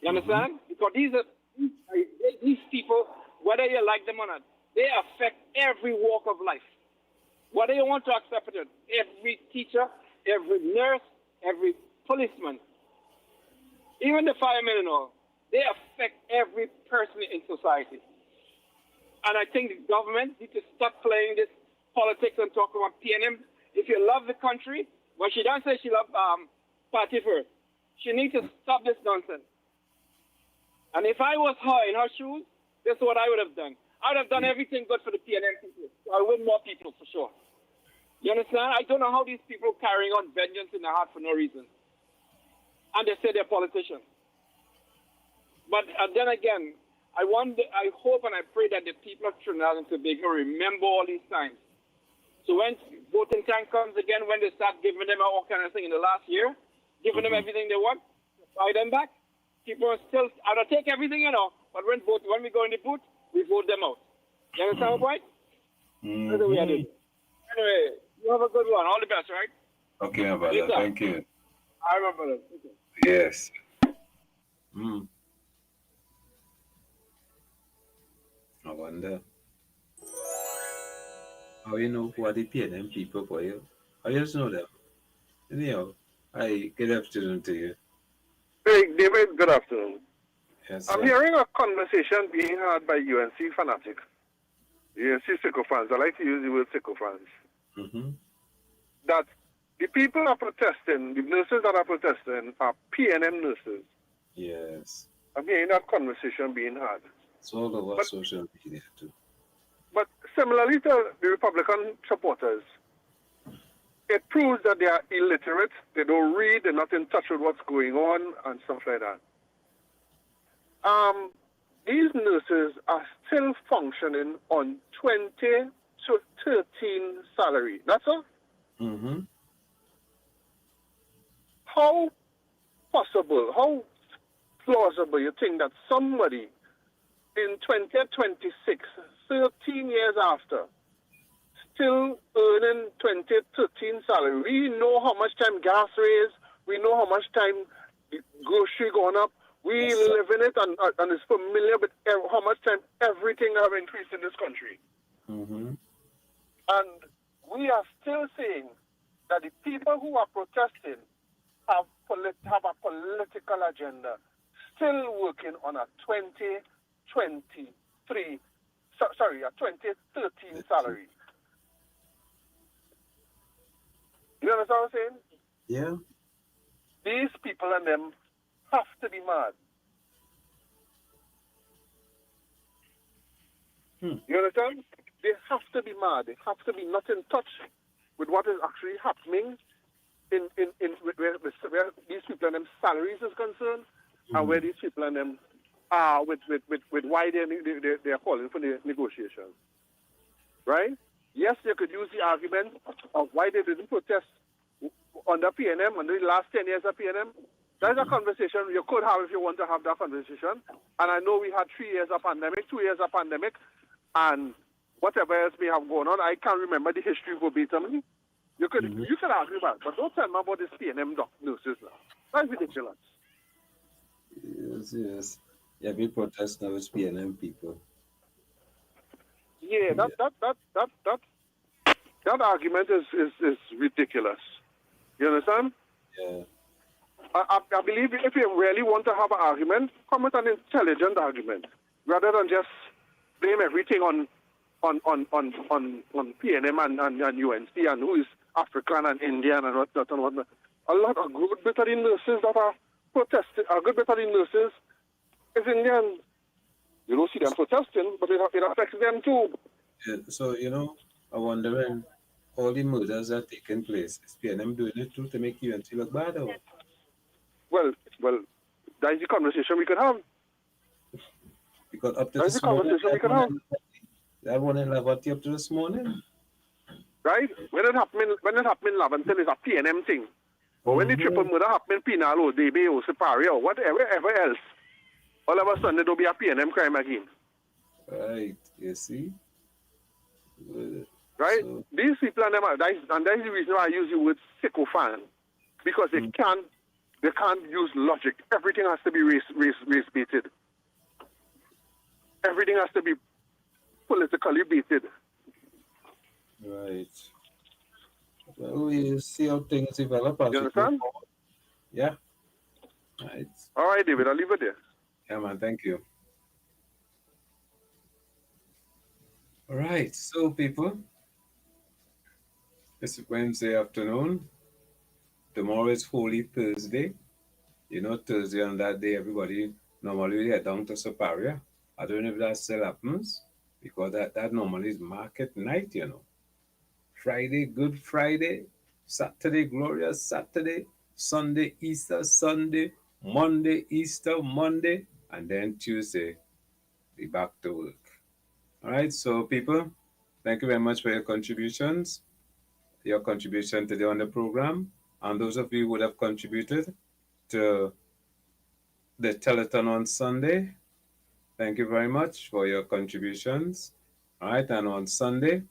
You understand? Because these people, whether you like them or not, they affect every walk of life. Whether you want to accept it, every teacher, every nurse, every policeman, even the firemen and all, they affect every person in society. And I think the government needs to stop playing this politics and talk about PNM. If you love the country, well, she don't say she loves party first. She needs to stop this nonsense. And if I was her in her shoes, this is what I would have done. I would have done everything good for the PNM people. So I win more people for sure. You understand? I don't know how these people are carrying on vengeance in their heart for no reason. And they say they're politicians. But then again, I hope and I pray that the people of Trinidad and Tobago remember all these times. So when voting time comes again, when they start giving them all kind of thing in the last year, giving them everything they want, buy them back, people are still, I'll take everything, but when we go in the booth, we vote them out. You understand my point? That's the way I do it. Anyway, you have a good one. All the best, right? Okay, my brother. Thank you. I remember that. Okay. Yes. I wonder. How you know who are the PNM people for you? I just know them. Anyhow, good afternoon to you. Hey, David, good afternoon. Yes, I'm hearing a conversation being had by UNC fanatics. UNC sycophants. I like to use the word sycophants. That the people are protesting, the nurses that are protesting are PNM nurses. Yes. I'm hearing that conversation being had. It's all over social media too. But similarly to the Republican supporters, it proves that they are illiterate, they don't read, they're not in touch with what's going on and stuff like that. These nurses are still functioning on 20 to 13 salary. That's all? How possible, how plausible you think that somebody in 2026, 13 years after, still earning 2013 salary? We know how much time gas raised, we know how much time grocery gone up, we live in it and is familiar with how much time everything have increased in this country. And we are still saying that the people who are protesting have a political agenda, still working on a 2013 salary. You understand what I'm saying? Yeah. These people and them have to be mad. You understand? They have to be mad. They have to be not in touch with what is actually happening in where these people and them salaries is concerned, and where these people and them are with why they are calling for the negotiations. Right? Yes, they could use the argument of why they didn't protest under PNM, under the last 10 years of PNM. That's a conversation you could have if you want to have that conversation. And I know we had 3 years of pandemic, 2 years of pandemic, and whatever else may have gone on. I can't remember the history verbatim. You could argue about it, but don't tell me about this PNM nurses now. That's ridiculous. Yes. Yeah, we protest now with PNM people. Yeah, that argument is ridiculous. You understand? Yeah. I believe if you really want to have an argument, come with an intelligent argument, rather than just blame everything on PNM and UNC and who is African and Indian and whatnot and whatnot. A good bit of the nurses that are protesting, a good bit of the nurses is Indian. You don't see them protesting, but it affects them too. Yeah, so, I'm wondering, all the murders that are taking place, is PNM doing it too to make UNC look bad? Or? Well, that is the conversation we could have. Because up to this morning, that one in Lavati up to this morning. Right? When it happened in Laventon, it's a PNM thing. But when the triple murder happened in Pinal or DB or Siparia or whatever else, all of a sudden there'll be a PNM crime again. Right, you see? Right? So, these people and them are, and that's the reason why I use the word sycophant. Because they can't use logic. Everything has to be race-baited. Everything has to be politically baited. Right. Well, we see how things develop. You understand? Yeah. Right. All right, David, I'll leave it there. Yeah, man, thank you. All right, so people, it's Wednesday afternoon. Tomorrow is Holy Thursday. Thursday on that day, everybody normally head down to Siparia. I don't know if that still happens, because that normally is market night, Friday, Good Friday, Saturday, Glorious Saturday, Sunday, Easter Sunday, Monday, Easter Monday, and then Tuesday, be back to work. All right, so people, thank you very much for your contribution today on the program. And those of you who would have contributed to the telethon on Sunday, thank you very much for your contributions. All right, and on Sunday,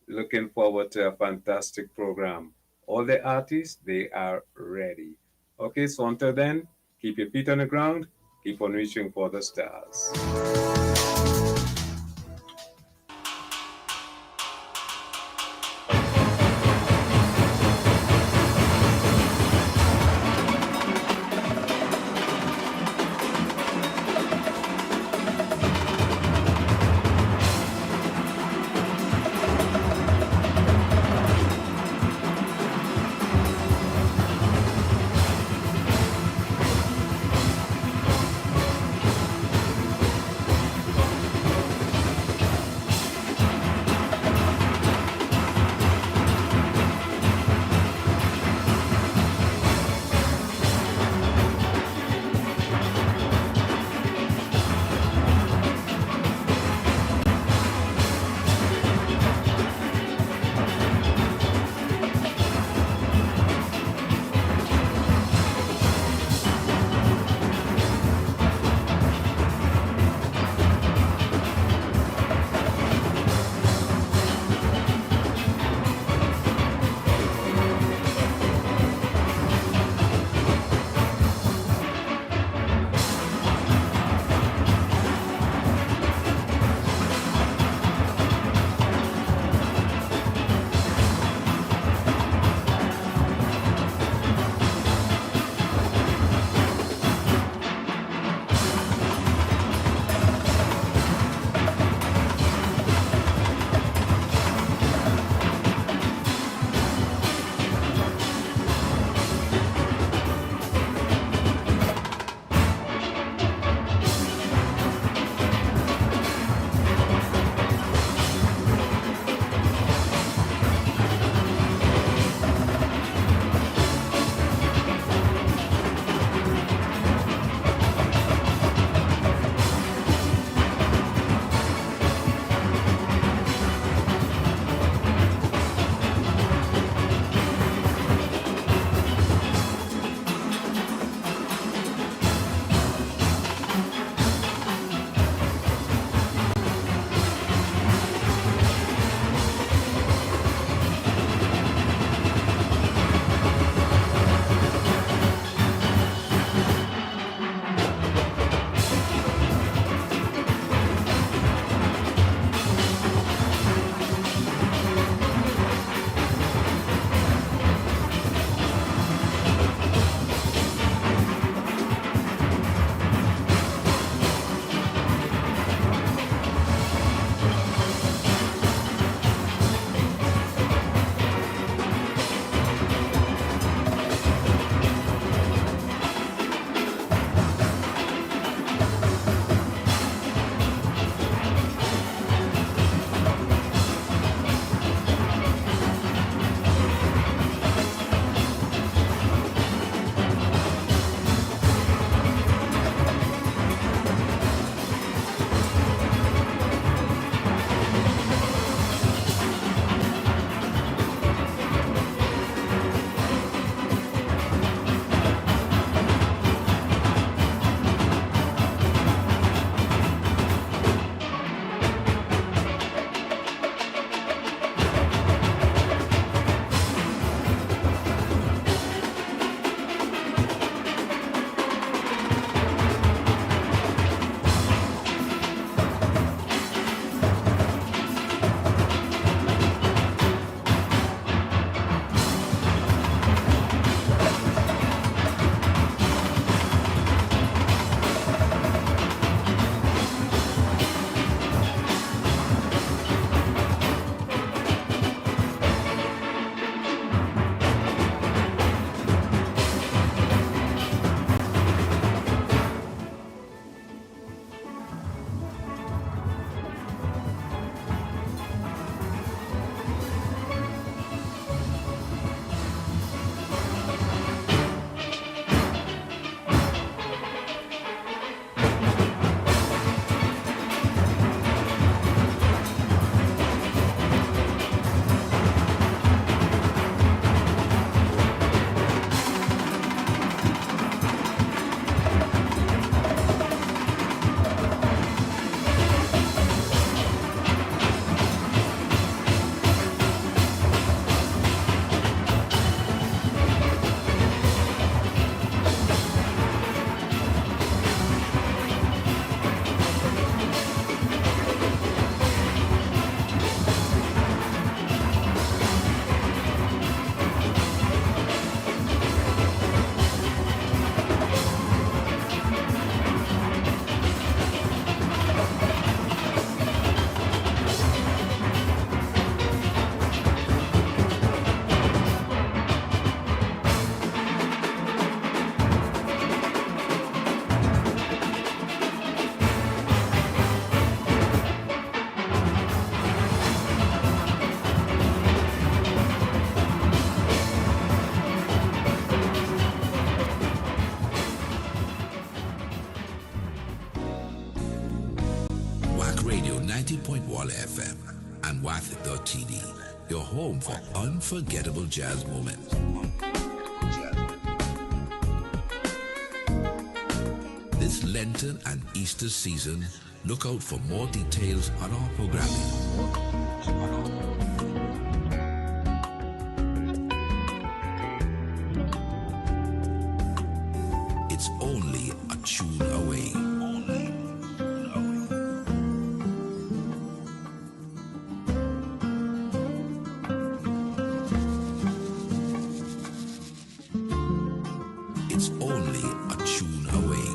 looking forward to a fantastic program. All the artists, they are ready. Okay, so until then, keep your feet on the ground, keep on reaching for the stars. 90.1 FM and Wack.tv, your home for unforgettable jazz moments. This Lenten and Easter season, look out for more details on our programming. It's only a tune away. It's only a tune away.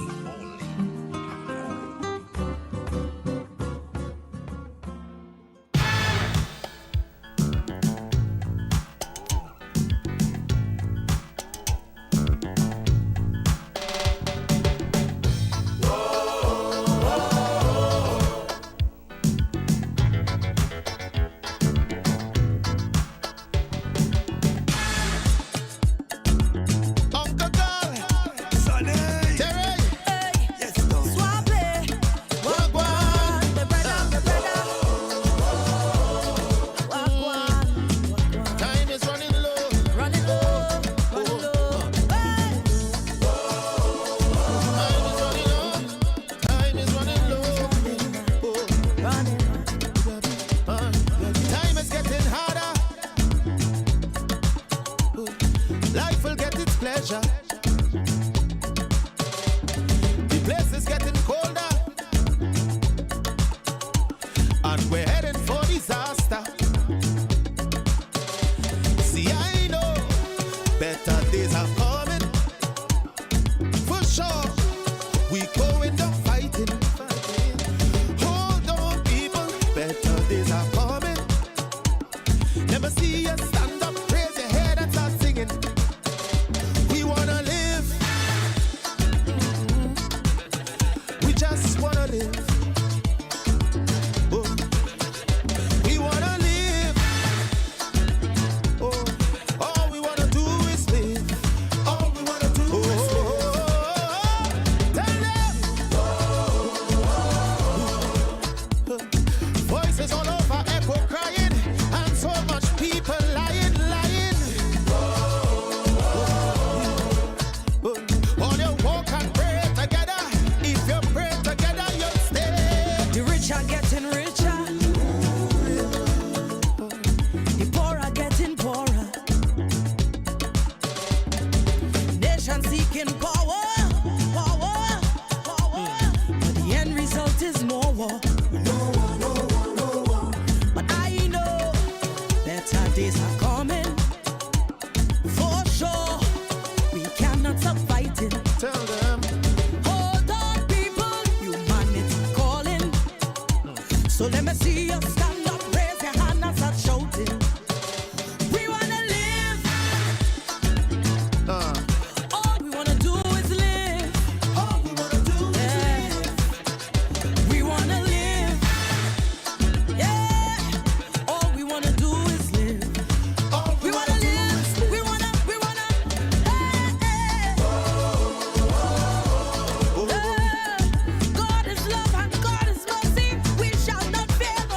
God is love and God is mercy. We shall not fear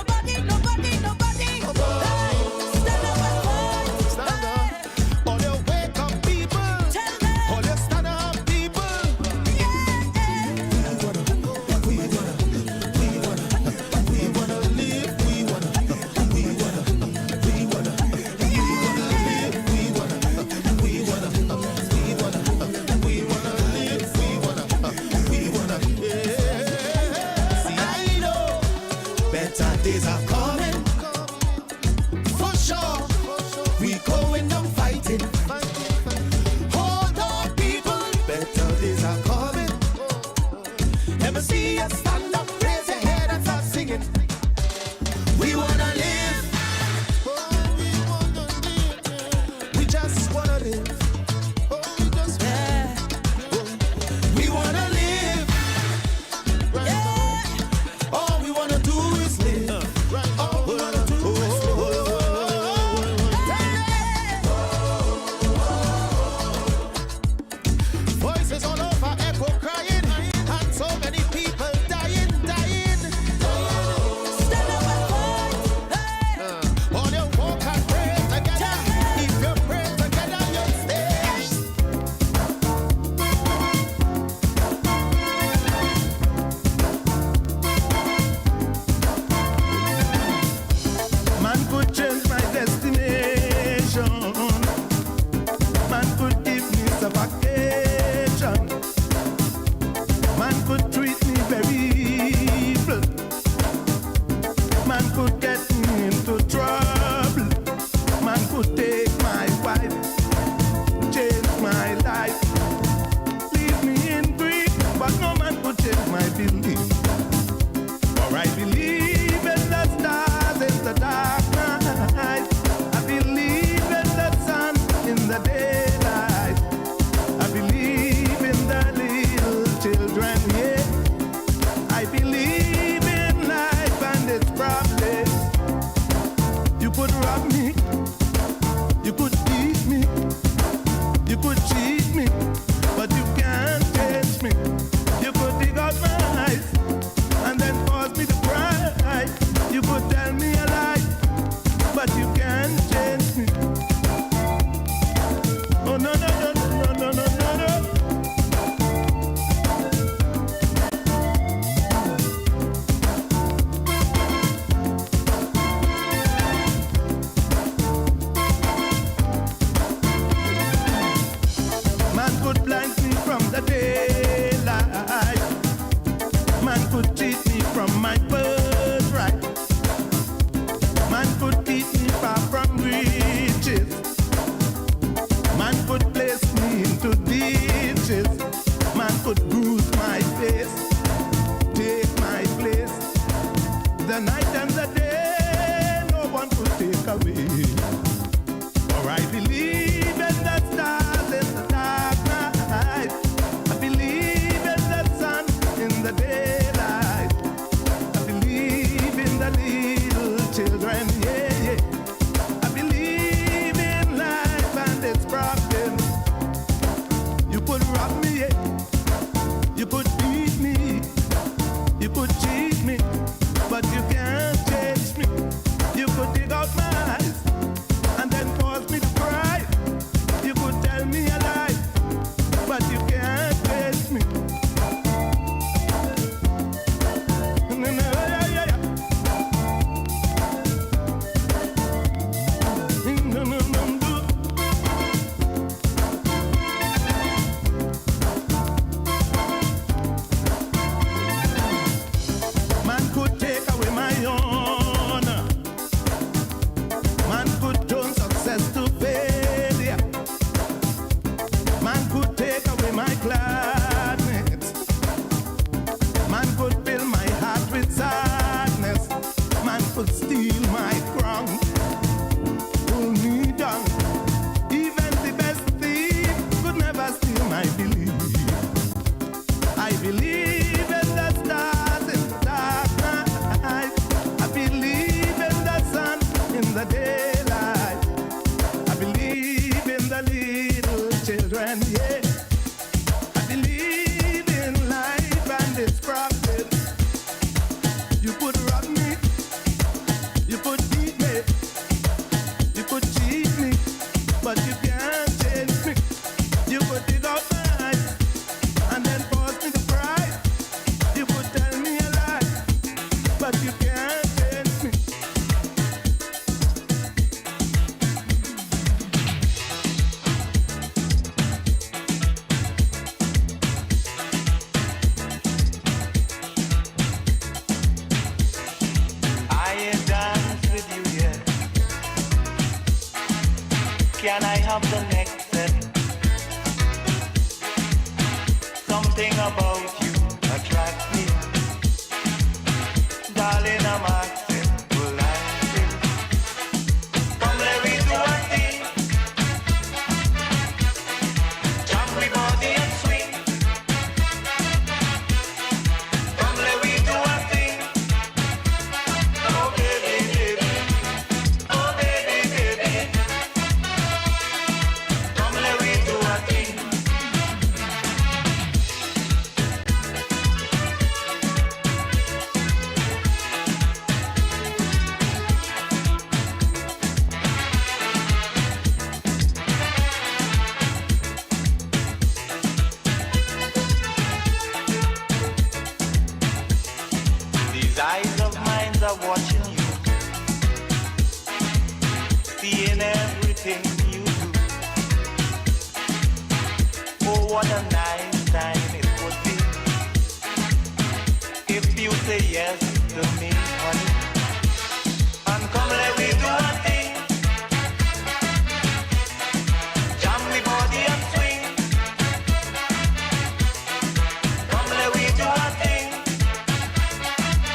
can I have the next step? Something about you attracts me. Darling, I'm asking politely. Come let me do a thing. Jump me body and swing. Come let me do a thing. Oh baby, baby. Oh baby, baby. Come let me do a thing. These eyes of mine are watching you, seeing everything you do. Oh, what a nice time it would be if you say yes to me, honey. And come let me do a thing. Jam me body and swing. Come let me do a thing.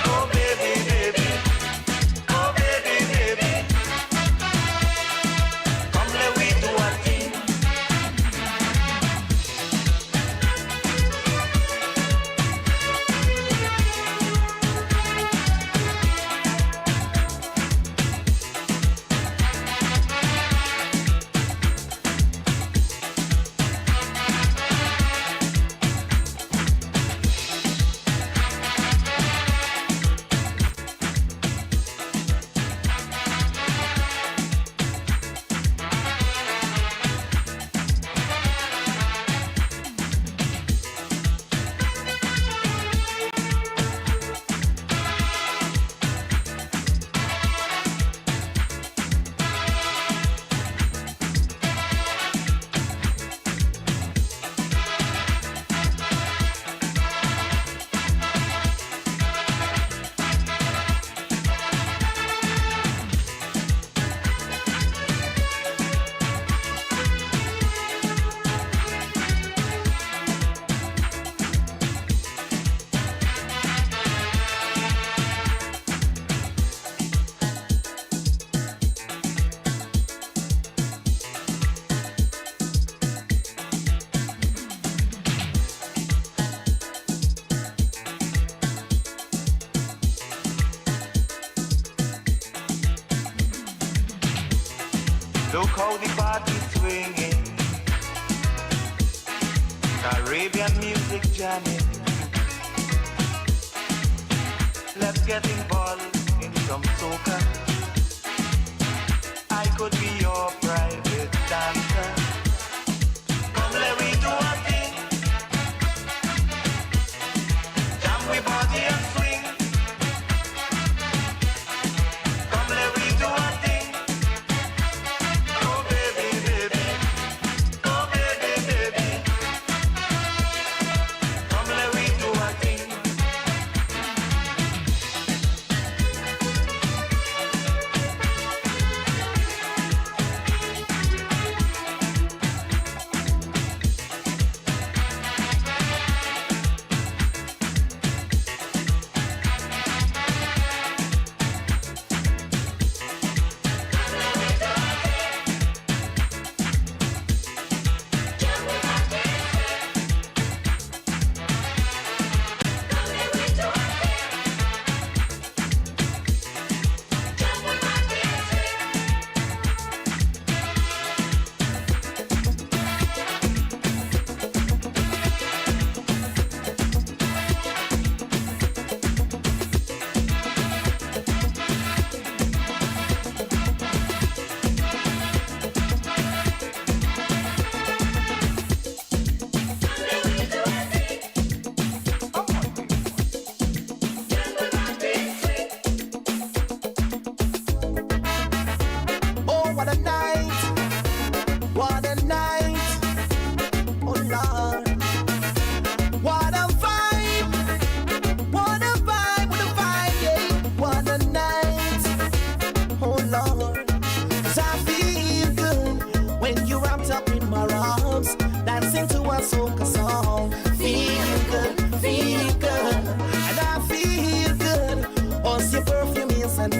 Oh baby, baby. Oh baby, baby. Come let me do a thing. Look how the party's swinging, Caribbean music jamming. Let's get involved in some soca. I could be your private dancer. Come let me do a thing. Jam we body and swing. Come let me do a thing. Oh baby, baby. Oh baby, baby. Come let me do a thing.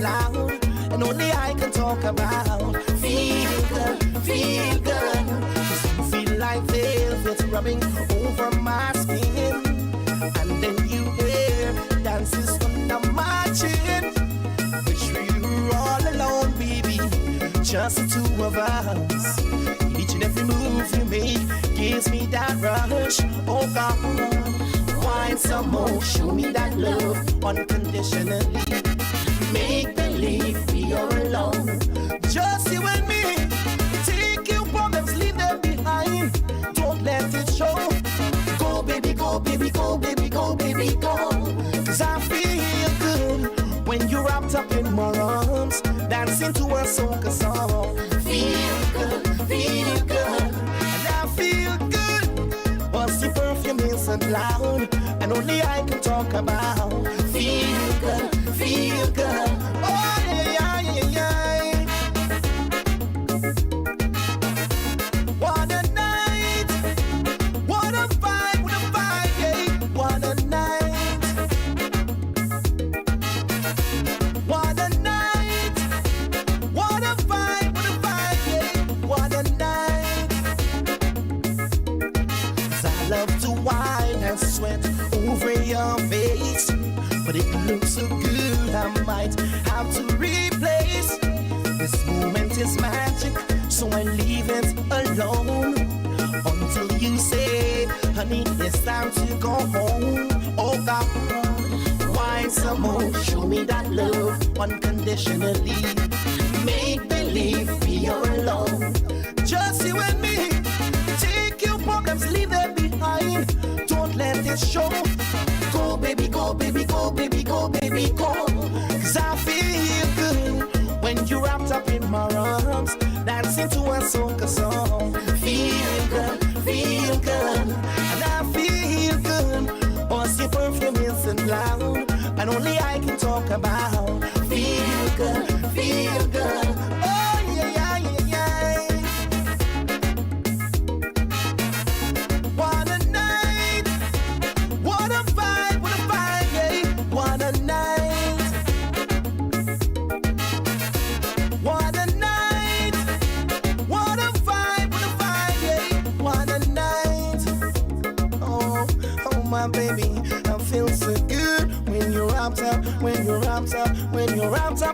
loud, and only I can talk about. Feel good. Just feel like velvet rubbing over my skin, and then you hear dances under my chin. Wish we were all alone, baby, just the two of us. Each and every move you make gives me that rush. Oh God, wine some more, show me that love unconditionally. Make believe we are alone, just you and me. Take your problems, leave them behind. Don't let it show. Go baby, go baby, go baby, go baby, go. 'Cause I feel good when you're wrapped up in my arms, dancing to a soca song. Feel good, and I feel good. Once the perfume isn't loud, and only I can talk about. Feel good. Oh yeah. What a night, what a vibe, yeah. What a night, what a night, what a vibe, yeah. What a night. 'Cause I love to whine and sweat over your face, but it looks so good I might have to replace. This moment is magic, so I leave it alone until you say, honey, it's time to go home. Oh God, wine some more, show me that love unconditionally. Make believe we are alone, just you and me. Take your problems, leave them behind. Don't let it show. Go baby, go baby, go baby, go baby, go. 'Cause I feel good when you're wrapped up in my arms, dancing to a soca song. Feel good, and I feel good. Once your perfume isn't loud, and only I can talk about. Feel good. Oh yeah. What a night, what a vibe, yeah. What a night, what a night, what a vibe, yeah. What a night. Oh my baby, I feel so good when you're wrapped up,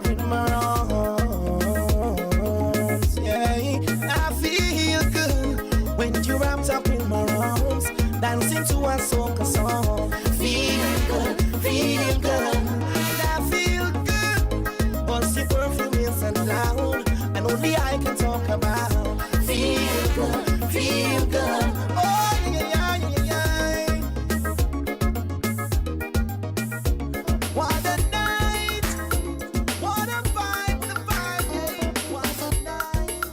in my arms, yeah. I feel good when you're wrapped up in my arms, dancing to a soca song. Feel good, and I feel good. Once your perfume isn't loud, and only I can talk about. Feel good. Oh yeah. What a night, what a vibe, yeah. What a night.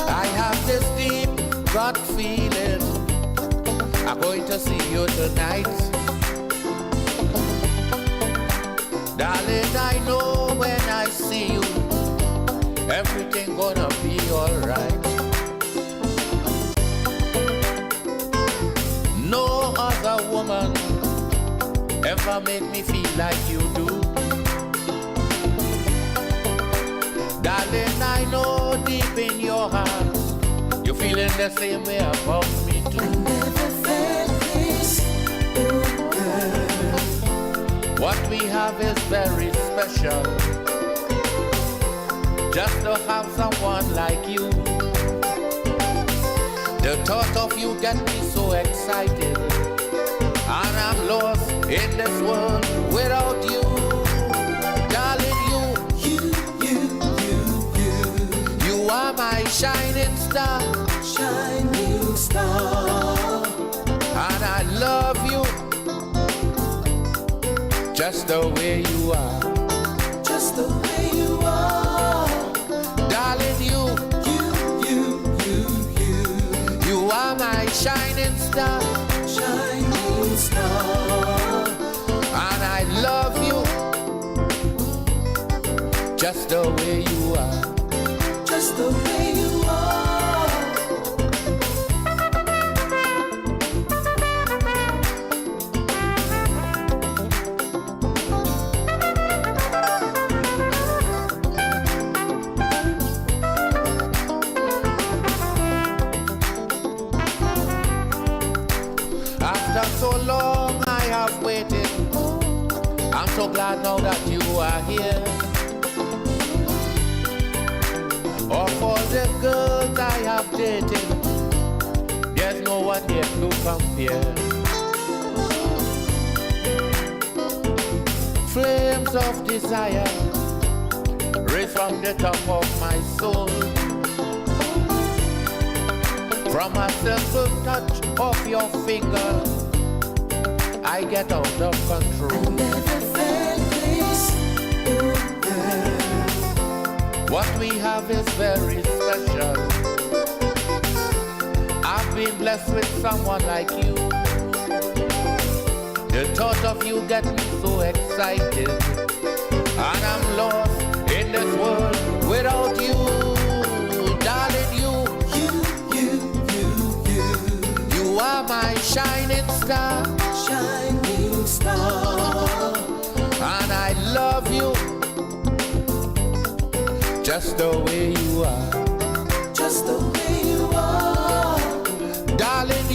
I have this deep gut feeling I'm going to see you tonight. Darling, I know when I see you, everything gonna be alright. No other woman ever made me feel like you do. Darling, I know deep in your heart you're feeling the same way about me too. I never felt this, girl. What we have is very special. Just to have someone like you. The thought of you get me so excited, and I'm lost in this world without you. Darling, you are my shining star, and I love you just the way you are, darling. You are my shining star, star. And I love you just the way you are. Just the way you are. After so long I have waited, I'm so glad now that you are here. Of all the girls I have dated, there's no one here to compare. Flames of desire raise from the top of my soul. From a simple touch of your finger, I get out of control. I never felt this. What we have is very special. I've been blessed with someone like you. The thought of you gets me so excited, and I'm lost in this world without you, darling. You are my shining star, shining star, and I love you just the way you are, just the way you are, darling.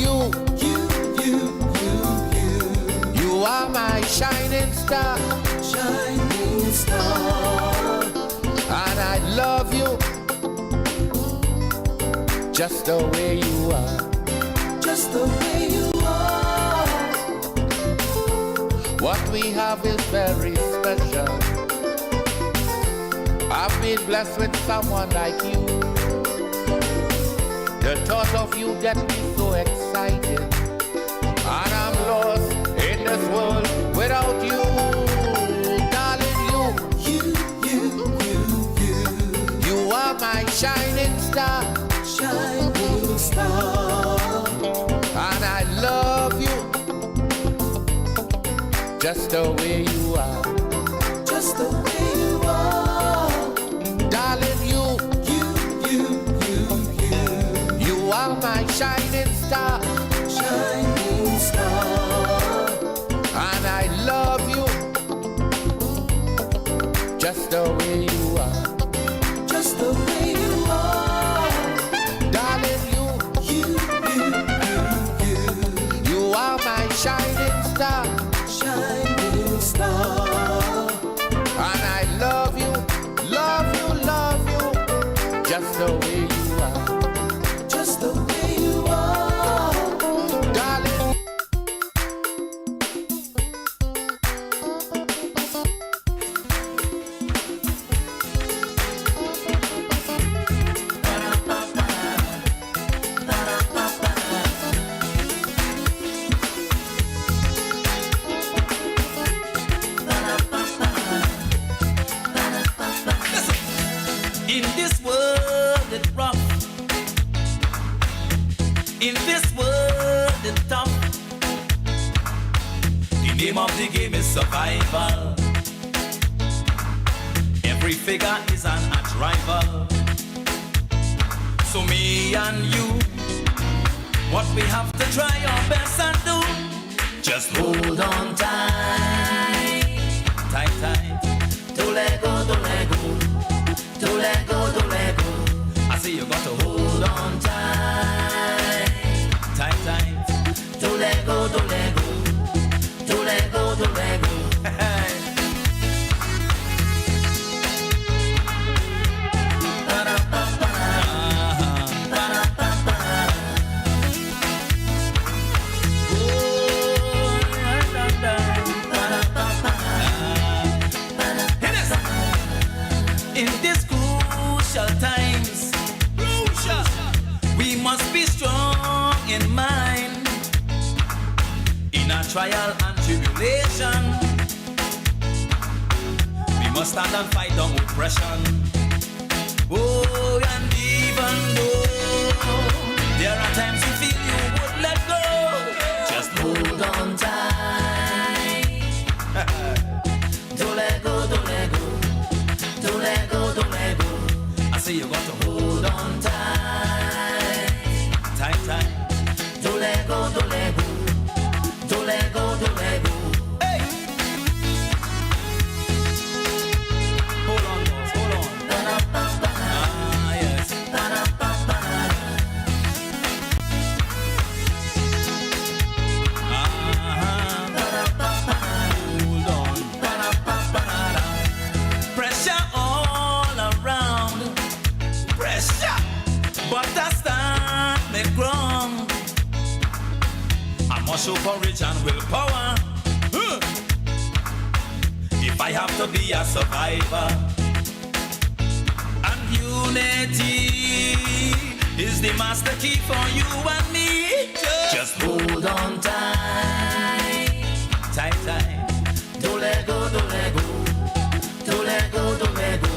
You are my shining star, shining star, and I love you just the way you are. Just the way you are. What we have is very special. I've been blessed with someone like you. The thought of you gets me so excited, and I'm lost in this world without you, darling. You are my shining star, shining star. And I love you just the way you are, just the way you are, darling. You are my shining star, shining star, and I love you just the way you are, just the way you are, darling. You are my shining star, shining star, and I love you, love you, love you, just the way you are, just the way you are, darling. Survival. Every figure is an arch rival. So me and you, what we have to try our best and do, just hold on tight, tight, tight. Don't let go, don't let go, don't let go, don't let go. I say you got to hold on tight, tight, tight. Don't let go, don't let go. Don't let go, don't let go. In these crucial times, we must be strong in mind. In a trial and tribulation, we must stand and fight down oppression. Oh, and even though there are times you feel you would let go, just hold on tight. show courage and willpower. If I have to be a survivor, and unity is the master key for you and me. Just hold on tight, tight, tight. Don't let go, don't let go, don't let go, don't let go.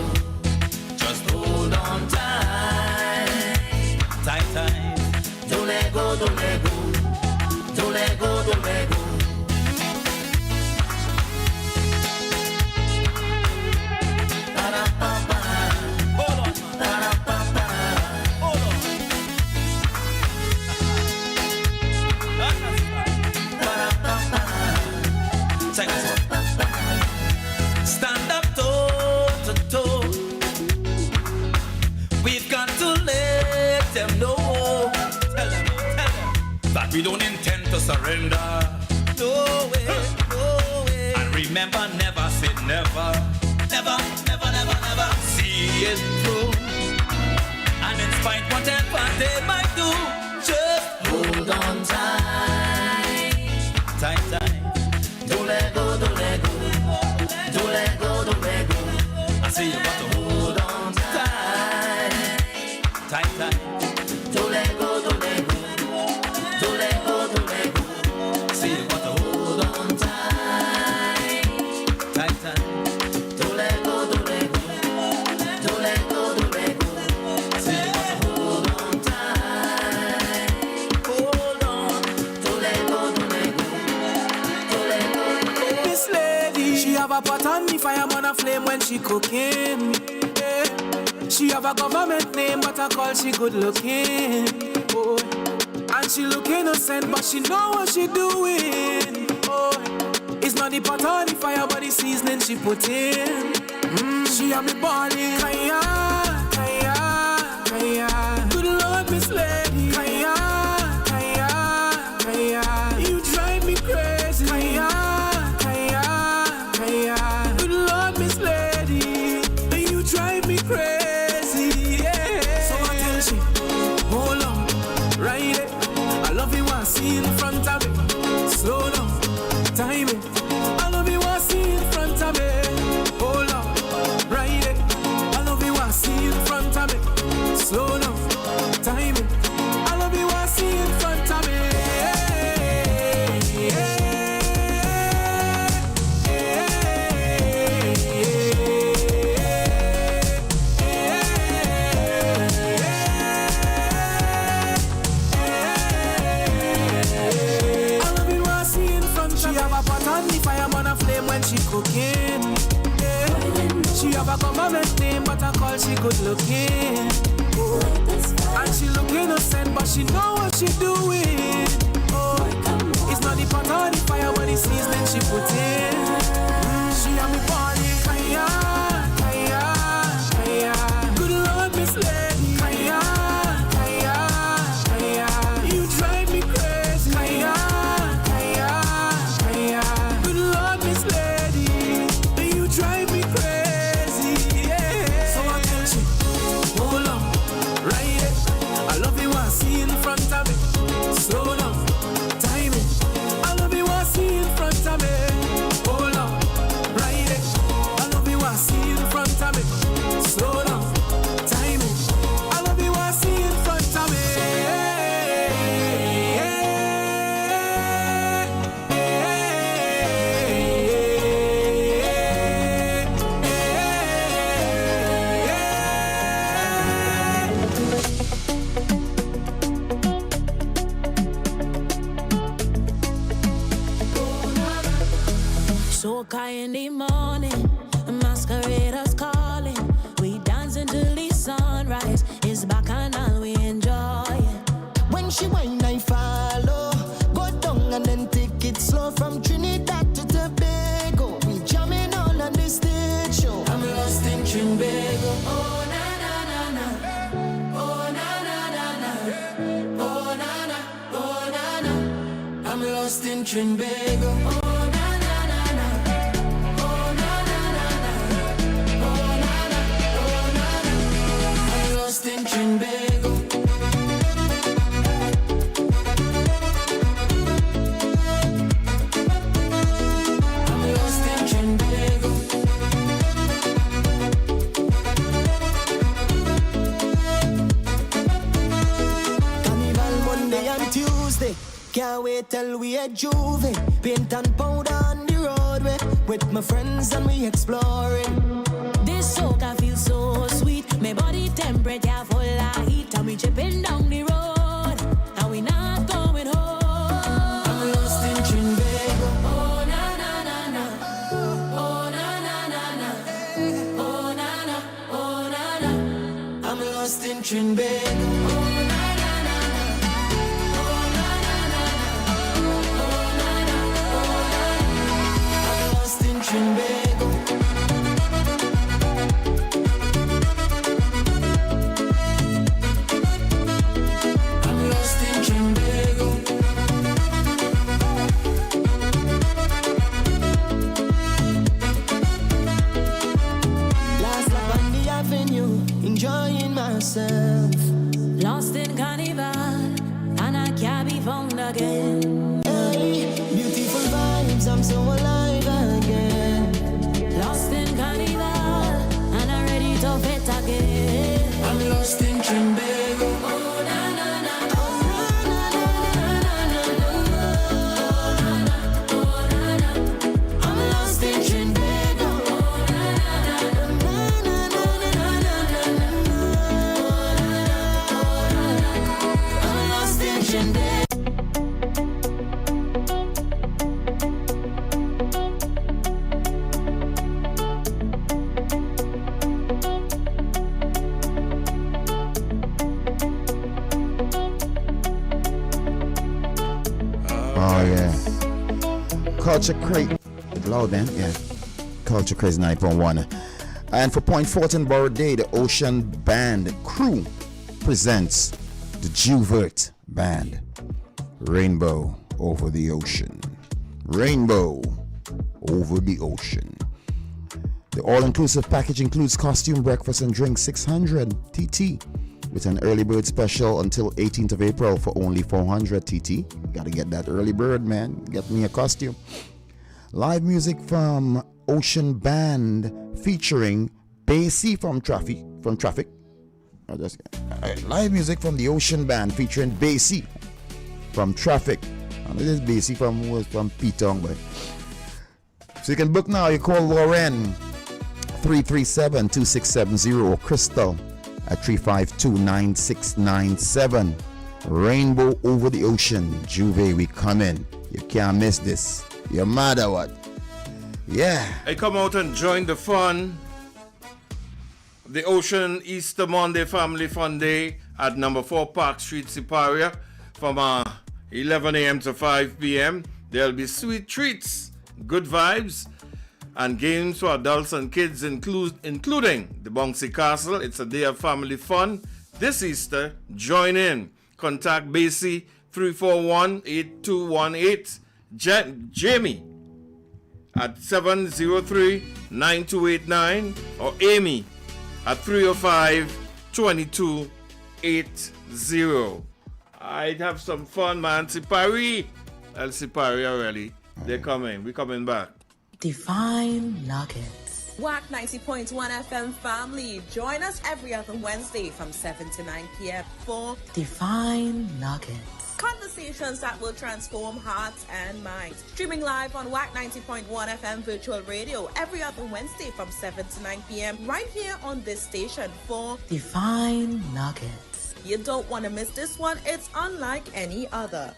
Just hold on tight, tight, tight. Don't let go, don't let go, don't let go, don't let go. Stand up toe to toe. We've got to let them know. Tell them that we don't intend to surrender. No way, no way. And remember, never say never. Never, never, never, never. See it through. And in spite whatever they might do, just hold on tight, tight, tight. Don't let go, don't let go, don't let go, don't let go. I say you got to hold on tight, tight, tight. Don't let go, don't let go, don't let go, don't let go. I say you got to hold on tight, tight, tight. Don't let go, don't let go, don't let go, don't let go. I say you got to hold on tight, hold on. Don't let go, don't let go, don't let go. This lady, she have a pot on the fire, on a flame when she cooking. Yeah. She have a government name, but I call she good looking. Oh. And she look innocent, but she know what she doing. Oh. It's not the pot on the fire, but the seasoning she put in. She have me balling, kaya, kaya, kaya. Good Lord, Miss Lady, kaya, kaya, kaya. You drive me crazy, kaya. Good Lord, Miss Lady, you drive me crazy, yeah. So I tell she, hold on, ride it. I love you, I see in front of me. Slow down, time it. I love you, I see in front of me. Hold on, ride it. I love you, I see in front of me. Slow down, time it. I love you, I see in front of me. When she cooking, yeah. She have a government name, but I call she good looking. Oh. And she look innocent, but she know what she doing. Oh. It's not the pot or the fire, but the seasoning she put in. She have me balling, kaya, kaya, kaya. Good Lord, Miss Lady, kaya, kaya, kaya. You drive me crazy, kaya, kaya, kaya. Good Lord, Miss Lady, you drive me crazy, yeah. So I tell you, hold on, ride it. I love you, I see in front of me. Slow down, time it. I love you, I see in front of me. Hold on, ride it. I love you, I see in front of me. Slow down, time it. I love you, I see in front of me. Soca in the morning, masqueraders calling. We dance until the sunrise. It's bacchanal, we enjoy it. When she whine, I follow. Go down and then take it slow from Trinidad to Tobago. We jamming all on the stage show. I'm lost in Trinbago. Oh na na na na. Oh na na na na. Oh na na. Oh na na. I'm lost in Trinbago. Oh na na na na. Oh na na na na. Oh na na. Oh na na. I'm lost in Trinbago. Can't wait till we at Juve. Paint and powder on the roadway. With my friends and we exploring. This soca feels so sweet. My body temperature full of heat. And we chipping down the road. And we not going home. I'm lost in Trinbago. Oh na na na na. Oh na na na na. Oh na na. Oh na na. I'm lost in Trinbago. Trinbago. I'm lost in Trinbago. Last lap on the avenue, enjoying myself. Lost in carnival, and I can't be found again. Hey, beautiful vibes, I'm so alive again. Lost in carnival, and I'm ready to fit again. I'm lost in Trinbago. Oh na na na. I'm lost in Trinbago. I'm lost in Trinbago. Oh yeah. Culture Crate. It's loud man, yeah. Culture Crate 9.1. And for Point Fortin Borough Day, the Ocean Band crew presents the Juvert Band. Rainbow over the ocean. Rainbow over the ocean. The all-inclusive package includes costume, breakfast, and drinks, 600 TT, with an early bird special until 18th of April for only 400 TT. Gotta get that early bird, man. Get me a costume. Live music from Ocean Band featuring Basie from Traffic. Live music from the Ocean Band featuring Basie from Traffic. And this is Basie from P-Tong, but so you can book now. You call Lauren 337-2670 or Crystal at 352-9697. Rainbow over the ocean. Juve, we coming. You can't miss this. You're mad or what? Yeah. I come out and join the fun. The Ocean Easter Monday Family Fun Day at number 4 Park Street, Siparia from 11 a.m. to 5 p.m. There'll be sweet treats, good vibes, and games for adults and kids, including the Bouncy Castle. It's a day of family fun. This Easter, join in. Contact Basie 341-8218. Jamie at 703-9289 or Amy at 305-2280. I'd have some fun, man. Sipari. El Sipari already. They're coming. We're coming back. Divine Nuggets. Wack 90.1 FM family. Join us every other Wednesday from 7 to 9 p.m. for Divine Nuggets. Conversations that will transform hearts and minds. Streaming live on Wack 90.1 FM virtual radio every other Wednesday from 7 to 9 p.m. right here on this station for Divine Nuggets. You don't want to miss this one. It's unlike any other.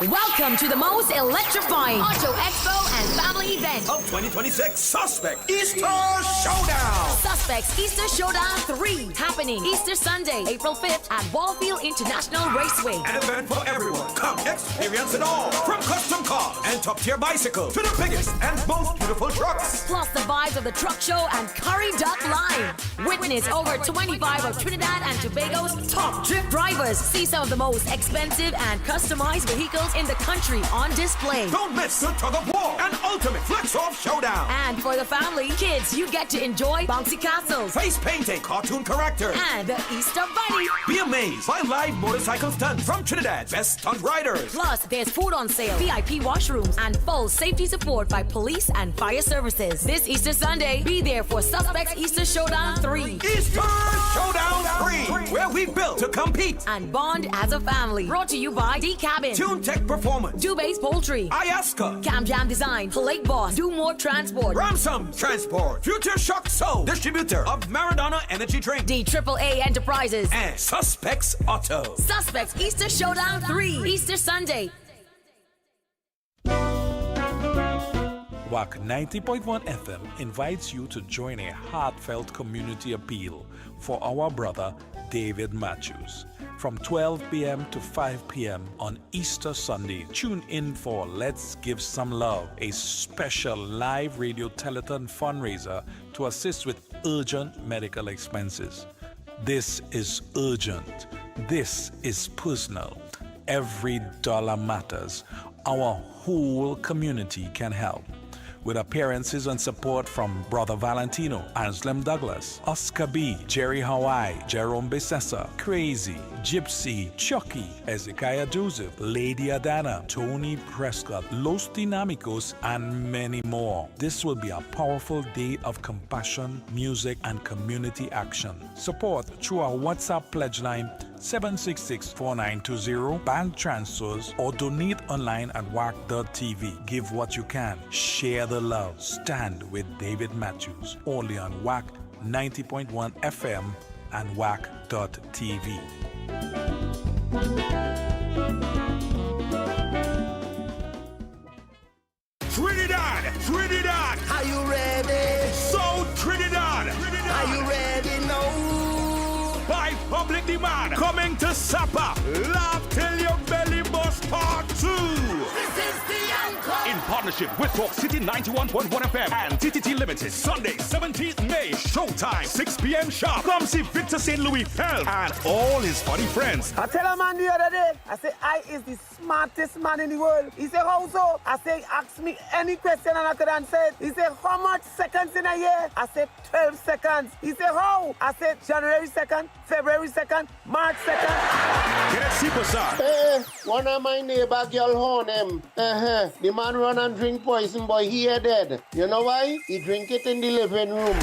Welcome to the most electrifying Auto Expo and family event of 2026 Suspect Easter Showdown. Suspects Easter Showdown 3, happening Easter Sunday, April 5th at Wallfield International Raceway. An event for everyone. Come experience it all. From custom cars and top-tier bicycles to the biggest and most beautiful trucks. Plus the vibes of the truck show and Curry Duck Line. Witness over 25 of Trinidad and Tobago's top drift drivers. See some of the most expensive and customized vehicles vehicles in the country on display. Don't miss the tug of war and ultimate flex-off showdown. And for the family, kids, you get to enjoy bouncy castles, face painting, cartoon character, and the Easter Bunny. Be amazed by live motorcycle stunts from Trinidad's best stunt riders. Plus, there's food on sale, VIP washrooms, and full safety support by police and fire services. This Easter Sunday, be there for Suspects Easter Showdown 3. Easter Showdown 3, where we built to compete and bond as a family. Brought to you by D-Cabin, Tune Tech Performance, Dubai's Poultry, Ayaska, Cam Jam Design, Plate Boss, Do More Transport, Ransom Transport, Future Shock Soul, distributor of Maradona Energy Drink, DAAA Enterprises, and Suspects Auto. Suspects Easter Showdown 3, Easter Sunday. Wack 90.1 FM invites you to join a heartfelt community appeal for our brother David Matthews. From 12 p.m. to 5 p.m. on Easter Sunday, tune in for Let's Give Some Love, a special live radio telethon fundraiser to assist with urgent medical expenses. This is urgent. This is personal. Every dollar matters. Our whole community can help. With appearances and support from Brother Valentino, Anselm Douglas, Oscar B., Jerry Hawaii, Jerome Besessa, Crazy, Gypsy, Chucky, Ezekiah Joseph, Lady Adana, Tony Prescott, Los Dinamicos, and many more. This will be a powerful day of compassion, music, and community action. Support through our WhatsApp pledge line 766-4920, bank transfers, or donate online at wack.tv. Give what you can. Share the love. Stand with David Matthews. Only on Wack 90.1 FM and wack.tv. Trinidad! Are you ready? So Trinidad! Are you ready now? By public demand, coming to Sapa, Laugh Till Your Belly Bust Part 2. This is the anchor. In partnership with Talk City 91.1 FM and TTT Limited, Sunday, 17th May, showtime, 6 p.m. sharp. Come see Victor St. Louis Pell and all his funny friends. I tell a man the other day, I say, I is the smartest man in the world. He said, how so? I say, ask me any question and I could answer it. He said, how much seconds in a year? I said, 12 seconds. He said, how? I said, January 2nd, February 2nd, March 2nd. Get a superstar. Hey, one of my neighbor girl horn him. The man run and drink poison, boy, he dead. You know why? He drink it in the living room.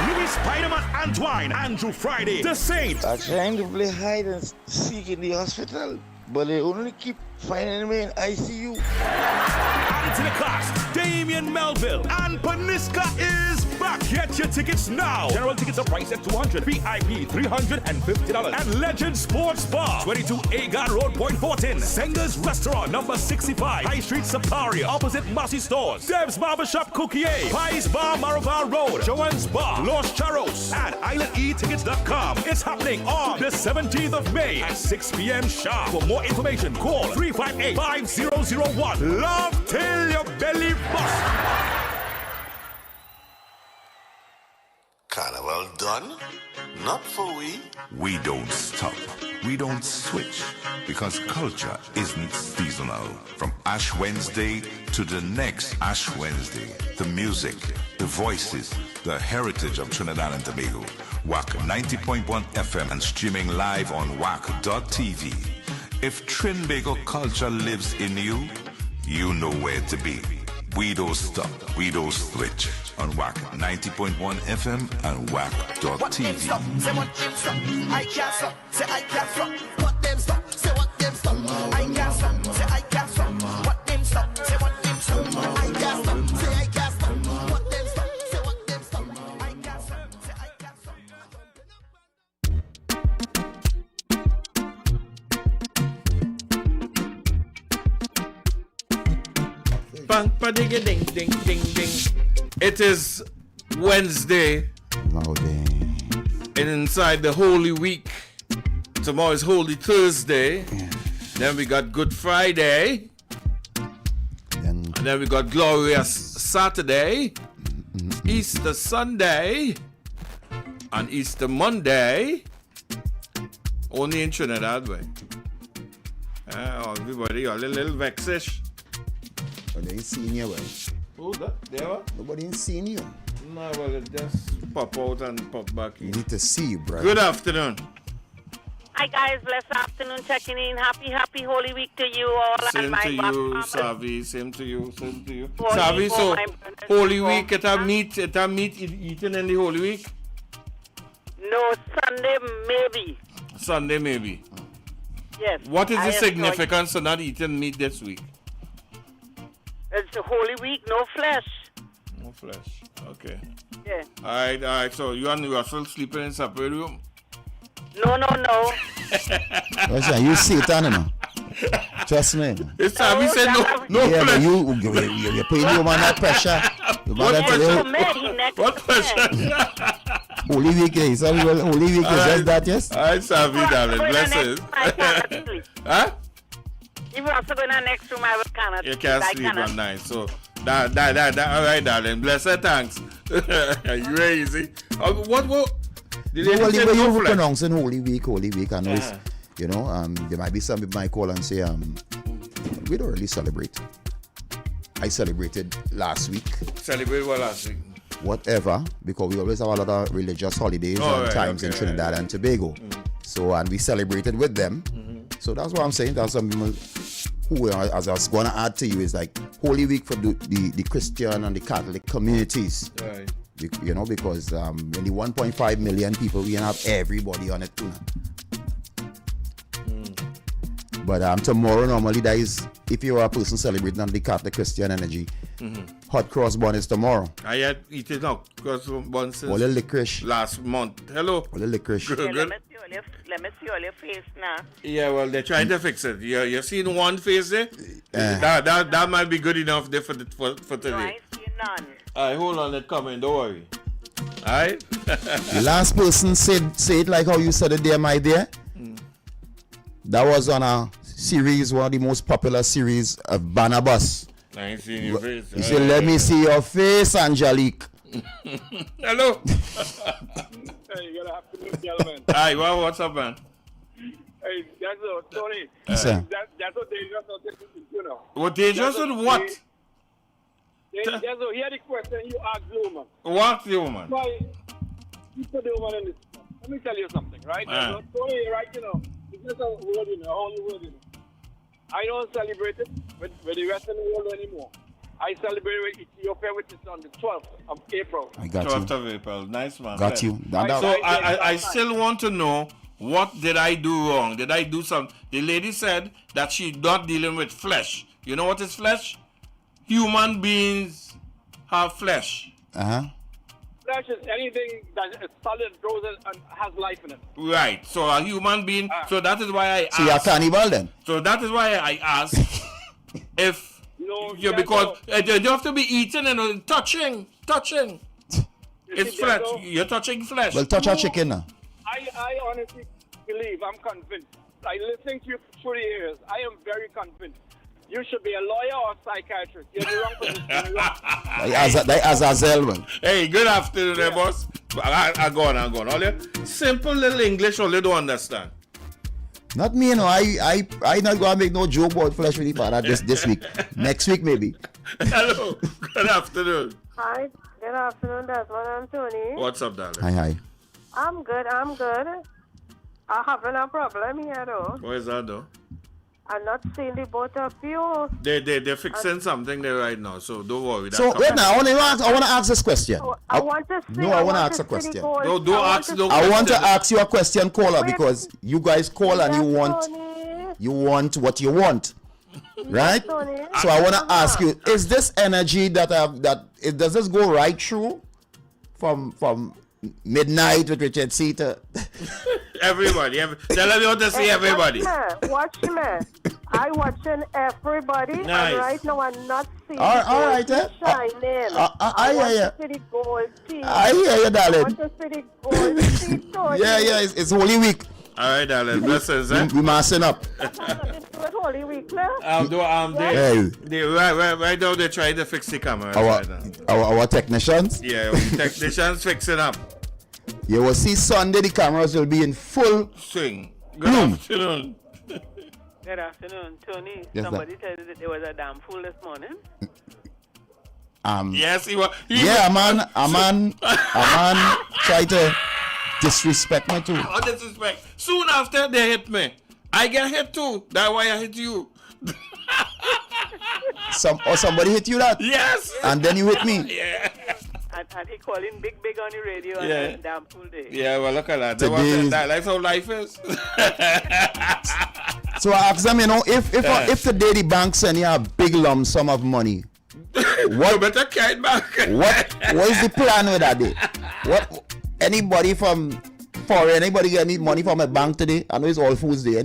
Louis Spider-Man Antoine, Andrew Friday, The Saint. I'm trying to play hide and seek in the hospital, but they only keep finding me in ICU. Added to the cast, Damian Melville and Paniska is back. Get your tickets now. General tickets are priced at $200, VIP $350, and Legend Sports Bar, 22 Agar Road, Point Fortin. Senga's Restaurant, number 65, High Street, Saparia, opposite Massey Stores. Dev's Barbershop, Cookier, Pies Bar, Maraval Road, Joanne's Bar, Los Charros, and IslandEtickets.com. It's happening on the 17th of May at 6 p.m. sharp. For more information, call 358-5001. Love till your belly busts. Carnival done? Not for we. We don't stop. We don't switch. Because culture isn't seasonal. From Ash Wednesday to the next Ash Wednesday. The music, the voices, the heritage of Trinidad and Tobago. Wack 90.1 FM and streaming live on wack.tv. If Trinbago culture lives in you, you know where to be. We don't stop, we don't switch. On Wack 90.1 FM and wack.tv. What them stop, say what them stop. I can't stop, say I can't stop. What them stop, say what them stop. I can't stop, say I can't stop. What them stop, say what them stop. I can't stop, say I can't stop. What them stop, say what them stop. I can't stop, say I can't stop. Bang, pa ding ding ding ding ding. It is Wednesday. And inside the Holy Week. Tomorrow is Holy Thursday. Then we got Good Friday. And then we got Glorious Saturday. Easter Sunday. And Easter Monday. Only in Trinidad way. Everybody, all a little vexish. But they ain't seen you, well. Who that? They were? Nobody ain't seen you. No, well, it just pop out and pop back. You need to see you, bro. Good afternoon. Hi guys, blessed afternoon, checking in. Happy Holy Week to you all. Same and to my you, family. Savi. Same to you. Holy Savi, for so my brothers Holy and Week, for- it a meat eaten in the Holy Week? No, Sunday maybe. Sunday maybe. Yes. What is I the enjoy- significance of not eating meat this week? It's the Holy Week, no flesh. No flesh. Okay. Yeah. All right. So you and Russell sleeping in separate room? No. Listen, you Satan, you know. Trust me. It's Savi said no Yeah, flesh. but you're putting your man that pressure. What pressure? Holy Week is Holy Week is just that, yes? All right, Savi, darling. Blessings. Huh? If you also go in the next room, I cannot You can't sleep at night. So, that. All right, darling. Blessed, thanks. You very easy. What? The lady Well, said you no were flesh. pronouncing Holy Week. I know it's, there might be some people might call and say, we don't really celebrate. I celebrated last week. Celebrate what last week? Whatever, because we always have a lot of religious holidays times in Trinidad and Tobago. So, and we celebrated with them. So that's what I'm saying. That's some people who, as I was going to add to you, is like Holy Week for the Christian and the Catholic communities. Right. Because in the 1.5 million people, we can have everybody on it too. But tomorrow, normally, that is, if you are a person celebrating on the Catholic Christian energy, hot cross bun is tomorrow. I had eaten hot cross bun since All the licorice. last month. Hello. All the licorice. Good. Let me see all your face now. Yeah, well, they're trying to fix it. You seen one face there? That might be good enough there for today. No, I see none. All right, hold on, it's coming. Don't worry. All right? The last person say it like how you said it there, my dear. That was on a series, one of the most popular series of Barnabas. I ain't seen your face. He said, let me see your face, Angelique. Hello. Hey, good afternoon, gentlemen. Hi, what's up, man? Hey, that's Tony. Yes, sir. That's what dangerous out there, you know. What dangerous with what? That's what, here the question you asked the woman. What the woman? Why you put the woman in this? Let me tell you something, right? So, Tony, right, it's just a word, all the word, I don't celebrate it with the rest of the world anymore. I celebrate with Ethiopia, which is on the 12th of April. I got 12th you. of April. Nice, man. Got you. So I still want to know, what did I do wrong? Did I do something? The lady said that she's not dealing with flesh. You know what is flesh? Human beings have flesh. Flesh is anything that is solid, grows and has life in it. Right. So a human being. So that is why I asked. So you're a cannibal then? So that is why I asked if because you have to be eating and touching. It's flesh. You're touching flesh. Well, touch a chicken now. I honestly believe, I'm convinced. I listening to you for 40 years. I am very convinced. You should be a lawyer or a psychiatrist. You're the wrong position. As Azel, man. Hey, good afternoon, boss. I go on. All you simple little English, all you don't understand. Not me, I not gonna make no joke about flesh with the father this week. Next week maybe. Hello. Good afternoon. Hi. Good afternoon, Desmond and Tony. What's up, darling? Hi. I'm good. I'm having a problem here, though. What is that, though? I'm not seeing the both of you. They're fixing something there right now, so don't worry. So wait now, I want to ask this question. I want to see. No, I want to ask a question. No, don't ask no I want to question. ask you a question, caller, because you guys call and you want what you want, right? So I want to ask you: is this energy does this go right through from midnight with Richard C to everybody? Tell them you want to see everybody. Watch me. I watching everybody, Nice. and right now I'm not seeing All right, the gold shining. I hear you. want to see the gold teeth. I hear you, darling. I want to see the gold teeth, Tony. Yeah, it's Holy Week. All right, darling. Blessings, eh? We massing up. It's Holy Week, now. Right now they're trying to fix the camera. Our technicians. Yeah, the technicians fixing up. You will see Sunday the cameras will be in full swing. Good bloom. afternoon. Good afternoon, Tony. Yes, Somebody told you that there was a damn fool this morning. Yes, he was. A man tried to disrespect me too. Oh, disrespect. Soon after they hit me, I get hit too. That's why I hit you. Somebody hit you that? Yes. And then you hit me. Yeah. And he calling big on the radio and Yeah. then damn fool day. Yeah, well, look at that. That's how life is. So I asked them, if today the bank send you a big lump sum of money, what better carry it back? what is the plan with that day? What anybody from foreign, anybody get any money from a bank today? I know it's all Fools Day.